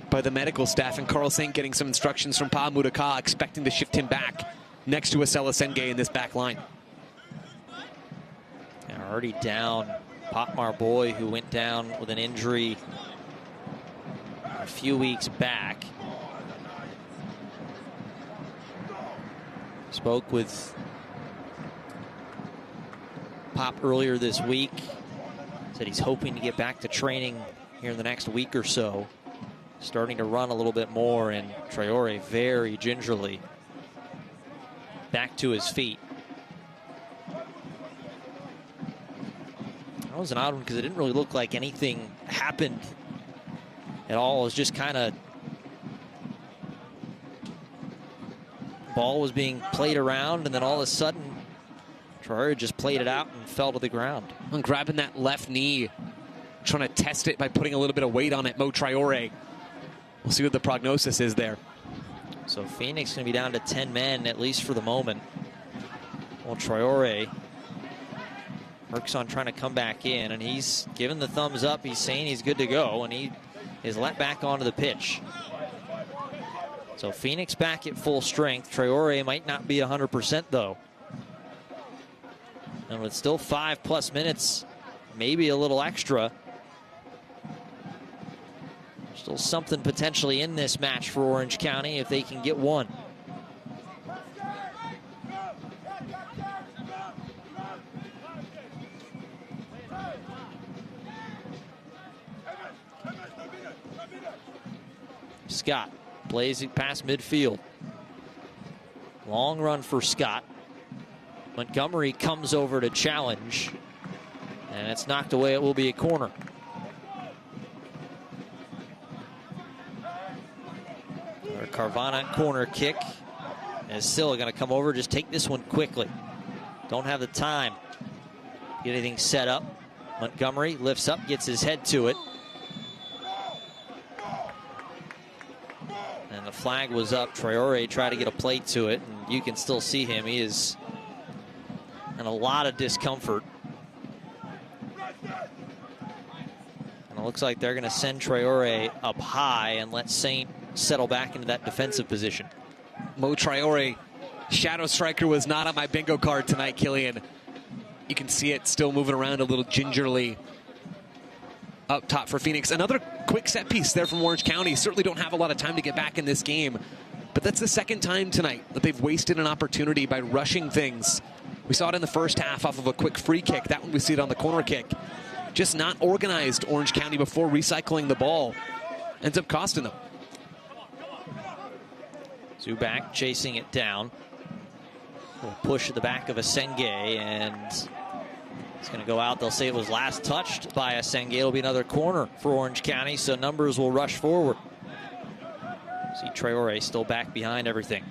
by the medical staff, and Carl Saint getting some instructions from Pamudaka, expecting to shift him back next to Asela Senge in this back line. And already down Potmar Boy, who went down with an injury a few weeks back. Spoke with Pop earlier this week. Said he's hoping to get back to training here in the next week or so. Starting to run a little bit more, and Traore very gingerly back to his feet. That was an odd one because it didn't really look like anything happened at all. It was just kind of ball was being played around, and then all of a sudden Traore just played it out and fell to the ground. And grabbing that left knee, trying to test it by putting a little bit of weight on it, Mo Traore. We'll see what the prognosis is there. So Phoenix going to be down to 10 men, at least for the moment. Well, Traore works on trying to come back in, and he's given the thumbs up. He's saying he's good to go, and he is let back onto the pitch. So Phoenix back at full strength. Traore might not be 100% though. And with still 5+ minutes, maybe a little extra, still something potentially in this match for Orange County if they can get one. Scott blazing past midfield. Long run for Scott. Montgomery comes over to challenge, and it's knocked away. It will be a corner. Our Carvana corner kick is still going to come over. Just take this one quickly. Don't have the time to get anything set up. Montgomery lifts up, gets his head to it. And the flag was up. Traore tried to get a play to it, and you can still see him. He is in a lot of discomfort. And it looks like they're going to send Traore up high and let Saint settle back into that defensive position. Mo Traore, shadow striker, was not on my bingo card tonight, Killian. You can see it still moving around a little gingerly up top for Phoenix. Another quick set piece there from Orange County. Certainly don't have a lot of time to get back in this game, but that's the second time tonight that they've wasted an opportunity by rushing things. We saw it in the first half off of a quick free kick. That one we see it on the corner kick. Just not organized, Orange County, before recycling the ball. Ends up costing them. Zubac chasing it down. A little push at the back of Asenge, and it's going to go out. They'll say it was last touched by Asenge. It'll be another corner for Orange County, so numbers will rush forward. See Traore still back behind everything.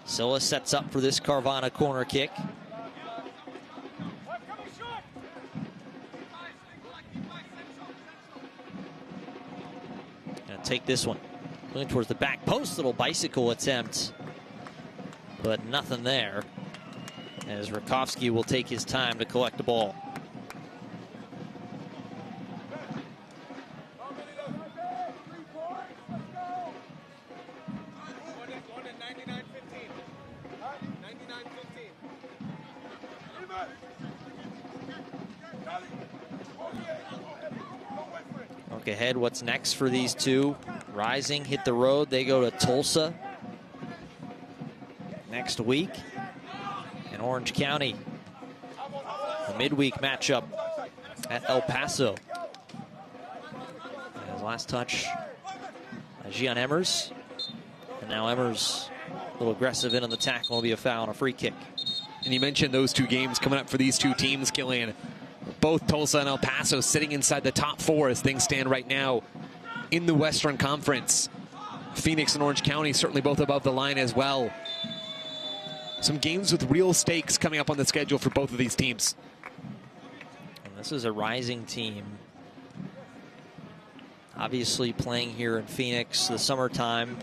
Silla sets up for this Carvana corner kick. Take this one. Going towards the back post, little bicycle attempt, but nothing there, as Rakowski will take his time to collect the ball. Look ahead, what's next for these two? Rising hit the road. They go to Tulsa next week. And Orange County, a midweek matchup at El Paso. And his last touch, Gian Emmers. And now Emmers a little aggressive in on the tackle. Will be a foul and a free kick. And you mentioned those two games coming up for these two teams, Killian. Both Tulsa and El Paso sitting inside the top four as things stand right now in the Western Conference. Phoenix and Orange County certainly both above the line as well. Some games with real stakes coming up on the schedule for both of these teams. And this is a rising team. Obviously playing here in Phoenix, the summertime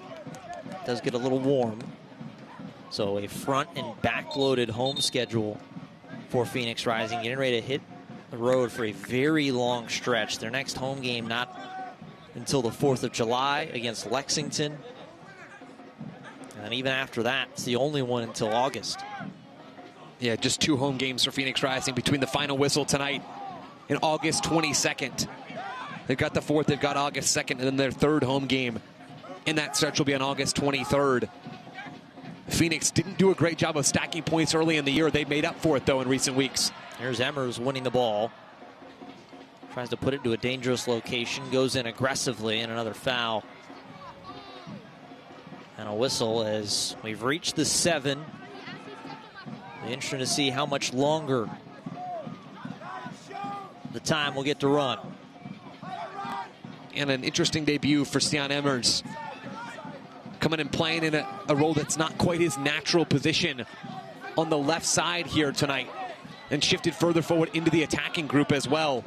does get a little warm. So a front and back loaded home schedule for Phoenix Rising, getting ready to hit the road for a very long stretch. Their next home game not until the 4th of July against Lexington. And then even after that, it's the only one until August. Yeah, just 2 home games for Phoenix Rising between the final whistle tonight and August 22nd. They've got the 4th, they've got August 2nd, and then their 3rd home game in that stretch will be on August 23rd. Phoenix didn't do a great job of stacking points early in the year. They made up for it, though, in recent weeks. Here's Emmers winning the ball. Tries to put it to a dangerous location. Goes in aggressively, and another foul. And a whistle as we've reached the 7. Interesting to see how much longer the time will get to run. And an interesting debut for Stian Emmers. Coming and playing in a role that's not quite his natural position on the left side here tonight. And shifted further forward into the attacking group as well.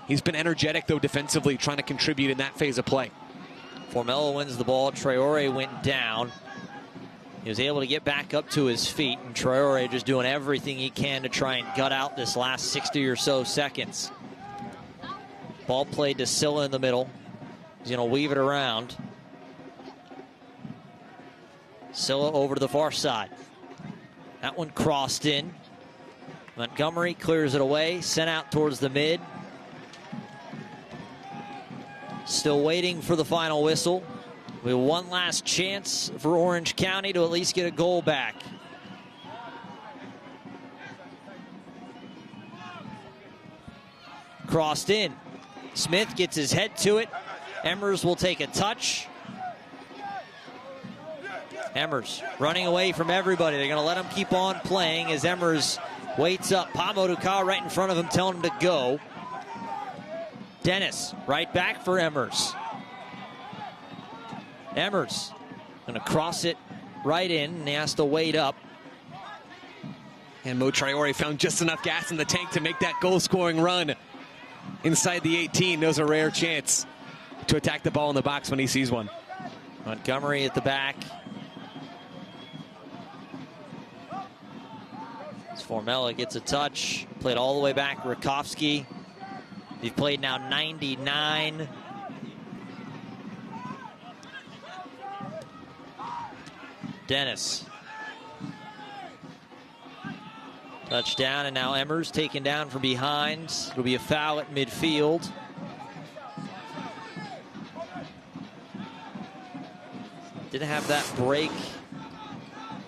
He's been energetic, though, defensively, trying to contribute in that phase of play. Formello wins the ball. Traore went down. He was able to get back up to his feet, and Traore just doing everything he can to try and gut out this last 60 or so seconds. Ball played to Silla in the middle. He's going to weave it around. Silla over to the far side. That one crossed in. Montgomery clears it away, sent out towards the mid. Still waiting for the final whistle. We have one last chance for Orange County to at least get a goal back. Crossed in. Smith gets his head to it. Emmers will take a touch. Emmers running away from everybody. They're going to let him keep on playing as Emmers waits up. Pamoduka right in front of him telling him to go. Dennis right back for Emmers. Emmers going to cross it right in, and he has to wait up. And Mo Traore found just enough gas in the tank to make that goal-scoring run inside the 18. Knows a rare chance to attack the ball in the box when he sees one. Montgomery at the back. Formella gets a touch. Played all the way back. Rakowski. He's played now 99. Dennis. Touchdown, and now Emmers taken down from behind. It'll be a foul at midfield. Didn't have that break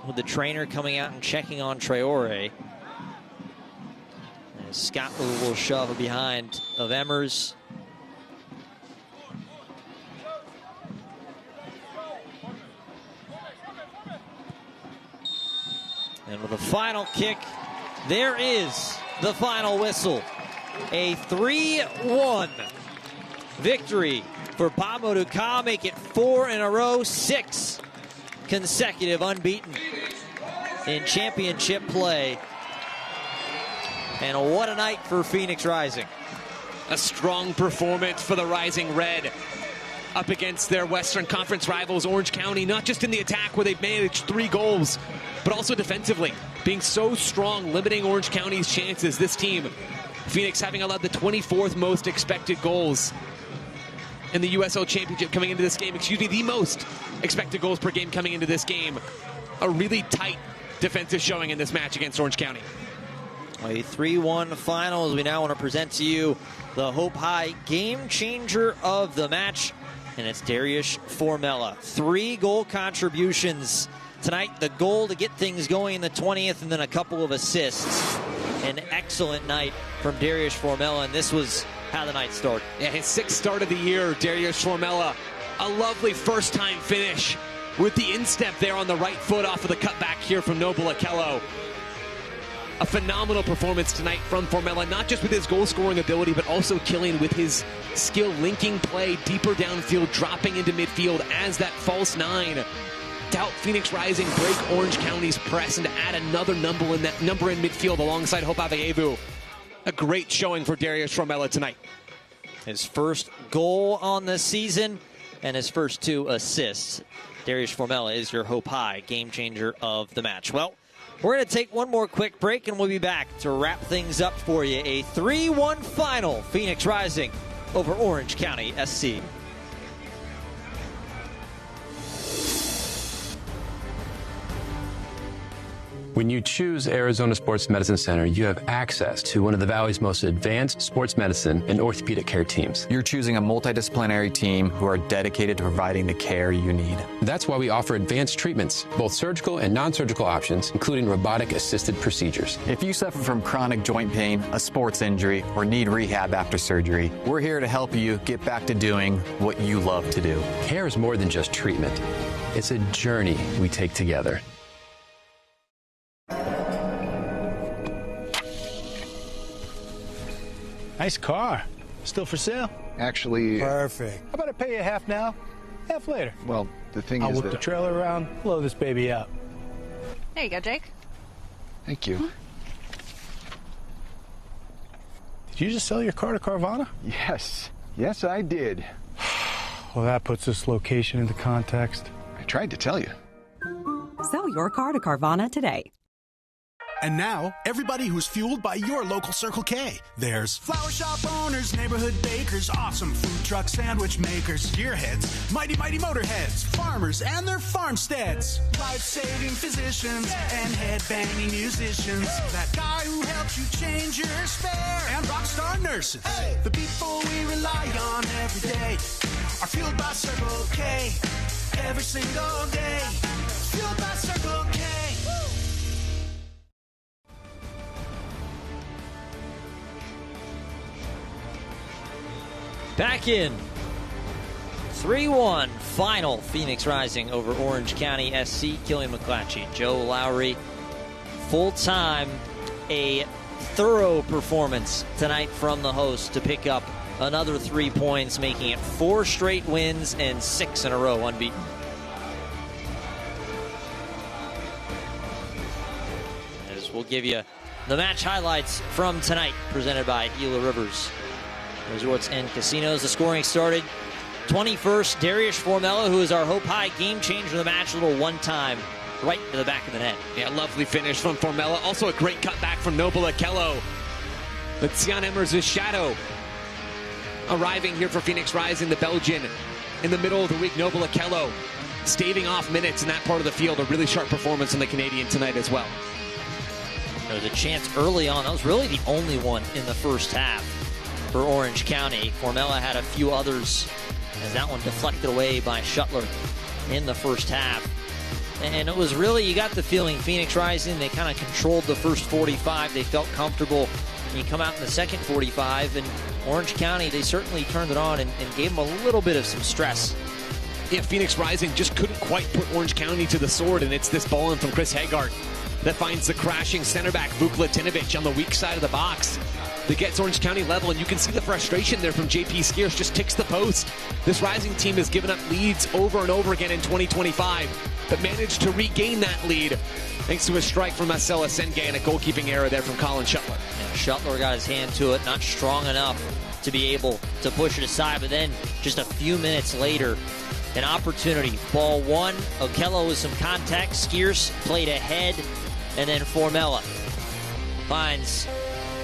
with the trainer coming out and checking on Traore. And Scott with a little shove behind of Emmers. And with a final kick, there is the final whistle. A 3-1 victory for Pamoduka. Make it 4 in a row, 6 consecutive unbeaten in championship play. And what a night for Phoenix Rising. A strong performance for the Rising Red up against their Western Conference rivals, Orange County, not just in the attack where they've managed 3 goals, but also defensively, being so strong, limiting Orange County's chances. This team, Phoenix, having allowed the 24th most expected goals in the USL Championship coming into this game. The most expected goals per game coming into this game. A really tight defensive showing in this match against Orange County. A 3-1 final as we now want to present to you the Hope High game changer of the match, and it's Darius Formella. 3 goal contributions tonight. The goal to get things going in the 20th, and then a couple of assists. An excellent night from Darius Formella, and this was how the night started. Yeah, his 6th start of the year, Darius Formella. A lovely first-time finish with the instep there on the right foot off of the cutback here from Noble Akello. A phenomenal performance tonight from Formella, not just with his goal-scoring ability, but also killing with his skill linking play deeper downfield, dropping into midfield as that false 9 to help Phoenix Rising break Orange County's press and to add another number in midfield alongside Hope Aveyevu. A great showing for Darius Formella tonight. His first goal on the season and his first 2 assists. Darius Formella is your Hope High game changer of the match. Well, we're going to take one more quick break, and we'll be back to wrap things up for you. A 3-1 final, Phoenix Rising over Orange County SC. When you choose Arizona Sports Medicine Center, you have access to one of the Valley's most advanced sports medicine and orthopedic care teams. You're choosing a multidisciplinary team who are dedicated to providing the care you need. That's why we offer advanced treatments, both surgical and non-surgical options, including robotic-assisted procedures. If you suffer from chronic joint pain, a sports injury, or need rehab after surgery, we're here to help you get back to doing what you love to do. Care is more than just treatment. It's a journey we take together. Nice car. Still for sale? Actually... Perfect. How about I pay you half now, half later? Well, the thing I'll is whip that... the trailer around, blow this baby up. There you go, Jake. Thank you. Did you just sell your car to Carvana? Yes. Yes, I did. Well, that puts this location into context. I tried to tell you. Sell your car to Carvana today. And now, everybody who's fueled by your local Circle K. There's flower shop owners, neighborhood bakers, awesome food truck sandwich makers, gearheads, mighty motorheads, farmers and their farmsteads, life-saving physicians and head-banging musicians, that guy who helps you change your spare, and rock star nurses. Hey. The people we rely on every day are fueled by Circle K. Every single day, fueled by Circle K. Back in 3-1 final, Phoenix Rising over Orange County SC. Killian McClatchy, Joe Lowry, full-time, a thorough performance tonight from the host to pick up another 3 points, making it 4 straight wins and 6 in a row unbeaten. As we'll give you the match highlights from tonight, presented by Gila Rivers Resorts and Casinos. The scoring started 21st. Darius Formella, who is our Hope High game changer of the match, a little one-time right to the back of the net. Yeah, lovely finish from Formella. Also a great cutback from Noble Akello. But Sian Emmers' shadow arriving here for Phoenix Rising, the Belgian. In the middle of the week, Noble Akello staving off minutes in that part of the field. A really sharp performance from the Canadian tonight as well. There was a chance early on. That was really the only one in the first half for Orange County. Formella had a few others as that one deflected away by Shuttler in the first half. And it was really, you got the feeling Phoenix Rising, they kind of controlled the first 45. They felt comfortable. And you come out in the second 45, and Orange County, they certainly turned it on and gave them a little bit of some stress. Yeah, Phoenix Rising just couldn't quite put Orange County to the sword, and it's this ball in from Chris Haggart that finds the crashing center back Vuk Latinovic on the weak side of the box. That gets Orange County level, and you can see the frustration there from JP Skiers, just ticks the post. This Rising team has given up leads over and over again in 2025, but managed to regain that lead thanks to a strike from Marcelo Senge and a goalkeeping error there from Colin Shuttler. Yeah, Shuttler got his hand to it, not strong enough to be able to push it aside, but then just a few minutes later, an opportunity. Ball one, Okello with some contact, Skiers played ahead, and then Formella finds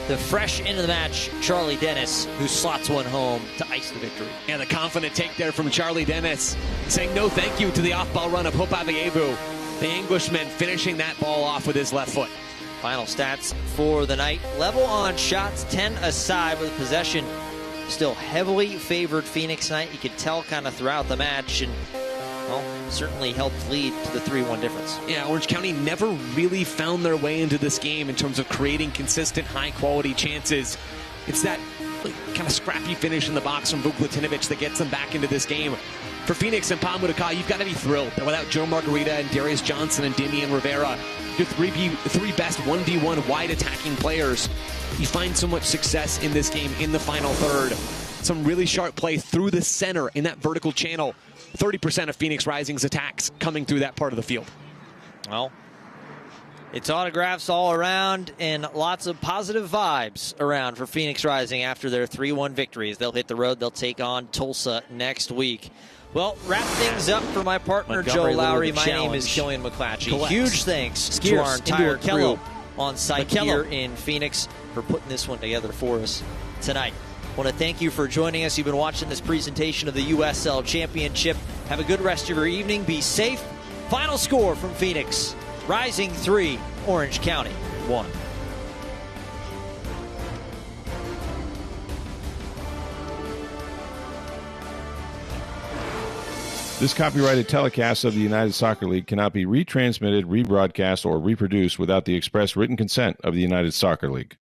the fresh into the match, Charlie Dennis, who slots one home to ice the victory. And the confident take there from Charlie Dennis, saying no thank you to the off-ball run of Hope Avievu. The Englishman finishing that ball off with his left foot. Final stats for the night. Level on shots, 10 aside with possession. Still heavily favored Phoenix tonight. You could tell kind of throughout the match, and well, certainly helped lead to the 3-1 difference. Yeah, Orange County never really found their way into this game in terms of creating consistent, high-quality chances. It's that kind of scrappy finish in the box from Vuk Latinovic that gets them back into this game. For Phoenix and Pamudaka, you've got to be thrilled that without Joe Margarita and Darius Johnson and Damian Rivera, your three best 1v1 wide attacking players, you find so much success in this game in the final third. Some really sharp play through the center in that vertical channel. 30% of Phoenix Rising's attacks coming through that part of the field. Well, it's autographs all around and lots of positive vibes around for Phoenix Rising after their 3-1 victories. They'll hit the road. They'll take on Tulsa next week. Well, wrap things up for my partner, Joe Lowry. My name is Killian McClatchy. Collects. Huge thanks to our entire crew on site here in Phoenix for putting this one together for us tonight. I want to thank you for joining us. You've been watching this presentation of the USL Championship. Have a good rest of your evening. Be safe. Final score from Phoenix. Rising 3, Orange County 1. This copyrighted telecast of the United Soccer League cannot be retransmitted, rebroadcast, or reproduced without the express written consent of the United Soccer League.